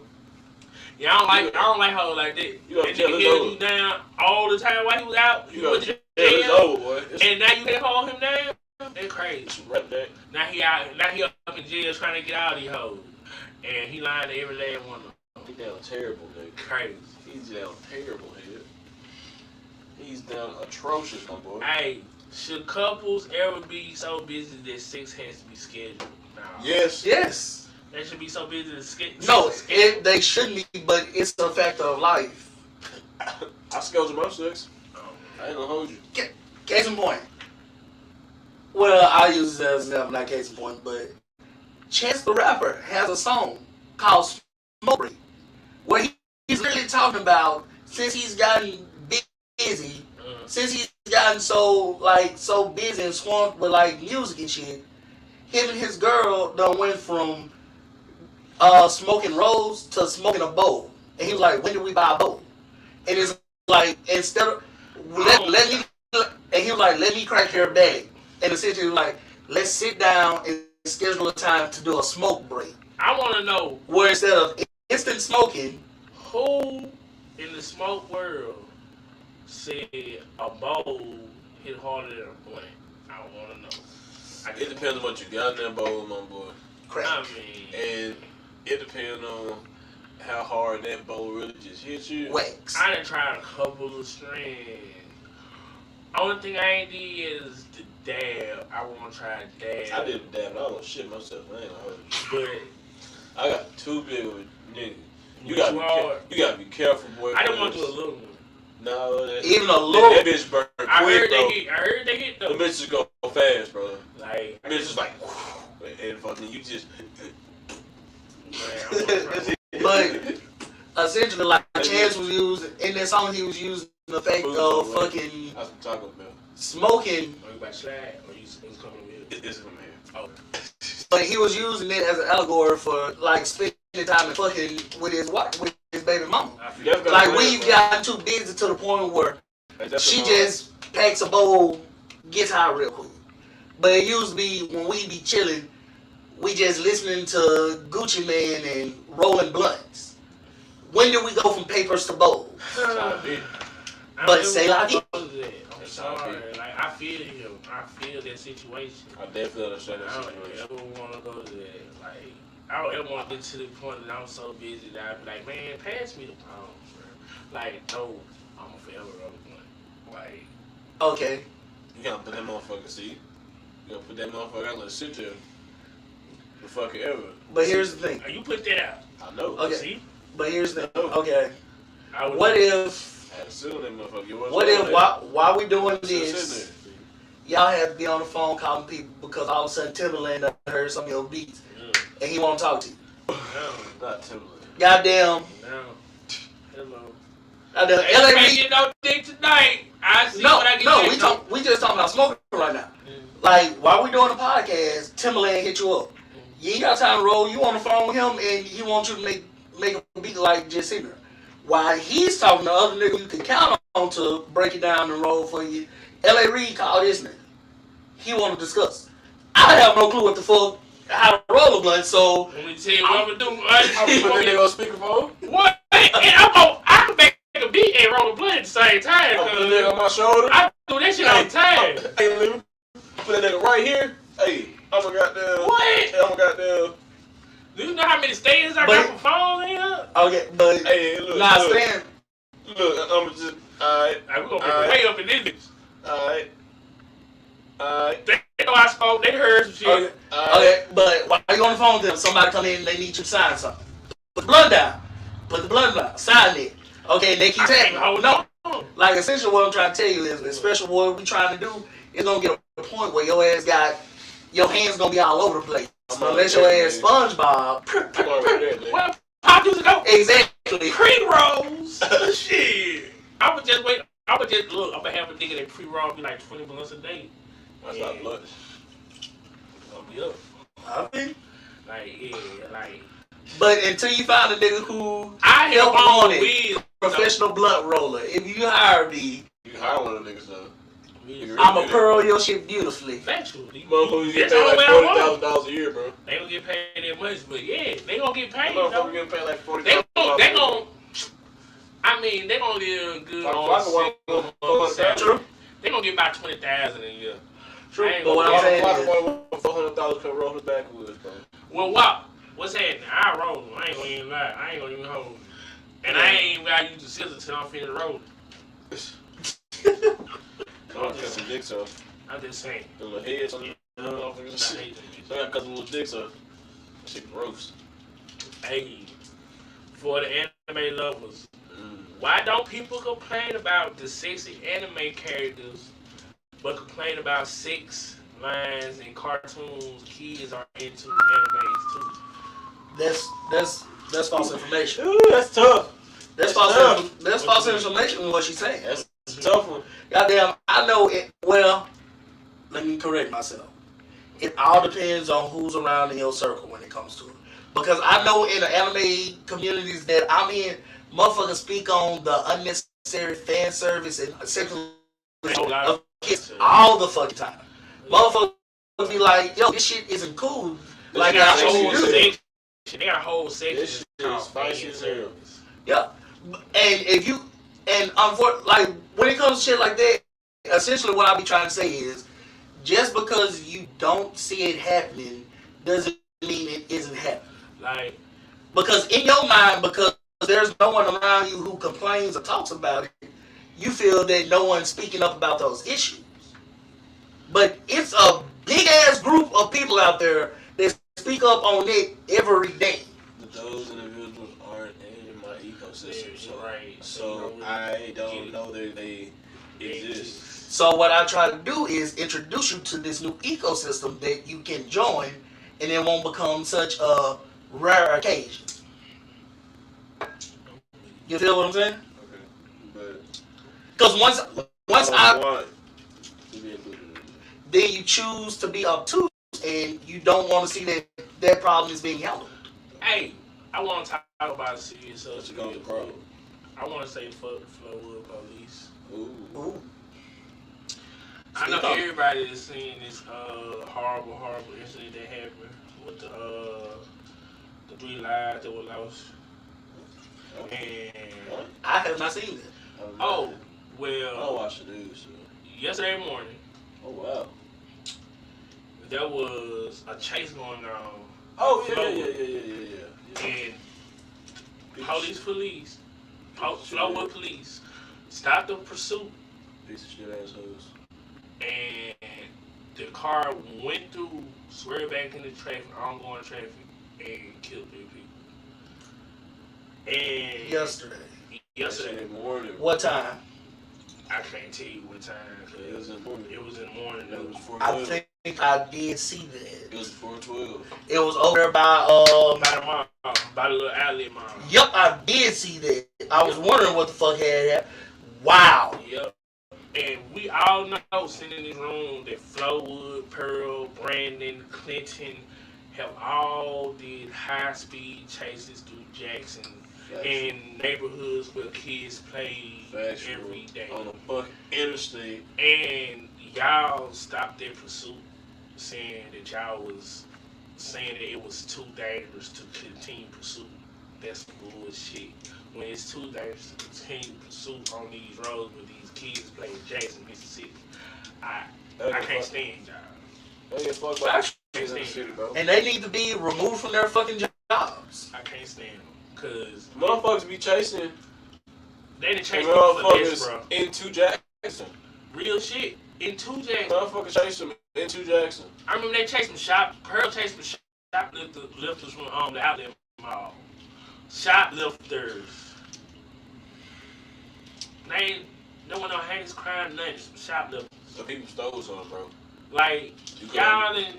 Yeah, I don't like hoes like that. You go to and jail, nigga held you down all the time while he was out. You go to jail, it's over, boy. And now you can't hold him down? That's crazy. It's a rap, that. Now he up in jail trying to get out of these hoes. And he lying to every last one of them. He's down terrible, nigga. Crazy. He's down terrible, nigga. He's down atrocious, my boy. Hey, should couples ever be so busy that sex has to be scheduled? No. Yes. Yes. They should be so busy to schedule. No, they shouldn't be, but it's a factor of life. I schedule my sex. I ain't gonna hold you. Case in point. Well, I'll use this as an example, not case in point, but Chance the Rapper has a song called Smoke Break, where he's literally talking about since he's gotten busy, since he's gotten so busy and swamped with music and shit, him and his girl done went from smoking rolls to smoking a bowl. And he was like, when did we buy a bowl? And it's like, instead of let me, and he was like, let me crack her bag. And essentially like, let's sit down and schedule a time to do a smoke break. I want to know, where instead of instant smoking, who in the smoke world said a bowl hit harder than a blunt? I want to know. It depends on what you got in that bowl, my boy. Crack. I mean, And it depends on how hard that bowl really just hit you. Wax. I done tried a couple of strands. Only thing I ain't did is the dab. I want to try dab. I did a dab, but I don't shit myself. I ain't gonna hold you. But I got too big of a nigga. You Which gotta be careful, boy. I didn't want to do a little one. No, Even a little. that bitch burn quick, I heard bro. I heard they hit The though. bitches go fast, bro. Like, The bitches like, and fucking you just. But essentially, like Chance was using in that song, he was using the fake fucking That's what I'm talking about. smoking, Are you about to slide? Or you coming with? It's from here. Oh. but he was using it as an allegory for like spending time and fucking with his wife, with his baby mama. Like we've gotten too busy to the point where she just packs a bowl, gets high real quick. But it used to be when we be chilling, we just listening to Gucci Mane and rolling blunts. When did we go from papers to bowls? But say like it. I'm sorry. Like, I feel him. I feel that situation. I definitely understand that I don't situation. ever want to go to that. Like, I don't ever want to get to the point that I'm so busy that I be like, man, pass me the pounds, bro. Like, no, I'm forever roll one. Like, Okay. You gotta put that motherfucker, see? You gotta put that motherfucker out, let it sit there. The fuck ever. But here's the thing. you put that out. I know. Okay. See? But here's the thing. Okay. I would What if? I had to sit on that motherfucker. You wasn't What on if that. while we doing Sit this, there. y'all have to be on the phone calling people because all of a sudden Timberland done heard some of your beats and he want to talk to you. No, Not Timberland. Goddamn. no. Hello. Goddamn. Hey, LA I Reid. get no dick tonight. I see No, what I get. no, we just talking about smoking right now. Like while we doing the podcast, Timberland hit you up. You ain't got time to roll. You on the phone with him and he wants you to make a beat like just sitting there. While he's talking to other niggas you can count on to break it down and roll for you. LA Reid called this nigga. He want to discuss. I have no clue what the fuck how to roll a blunt, so Let me tell you what I'm gonna do. I'm putting that nigga on speakerphone. What? And I can make a beat and roll a blunt at the same time. I'm putting that nigga on my shoulder. I do that shit all the time. Hey, let me put that nigga right here. Hey, I'm a goddamn. What? I'm a goddamn. Do you know how many stands I got for phones in here? okay, but Hey, look. nah, look, Stan. Look, I'm just. Alright. Like, we gonna get way up in this bitch. Alright. Alright. They know I spoke. They heard some shit. Okay, okay, but while you on the phone with them, somebody come in and they need you to sign something. Put the blunt down. Put the blunt down. Sign it. Okay, they keep tapping. I can't No. hold on. Like, essentially what I'm trying to tell you is, especially what we trying to do, it's gonna get a point where your ass got, your hands gonna be all over the place. Unless your ass SpongeBob. I'm already there, nigga. Well, Pop used to go. Exactly. Pre-rolls. Shit. I would just wait. I would just look. I'm gonna have a nigga that pre-roll be like 20 blunts a day. That's not blood. I'll be up. I mean, Like, yeah, like. but until you find a nigga who I help on on it. with professional blunt roller, if you hire me, You can hire one of them niggas though. I'ma pearl your shit beautifully. Factually. Motherfuckers get That's paid all like I want. $40,000 a year, bro. They don't get paid that much, but yeah, they gonna get paid. Motherfuckers Though. getting paid like They $40,000. gon' I mean, they gonna live good on salary. True. They gonna get about 20,000 a year. True. I ain't But what gonna I'm get- saying is, $400,000 come roll his backwoods, bro. Well, what? What's happening? I roll. I ain't gonna even lie. I ain't gonna even hold. And I ain't even gotta use the scissors till I'm finished rolling. I'm gonna cut some dicks off. I'm just saying. The little heads on the I motherfuckers. hate them bitches. So I gotta cut some little dicks off. That shit gross. Hey, for the anime lovers, why don't people complain about the sexy anime characters, but complain about sex lines and cartoons kids are into animes too? that's false information. Ooh, that's tough. That's That's false information in what she's saying. That's a tough one. Goddamn, I know it. Well, let me correct myself. It all depends on who's around in your circle when it comes to it. Because I know in the anime communities that I'm in, motherfuckers speak on the unnecessary fan service and sexual of kids all the fucking time. Motherfuckers be like, yo, this shit isn't cool. Like, They got I a whole should do. section. They got a whole section. This shit is called spicy fan as hell. service. Yeah. And if you, And like when it comes to shit like that, essentially what I be trying to say is, just because you don't see it happening doesn't mean it isn't happening. Like, because in your mind, because there's no one around you who complains or talks about it, you feel that no one's speaking up about those issues. But it's a big ass group of people out there that speak up on it every day. But those individuals aren't in my ecosystem, so I don't know that they exist. So what I try to do is introduce you to this new ecosystem that you can join, and it won't become such a rare occasion. You feel what I'm saying? Okay, but because once I then you choose to be obtuse, and you don't want to see that problem is being handled. Hey, I want to talk about a serious subject. I want to say fuck the Flowwood police. Ooh. I know everybody has seen this horrible incident that happened with the 3 lives that were lost. And I have not seen it. Oh, well. I watched the news. Yesterday morning. Oh, wow. There was a chase going on. Oh, yeah. And Flowwood police stopped the pursuit. Piece of shit assholes. And the car went through, swerved back into traffic, ongoing traffic, and killed 3 people. And yesterday morning. What time? I can't tell you what time. It was in the morning. It was in the morning. It was 4:12. I think I did see that. It was 4:12. It was over there by by the little outlet mall. Yep, I did see that. I was wondering what the fuck had happened. Wow. Yep. And we all know, sitting in this room, that Flowwood, Pearl, Brandon, Clinton have all did high-speed chases through Jackson in neighborhoods where kids play every day. On the fucking interstate. And y'all stopped their pursuit, saying that it was too dangerous to continue pursuit. That's bullshit. When it's too dangerous to continue pursuit on these roads with these kids playing Jackson, Mississippi, I can't stand y'all. They get fucked by city, bro. And they need to be removed from their fucking jobs. I can't stand them. Cause motherfuckers be chasing. They done chasing motherfuckers bro. Into Jackson. Real shit. Into Jackson. Motherfuckers chase them into Jackson. I remember they chased them Pearl chased them shoplifters from the outlet mall. Shoplifters. No one don't hate this crime, nothing. Some shoplifters. So people stole something, bro. Like, y'all done man.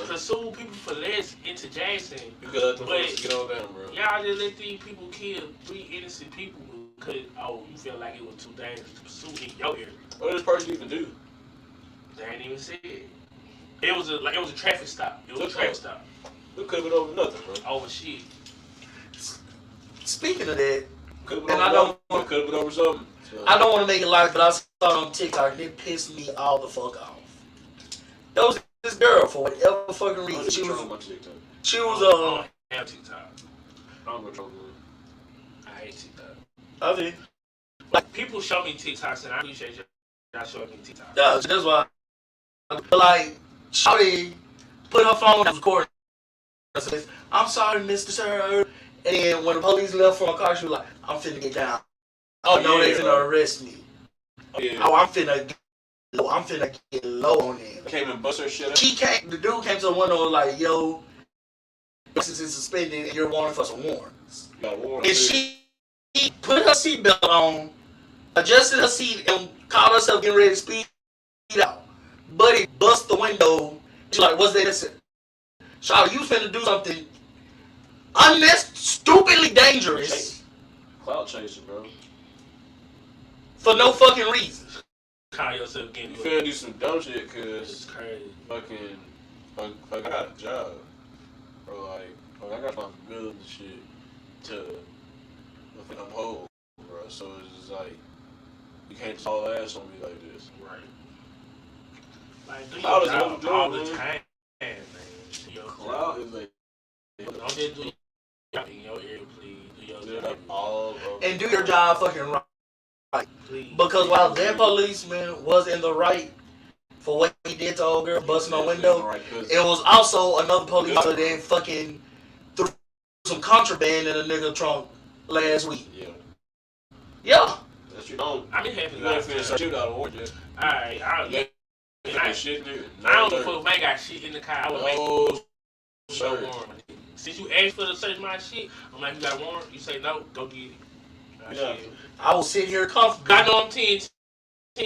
pursue people for less into Jackson. You could let them get on down, bro. Y'all just let these people kill 3 innocent people because, you feel like it was too dangerous to pursue in your area. What did this person even do? They ain't even said it. It was a traffic stop. It was a traffic stop. It could have been over nothing, bro. Over shit. Speaking of that, could have been over something. So. I don't want to make it like, but I saw it on TikTok and it pissed me all the fuck off. There was this girl for whatever fucking reason. She was I don't have TikTok. I'm controlling. I hate TikTok. I think. Like, people show me TikToks and I appreciate y'all showing me TikTok. Yeah, that's why. Like, Shawty put her phone on recording. Says, "I'm sorry, Mr. Sir." And then when the police left from her car, she was like, "I'm finna get down. Oh no, they finna arrest me. Oh, I'm finna get low on them." Came and bust her shit up. The dude came to the window and was like, "Yo, license is suspended and you're warning for some warrants." And she put her seatbelt on, adjusted her seat, and called herself getting ready to speed out. Buddy bust the window. She's like, "What's that?" Shawty, you finna do something stupidly dangerous. Cloud chaser, bro. For no fucking reason. Call yourself getting. You finna do some dumb shit, cause it's crazy. I got a job, bro. Like, I got my bills and shit to uphold, bro. So it's just like you can't just haul ass on me like this. Right. Like, do your job all the time, man. Cloud is like. Don't just do your job in your area, please. Do your job all over. And do your job fucking right. Please. Because while that policeman was in the right for what he did to old girl busting on window, Right, it was also another police officer that fucking threw some contraband in a nigga trunk last week. Yeah. Yeah. That's you don't. I been having You gotta finish shoot out of order. Alright, I Shit, nigga. don't give a fuck if I ain't got shit in the car. I would make Oh, no warrant. Since you asked for to search my shit, I'm like, you got a warrant? You say no, go get it. Yeah. I was sitting here comfortable. I know I'm 10,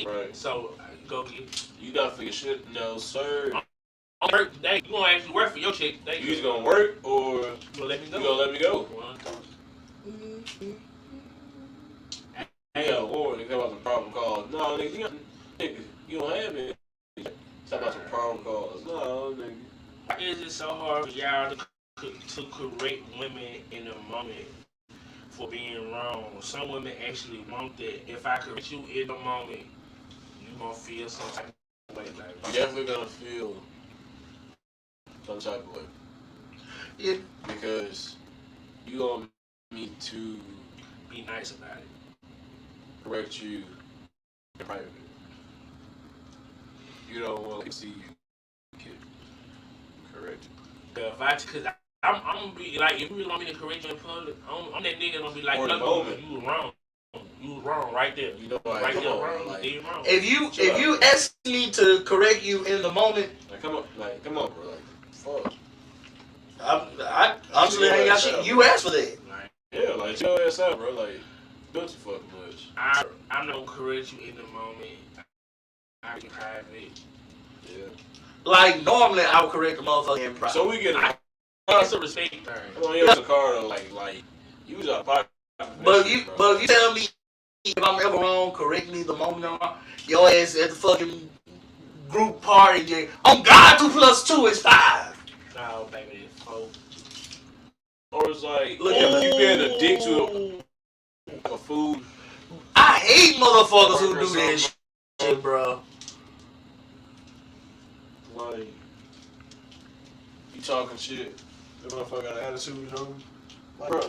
Right. so go get it. You gotta figure shit. No, sir. I'm work today. You gonna actually work for your check today. You either gonna work or You gonna let me go? you gonna let me go. Hey, Yeah, or they come out some problem calls. No, nigga, you don't have it. Talk about some problem calls. No, nigga. why is it so hard for y'all to correct women in the moment for being wrong? Some women actually want that. If I correct you in the moment, you gonna feel some type of way. Like, You're definitely gonna feel some type of way. Yeah. Because you want me to be nice about it. correct you in private. You don't want to see you get corrected. Cause I'm gonna be like, if you really want me to correct you in public, I'm that nigga gonna be like, For the look, moment. you was wrong. You was wrong right there. You know, like, Right come there, on, wrong. like, You did wrong. If you ask me to correct you in the moment, come on, bro, fuck. I honestly ain't got shit. You asked for that. Like, Yeah, like, chill your ass out, bro. Like, don't you fucking much. I'm not gonna correct you in the moment. I be private. Yeah. Like normally, I would correct a motherfucker in private. So we get a It's a respect thing. come on, here's a car though, like, you was out of pocket. But if you tell me if I'm ever wrong, correct me the moment I'm wrong. Your ass at the fucking group party, Jay. Oh God, 2 + 2 is 5. No, baby, it's 4. Or it's like, Look you at me. being a dick to a food. I hate motherfuckers who do that shit, bro. Like, you talking shit. That motherfucker got an attitude, you know? Like, bro.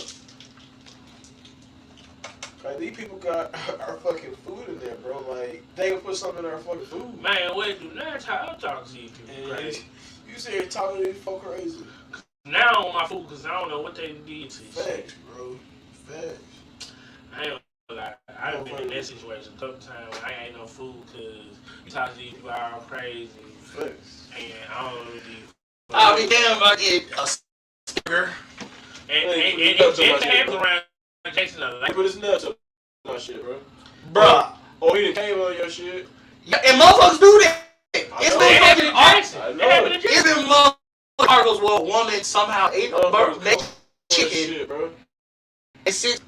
Like, these people got our fucking food in there, bro. Like, they can put something in our fucking food. Man, what do not talk to these people crazy. You say you're talking to these folk crazy. Now I want my food because I don't know what they did to you. Facts, bro. Facts. I ain't gonna lie. I done been in that situation a couple times when I ain't no food because you talk to these people all crazy. Facts. And I don't really do. I'll be damned if I get a sticker. And Hey, it happens around Jackson a lot. Hey, but it's nuts up my shit, bro. Bruh. Oh, he done came on your shit. Yeah, and motherfuckers do that. It's know. been It happened fucking in Jackson. I It know. happened in It's Jackson. been motherfucking articles where a woman somehow ate a birthday chicken, Shit, bro. and six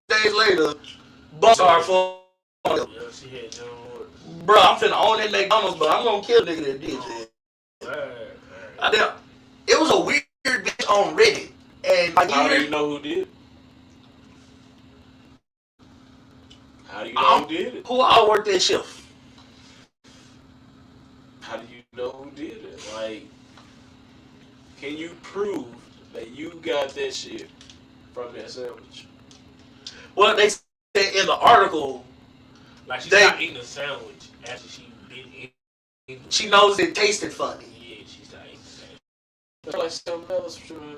days later, bust her for. Yeah, she had John Ward. Bro, I'm finna own that McDonald's, but I'm gonna kill a nigga that did that. It was a weird bitch on Reddit, and like How do you know who did? How do you know who did it? who all worked that shift? How do you know who did it? Like, can you prove that you got that shit from that sandwich? Well, they said in the article, Like she stopped eating a sandwich after she been eating. she knows it tasted funny. Yeah, she stopped eating the sandwich. That's like something else from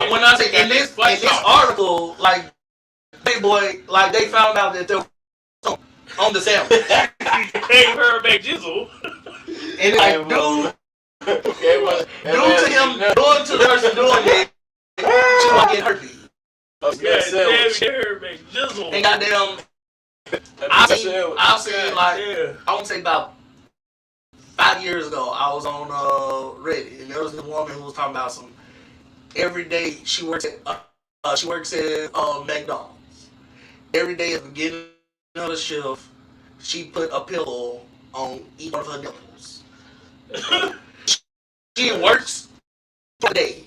When I say in this article, like big boy, like they found out that they were on the sandwich, Hey, her back jizzle. and it's like dude to him, doing to the person doing it, she might get herpes. Yeah, damn, her back jizzle. And goddamn, I've seen like I want to say about 5 years ago, I was on Reddit, and there was this woman who was talking about some. Every day she works at McDonald's. Every day at the beginning of the shift, she put a pillow on each one of her nipples. She works for a day.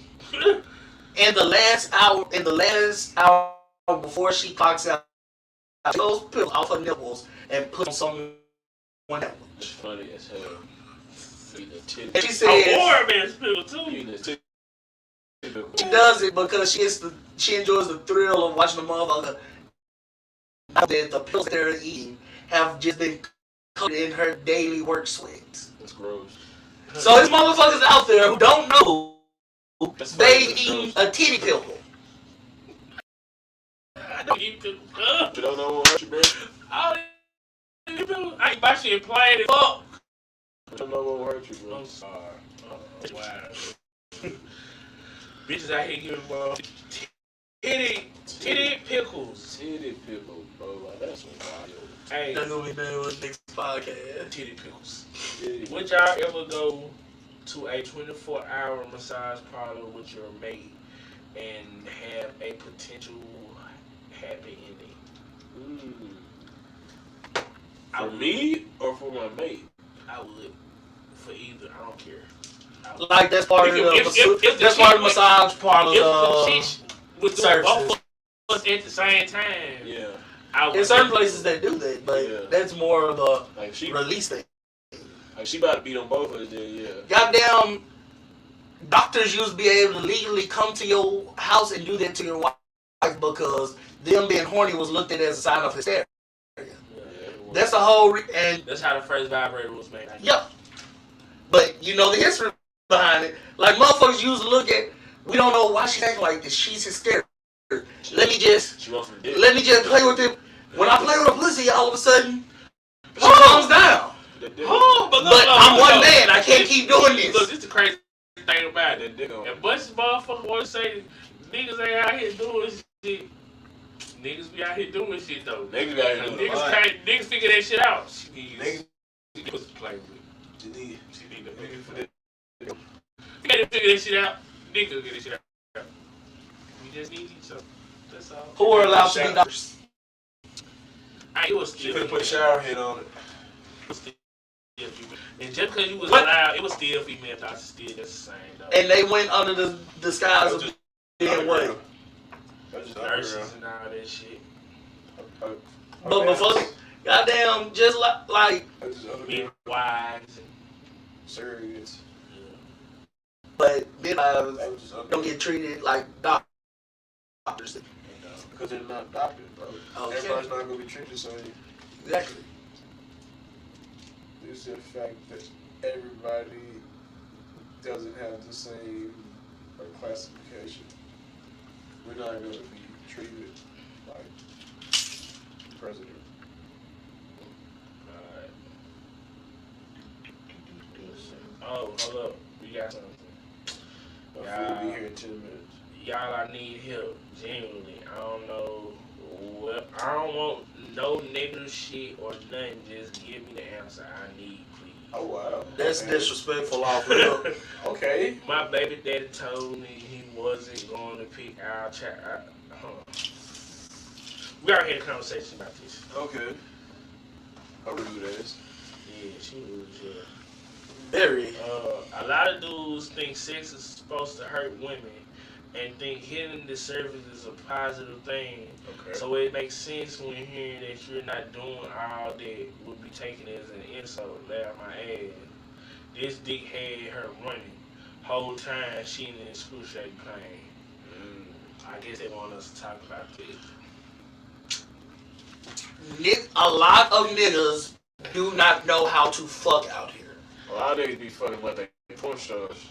In the last hour before she clocks out, she those pillows off her nipples and put on someone else. It's funny as hell. And she said a man's pill too. she does it because she enjoys the thrill of watching the motherfucker that the pills that they're eating have just been covered in her daily work sweats. That's gross. So there's motherfuckers out there who don't know they've That's eaten gross. a titty pill. I don't eat pickles. You don't know what hurt you, bro? I don't eat pickles. I eat my shit plain as fuck. You don't know what hurt you, bro? I'm sorry. Oh, wow. Bitches out here giving bro titty pickles. Titty pickle, bro. Like, that's wild. Hey, That's gonna be the next podcast. titty pickles. Titty Would y'all ever go to a 24-hour massage parlor with your mate and have a potential happy ending? For me or for my mate? I would. For either. I don't care. Like that's part of the massage parlor. If the chicks was doing both services. of us at the same time, Yeah. I would. In certain places they do that, but Yeah. that's more of a Like she release thing. about to beat on both of us then, yeah. Goddamn, doctors used to be able to legally come to your house and do that to your wife because them being horny was looked at as a sign of hysteria. That's the whole and That's how the first vibrator was made. yep. But you know the history behind it. Like motherfuckers used to look at, we don't know why she's acting like this. She's hysterical. Let me just She wants some dick. play with it. When I play with a pussy, all of a sudden she calms down. Oh, but I'm one man. I can't keep doing this. Look, this is the crazy thing about it. That dick on. And bunch of motherfuckers want to say niggas ain't out here doing shit. Niggas be out here doing shit though. Niggas got here doing a lot. Niggas figure that shit out. Niggas Niggas play with. she need the niggas for that. You gotta figure that shit out. Niggas get that shit out. We just need each other. That's all. Who are allowed to be doctors? It was She still. could put a shower head on it. And just because you was What? allowed, it was still female doctors. Still just the same though. And they went under the disguise of being what? That's just Nurses and all that shit. But before, goddamn, just like, That's just other Being wives and surrogates. but then That was just other don't get treated like doctors. because they're not doctors, bro. Okay. Everybody's not gonna be treated the same. Exactly. It's the fact that everybody doesn't have the same classification. We're not going to be treated like the president. oh, hold up, we got something. We'll Yeah. be here in 10 minutes. Y'all, I need help. Genuinely, I don't know. What, I don't want no negative shit or nothing. Just give me the answer I need, please. Oh, wow. That's okay. disrespectful off real. Okay. My baby daddy told me he wasn't going to pick our child. We already had a conversation about this. Okay. How rude that is. Yeah, she was, yeah. Very. A lot of dudes think sex is supposed to hurt women and think hitting the surface is a positive thing. Okay. So it makes sense when hearing that you're not doing all that would be taken as an insult. Laugh my ass. This dick had her running. Whole time she in excruciating pain. I guess they want us to talk about this. A lot of niggas do not know how to fuck out here. A lot of niggas be fucking like they porn stars.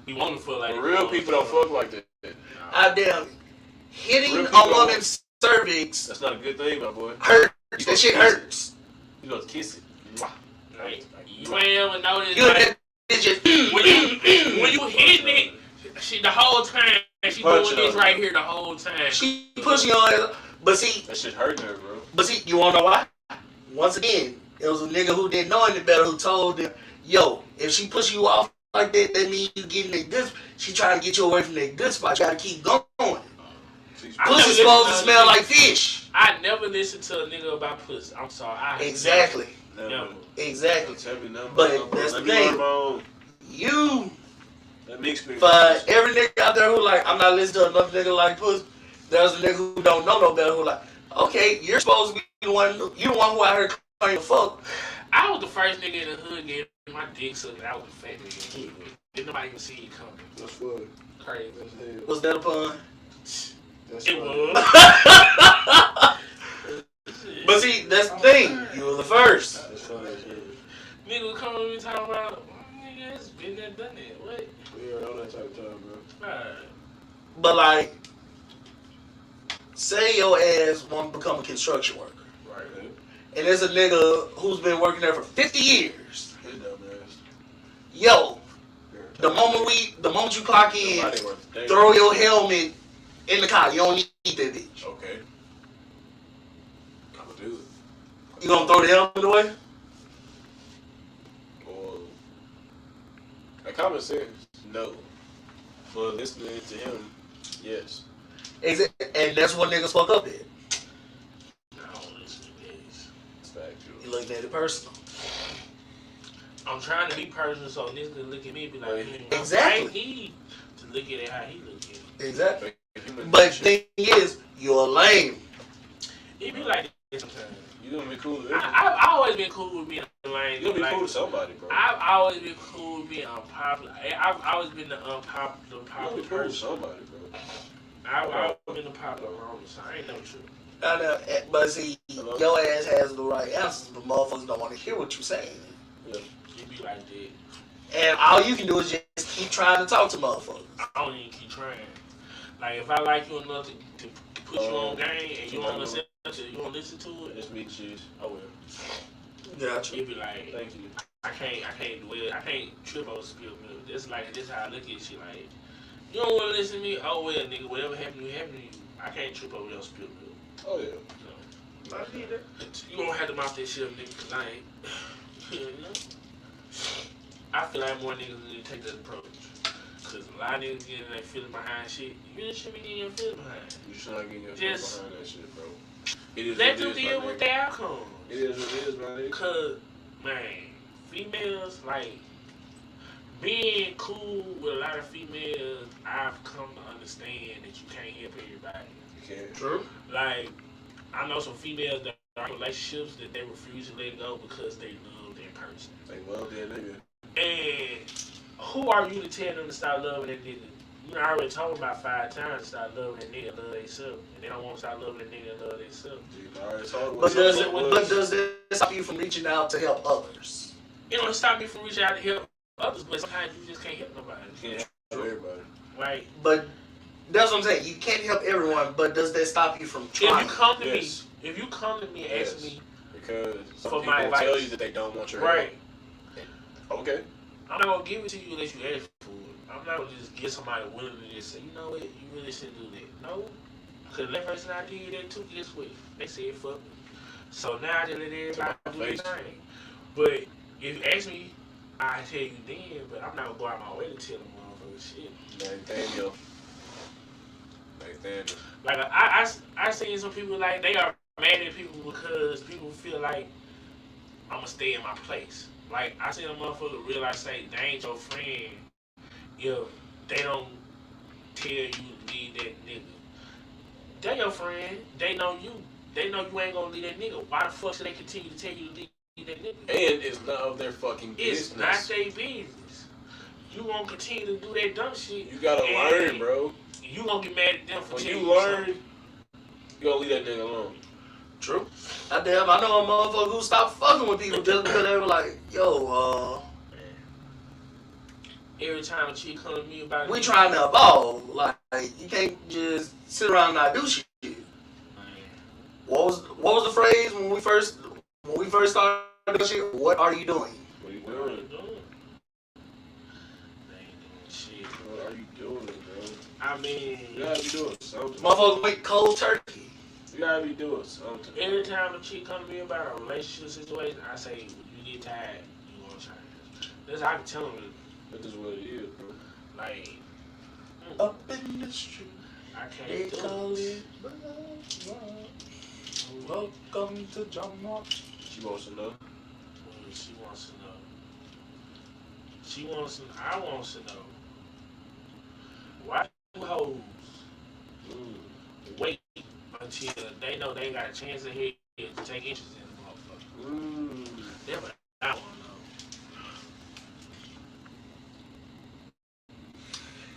We want to feel like But real people don't fuck like that. Goddamn, hitting Real a people don't woman's cervix That's not a good thing, my boy. hurts. That shit hurts. You gonna kiss it. Mwah. Like, you ain't ever noticed You like, just when you hitting it, she the whole time she Punch doing her. this right here the whole time. she pushing your ass. But see, That shit hurting her, bro. you wanna know why? Once again, it was a nigga who didn't know any better who told them, yo, if she push you off like that, that means you getting a good. She trying to get you away from that good spot. You gotta keep going. I Pussy's never supposed to listened smell like fish. I never listened to a nigga about pussy. I'm sorry. Exactly. Never. Exactly. Tell me nothing. But that's the thing. You, That me experience. for every nigga out there who like, I'm not listening to another nigga like pussy. There's a nigga who don't know no better who like, okay, you're supposed to be the one. You the one who out here claiming to fuck. I was the first nigga in the hood getting my dick sucked. I was the fat nigga. Didn't nobody even see it coming. That's funny. Crazy. That's hell. Was that a pun? That's It funny. was. that's the thing. You were the first. That's funny as shit. Nigga come to me talking about, nigga, it's been there, done that. What? We are on that type of time, bro. Right. But like, say your ass want to become a construction worker, Right, man. and there's a nigga who's been working there for 50 years. His dumb ass. Yo, the moment you clock in, Nobody worth a damn. throw your helmet in the car. You don't need that bitch. Okay. I'm gonna do it. You gonna throw the helmet away? Or, like common sense, no. But listening to him, yes. And that's what niggas fuck up at. I don't listen to this. It's factual. You looking at it personal. I'm trying to be personal so niggas can look at me and be like, Exactly. I need to look at it how he look at it. Exactly. But the thing is, you're lame. It be like this sometimes. You gonna be cool with I've always been cool with being lame. You gonna be like, cool with somebody, bro. I've always been cool with being unpopular. I've always been the unpopular You gonna popular be cool with person. somebody, bro. I've always been the popular wrong, so I ain't never true. I know, but see, your ass has the right answers, but motherfuckers don't want to hear what you're saying. Yeah. It be like that. And all you can do is just keep trying to talk to motherfuckers. I don't even keep trying. Like if I like you enough to put you on game and you don't listen to you don't listen to it, It's meat and cheese. I will. Gotcha. It be like Thank you. I can't trip on spilled milk. This how I look at shit. Like you don't want to listen to me. Oh well, nigga, whatever happened to you. I can't trip over your spilled milk. Oh yeah. I need that. You don't have to mouth that shit up, nigga, because I ain't. You know? I feel like more niggas need to take that approach. Because a lot of niggas getting their feelings behind shit. You just shouldn't be getting your feelings behind. You should not get your Just- behind that shit, bro. It is Let what it them is, deal my with nigga. their outcome. It is what it is, my nigga. Because, man, females, like, being cool with a lot of females, I've come to understand that you can't help everybody. You can't. True. Like, I know some females that are in relationships that they refuse to let go because they love their person. Like, well, then, nigga. And who are you to tell them to stop loving that nigga? You know, I already told them about 5 times to stop loving that nigga and love themselves. And they don't want to stop loving that nigga and love themselves. Dude, I already told But what does it stop you from reaching out to help others? It don't stop me from reaching out to help others, but sometimes you just can't help nobody. You can't help everybody. Like, But that's what I'm saying. You can't help everyone, but does that stop you from if trying? you come to Yes. me, if you come to me and ask Yes. me, Because some For people my tell advice. you that they don't want your right, help. Okay. I'm not gonna give it to you unless you ask for it. I'm not gonna just get somebody willing to just say, you know what, you really shouldn't do that. No, because that person I did that too, guess what? They said fuck me. So now I just let everybody do their thing. But if you ask me, I tell you then, but I'm not gonna go out my way to tell them motherfuckers shit. Nathaniel. Like I seen some people like they are mad at people because people feel like I'ma stay in my place. Like I seen a motherfucker realize say they ain't your friend if they don't tell you to leave that nigga. They your friend. They know you. They know you ain't gonna leave that nigga. Why the fuck should they continue to tell you to leave that nigga? And it's none of their fucking It's business. not their business. You gonna continue to do that dumb shit. You gotta and learn, bro. You gonna get mad at them for When telling you you learn, something. you gonna leave that nigga alone. True. I know a motherfucker who stopped fucking with people just because they were like, yo, Every time a chick come to me about we it, trying to evolve. Like, you can't just sit around and not do shit. What was the phrase when we first started doing shit? What are you doing? What are you What are you doing? doing? They ain't doing shit. What are you doing, bro? I mean, You gotta be doing something. Motherfuckers make cold turkey. You gotta be doing something. every time a chick come to me about a relationship situation, I say, when you get tired, you gonna change. That's how I can tell them. That is what it is, bro. Like, Up in the street, I they can't do call it. it. Welcome to John Mark. She wants to know. She wants to know. She wants to. I want to know. Why do hoes wait until they know they got a chance ahead to take interest in the motherfucker? That's what I want to know.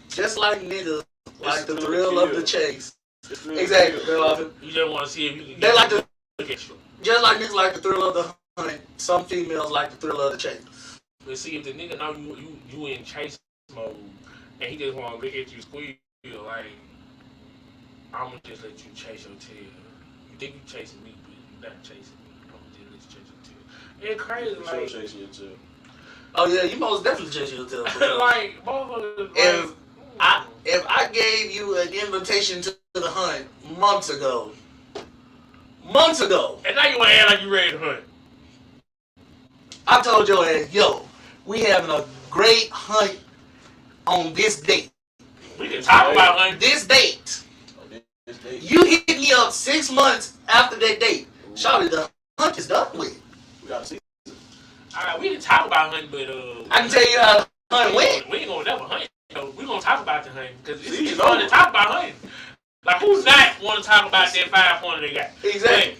Just like niggas, like the It's thrill gonna of the kill. chase. It's really Exactly. real. You just want to see if you can They get like the look at you. Just like niggas like the thrill of the hunt, some females like the thrill of the chase. But see, if the nigga know you in chase mode and he just want to look at you squeal, like, I'm gonna just let you chase your tail. You think you chasing me, but you're not chasing me. I'm gonna just let you chase your tail. It's crazy, Sure, like. chasing your tail. Oh yeah, you most definitely chase your tail. Like, motherfuckers. If I gave you an invitation to the hunt months ago, and now you want to act like you ready to hunt. I told your ass, yo, we having a great hunt on this date. We can talk about hunting. This date. This date. You hit me up 6 months after that date. Shawty, the hunt is done with. We gotta see. Alright, we can talk about hunting, but I can tell you how the hunt went. We ain't gonna never hunt. We gonna talk about the hunting because See, it's fun to talk about hunting. Like who's not want to talk about that 5 pointer they got? Exactly.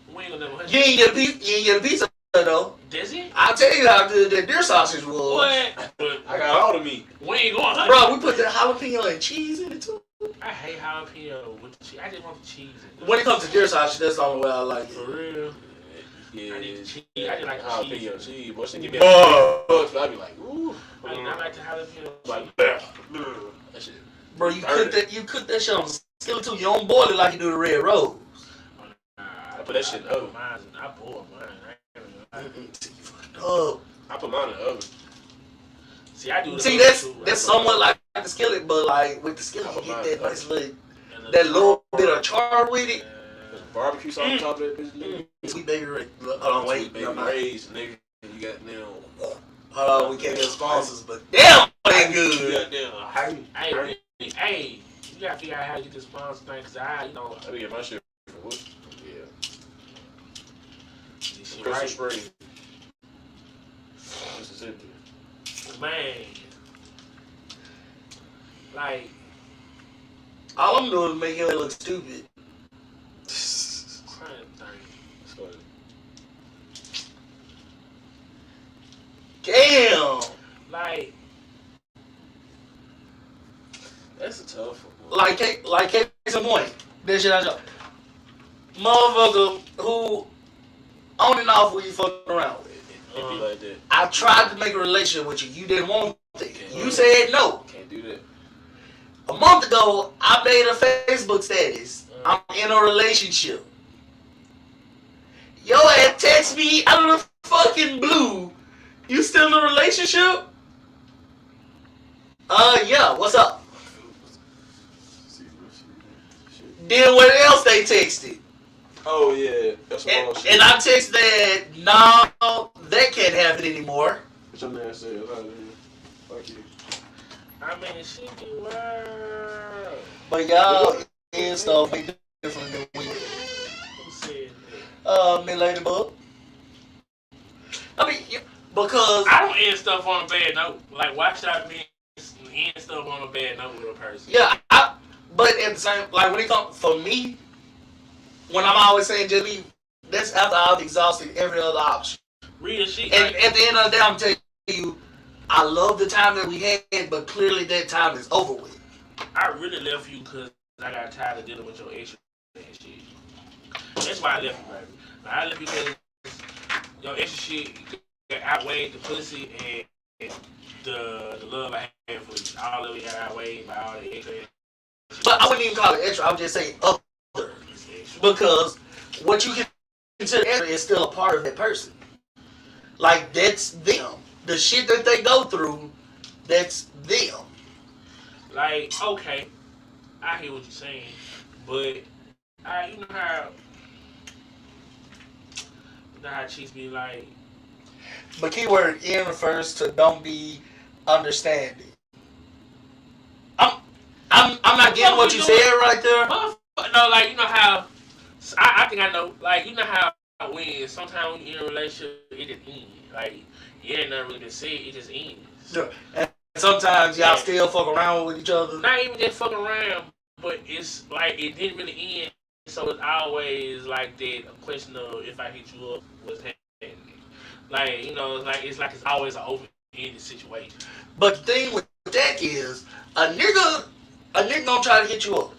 But we ain't gonna never hunt. You ain't get a pizza though. Does he? I'll tell you how good that deer sausage was. What? But I got all the meat. we ain't going hunting. Bro, we put the jalapeno and cheese in it too. I hate jalapeno with the cheese. I just want the cheese. When it comes to deer sausage, that's the only way I like it. For real. Yeah, I need the cheese. I just like the jalapeno cheese. cheese. Boy, she give me Oh. I be like, ooh. I like the jalapeno. Like, that shit. Bro, you cook that shit on the skillet too. You don't boil it like you do the red rose. I put that shit in the oven. I boil mine. I put mine in the oven. See, I do the See, that's somewhat like the skillet, but like with the skillet, you get that nice little bit of char with it. Barbecue sauce on top of that bitch. Sweet baby Ray. Hold on, wait. Sweet baby Ray's, nigga. You got now. Hold on, we can't get sponsors, but damn, they good. You got now. Hey, you gotta figure out how to get the sponsor thing, cause I be getting my shit for what? Yeah. Crystal Crystal Spring. Mississippi. Man. Like, all I'm doing is make it look stupid. Damn. Like, that's a tough one. Like case in point. That shit I know. Motherfucker who on and off with you fucking around with. It be like that. I tried to make a relationship with you. You didn't want it. You said no. Can't do that. A month ago, I made a Facebook status. I'm in a relationship. Yo ass text me out of the fucking blue. You still in a relationship? Yeah, what's up? Then what else they texted? Oh yeah, that's some bullshit. And I texted that, no, that can't happen anymore. What your man said? Fuck you. I mean, shit be wild. But y'all and stuff be different than we. Who said that? Me Ladybug. I mean, because I don't end stuff on a bad note. Like, why should I be end stuff on a bad note with a person? yeah, but at the same, like when it comes for me, when I'm always saying just leave, that's after I've exhausted every other option. Real shit. And at the end of the day, I'm telling you, I love the time that we had, but clearly that time is over with. I really left you because I got tired of dealing with your extra and shit. That's why I left you, baby. I left you because your extra shit outweighed the pussy and the love I had for you. All of it got outweighed by all the extra. But I wouldn't even call it extra. I would just say other. Because what you consider extra is still a part of that person. Like, that's them. The shit that they go through, that's them. Like, okay, I hear what you're saying, but you know how chicks be like. But keyword in refers to don't be understanding. I'm not getting what you said right there. No, like, you know how I think I know. Like, you know how when sometimes when you're in a relationship, it just ends. Like, it ain't nothing really been said. It just ends. Sure. And sometimes y'all still fuck around with each other. Not even just fucking around, but it's like it didn't really end. So it's always like that a question of if I hit you up, what's happening? Like, you know, it's like it's always an open-ended situation. But the thing with that is a nigga gonna try to hit you up.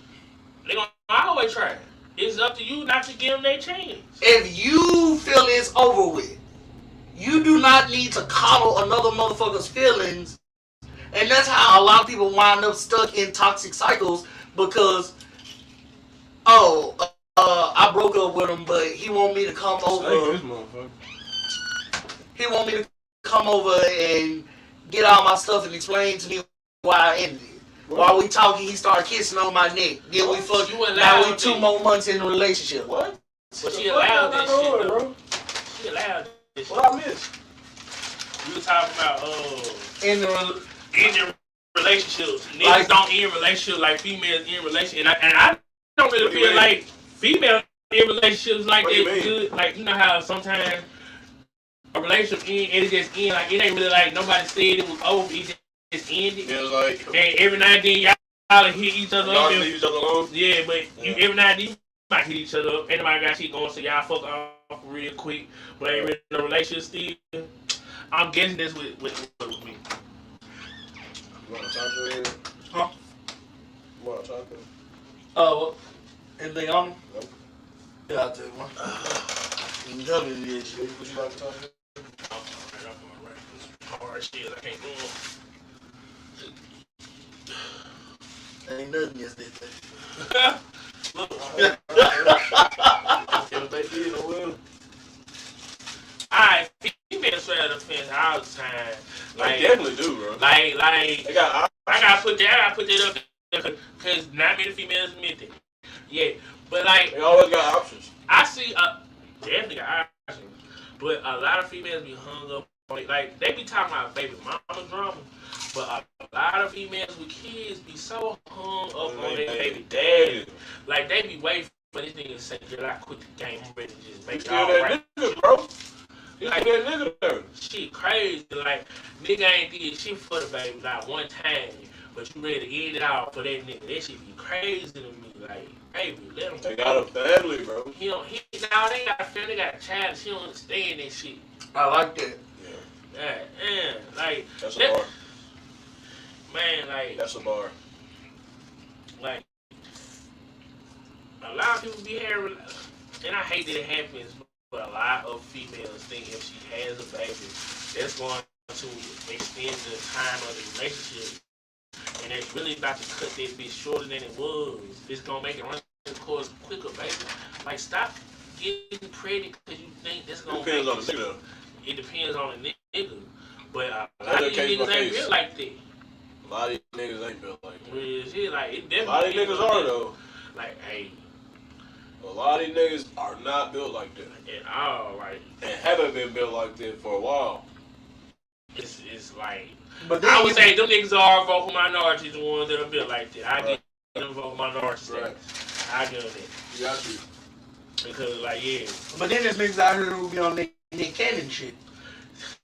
I always try. it's up to you not to give them their chance. If you feel it's over with, you do not need to coddle another motherfucker's feelings. And that's how a lot of people wind up stuck in toxic cycles because, I broke up with him, but he want me to come over. He want me to come over and get all my stuff and explain to me why I ended it. While we talking, he started kissing on my neck. Then we fuck. Now we 2 more months in the relationship. What? But she allowed this shit, though. She allowed this shit. What I missed? We were talking about In the ending relationships. Niggas don't end relationships like females end relationships. And I don't really feel like females end relationships like that good. Like, you know how sometimes a relationship end and it just end. Like, it ain't really like nobody said it was over. It just ended. It was like, and every now and then y'all hit each other up. Y'all leave each other alone? Yeah, but you every now and then you might hit each other up. Ain't nobody got shit going, so y'all fuck off real quick. But ain't really no relationship still. I'm guessing this with me. You want to talk to him? Huh? You want to talk to him? anything on him? Nope. Yeah, I'll tell you one. You can tell me this shit. Would you like to talk to him? Hard shit, I can't do Ain't nothing yesterday. If they did, I will. Alright, females straight out of the fence all the time. Like, they definitely do, bro. Like, they got. I gotta put that up because not many females admit it. Yeah, but like They always got options. I see, definitely got options, but a lot of females be hung up on it. Like they be talking about baby mama drama, but a lot of females with kids be so hung up on their baby daddy. Like they be waiting for this nigga to say, "Girl, I quit the game. I'm ready to just make it all right." Nigga, bro. Like, that nigga there. Shit crazy. Like nigga ain't did shit for the baby not one time, but you ready to end it all for that nigga. That shit be crazy to me. Like, baby, let him. They got a family, bro. Now they got a family, they got a child. She don't understand that shit. I like that. Yeah, like That's a bar. Man, like That's a bar. Like a lot of people be having, and I hate that it happens, but a lot of females think if she has a baby, that's going to extend the time of the relationship. And it's really about to cut that bitch shorter than it was. It's gonna make it run its course quicker, baby. Like, stop getting pregnant because you think that's gonna Depends on the nigga. It depends on the nigga. But a lot of these niggas ain't built like that. A lot of these niggas ain't built like that. Real shit, like, it definitely A lot of these niggas are, though. Like, hey. A lot of these niggas are not built like that. At all, like. And haven't been built like that for a while. It's like, but then I would say them niggas are vocal minorities, the ones that are built like that. I give them vocal minorities. Right. I give them that. You got you. Because, like, yeah. But then there's niggas out here who be on Nick Cannon shit.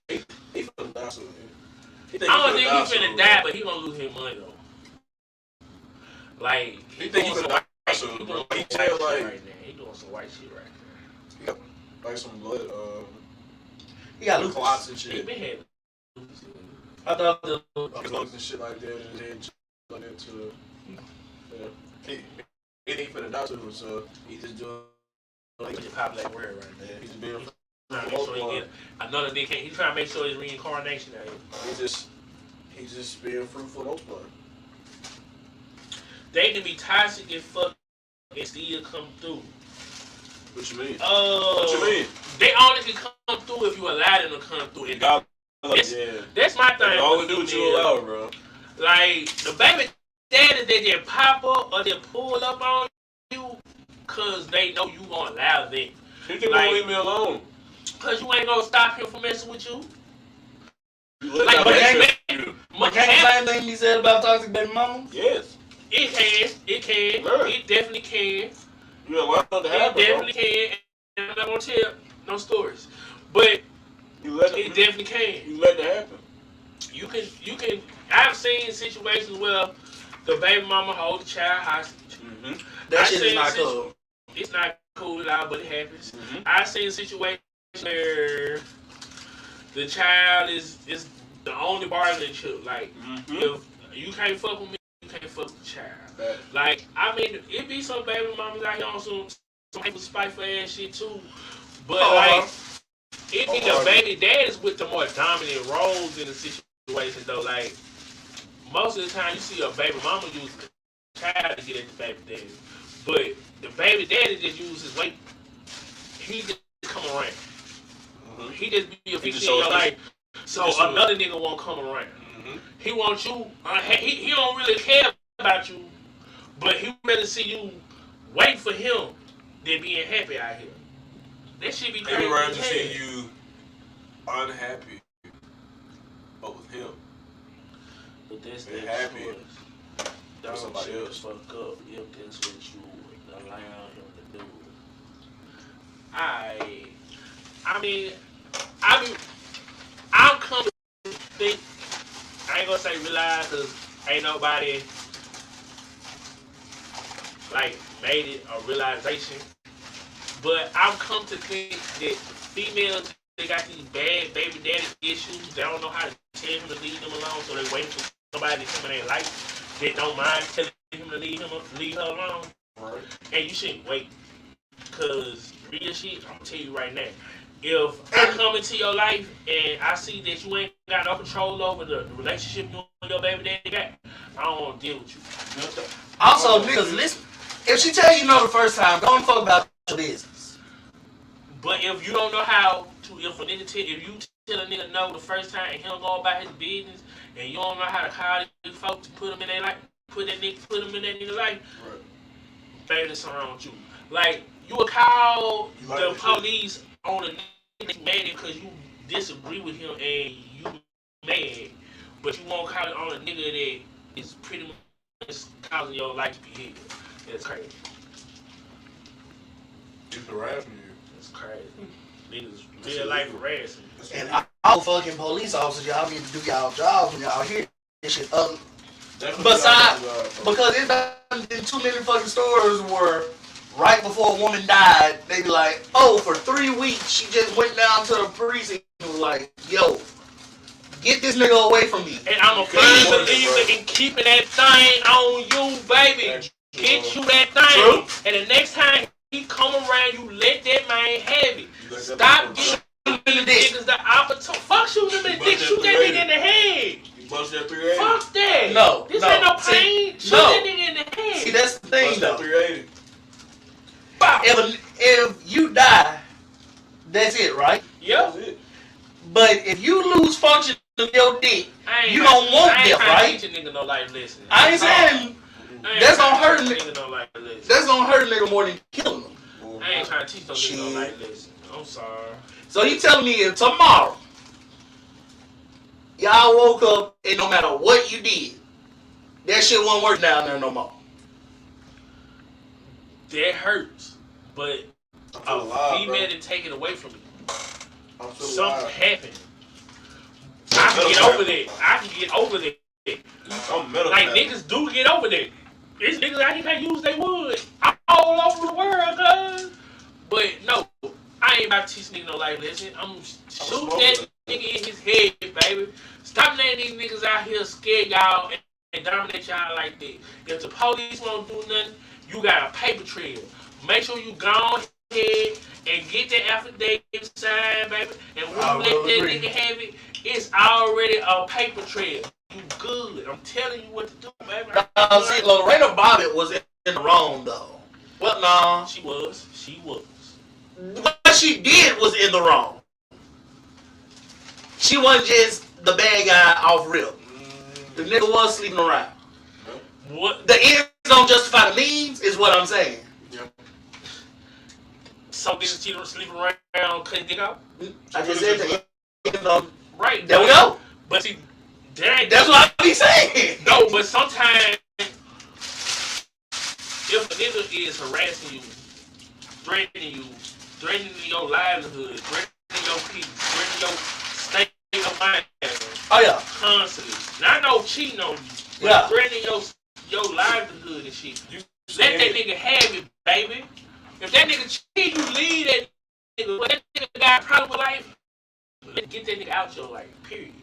He finna die soon, man. I don't think he's finna die, but he gonna lose his money, though. Like, He think he finna die soon, bro. He doing tell, like, right now. He doing some white shit right now. Yep. Like some blood, He got lupus. clots and He shit. been had. I thought Like lungs and shit like that, and then turn into, he ain't finna die soon, so he just doing, Like, he's a popular word right now. he's being, Trying to make sure he get another nigga. He's trying to make sure his reincarnation out here. he's just being fruitful multiplying. They can be toxic as fuck and still come through. What you mean? What you mean? They only can come through if you allow them to come through. And God, that's my thing. Only do what you allow, bro. Like, the baby daddy, they just pop up or they pull up on you because they know you gonna allow them. You just Like, gonna leave me alone. Because you ain't gonna stop him from messing with you. You let Like, that but man can't- you. But can't the same thing be said about toxic baby mama? Yes. It can. Right. It definitely can. You allow it to It happen, definitely can. And I'm not gonna tell no stories. But bro. You let it definitely can. You let that happen. You can. I've seen situations where the baby mama hold the child hostage. Mm-hmm. That shit is not cool. It's not cool at all, but it happens. Mm-hmm. I've seen situations where the child is the only bargaining chip. Like, if you can't fuck with me, you can't fuck with the child. Right. Like, I mean, it be some baby mamas out here on some some people spiteful ass shit too. But like, it be the baby daddies with the more dominant roles in the situation though. Like, most of the time you see a baby mama use the child to get at the baby daddy. But the baby daddy just uses his weight. He just come around. Mm-hmm. He just be a fixture in your life. So another nigga won't come around. Mm-hmm. He wants you. He don't really care about you, but he rather see you wait for him than being happy out here. That shit be crazy. He rather see you unhappy, but with him. But that's that happy. Choice. Don't somebody else fuck up if that's what you allow him to do. I'm coming to think. I ain't gonna say realize, cause ain't nobody like made it a realization. But I'm come to think that females, they got these bad baby daddy issues. They don't know how to tell him to leave them alone, so they waiting for somebody to come in their life. They don't mind telling him to leave her alone. Right. And you shouldn't wait. Cause real shit, I'm gonna tell you right now. If I come into your life and I see that you ain't got no control over the relationship you and your baby daddy got, I don't want to deal with you. Also, niggas, listen. If she tell you no the first time, go and fuck about your business. But if you don't know how to, if you tell a nigga no the first time and he don't go about his business, and you don't know how to call these folks to put him in their life, put him in that nigga life, right. Baby, there's something wrong with you. Like, you would call the police on a nigga mad because you disagree with him and you mad, but you won't call it on a nigga that is pretty much causing your life to be here. That's crazy. It's harassing you. That's crazy. Niggas real life harassing. And all fucking police officers, y'all need to do y'all jobs when y'all hear this shit. Besides, because it's been too many fucking stories where right before a woman died, they be like, oh, for 3 weeks, she just went down to the precinct and was like, yo, get this nigga away from me. And I'm a firm believer in keeping that thing on you, baby. Get you that thing. True. And the next time he come around, you let that man have it. Stop giving niggas the opportunity. Fuck shooting him in the dick. Shoot that nigga in the head. You bust that 380. Fuck that. No. This ain't no pain. Shoot that nigga in the head. See, that's the thing, though. 380. If you die, that's it, right? Yep. That's it. But if you lose function of your dick, you don't want death, right? I ain't teach a nigga no life lesson. I ain't saying that's gonna hurt a nigga. No life lesson. That's gonna hurt a nigga more than killing him. I ain't trying to teach no nigga no life lesson. I'm sorry. So he telling me if tomorrow y'all woke up and no matter what you did, that shit won't work down there no more. That hurts, but a female to take it away from me. Something happened. I can get over that. Like, niggas do get over that. There's niggas out here that use they wood all over the world, cuz. But no, I ain't about to teach niggas no life lesson. I'm shooting that nigga in his head, baby. Stop letting these niggas out here scare y'all and dominate y'all like that. If the police won't do nothing, you got a paper trail. Make sure you go ahead and get that affidavit signed, baby. And when you let that nigga have it, it's already a paper trail. You good. I'm telling you what to do, baby. See, Lorena Bobbitt was in the wrong, though. Well, no. She was. What she did was in the wrong. She wasn't just the bad guy off rip. The nigga was sleeping around. What? The ends don't justify the means, is what I'm saying. Yep. So niggas she don't sleep around, couldn't dig out? I just said the right. There we go. But see, that's what I be saying. No, but sometimes if a nigga is harassing you, threatening your livelihood, threatening your peace, threatening your state of mind. Oh yeah. Constantly. Not no cheating on you, but yeah. Threatening your livelihood and shit. Let that nigga have it, baby. If that nigga cheat, you leave that nigga. When that nigga got a problem with life, get that nigga out your life, period.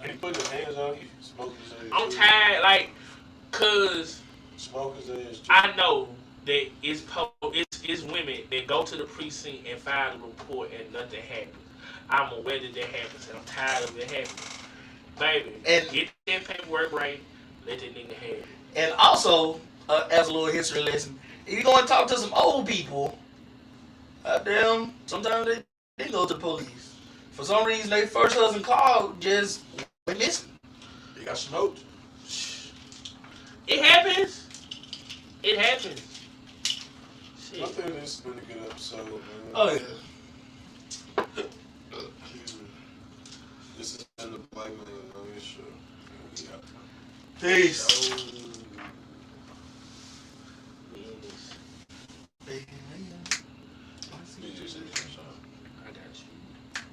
He put his hands on you, smoke his ass. I'm tired, like, cause smoke his ass too. I know that it's women that go to the precinct and file a report and nothing happens. I'm aware that happens and I'm tired of it happening. Baby, And get that paperwork right, let that nigga have it. and also, as a little history lesson, if you go and talk to some old people, goddamn, sometimes they go to the police. For some reason, their first husband called just went missing. They got smoked. It happens. It happens. I Shit. think this has been a good episode, man. Oh yeah. This is in the Black Man on your show. Yeah. Peace. So,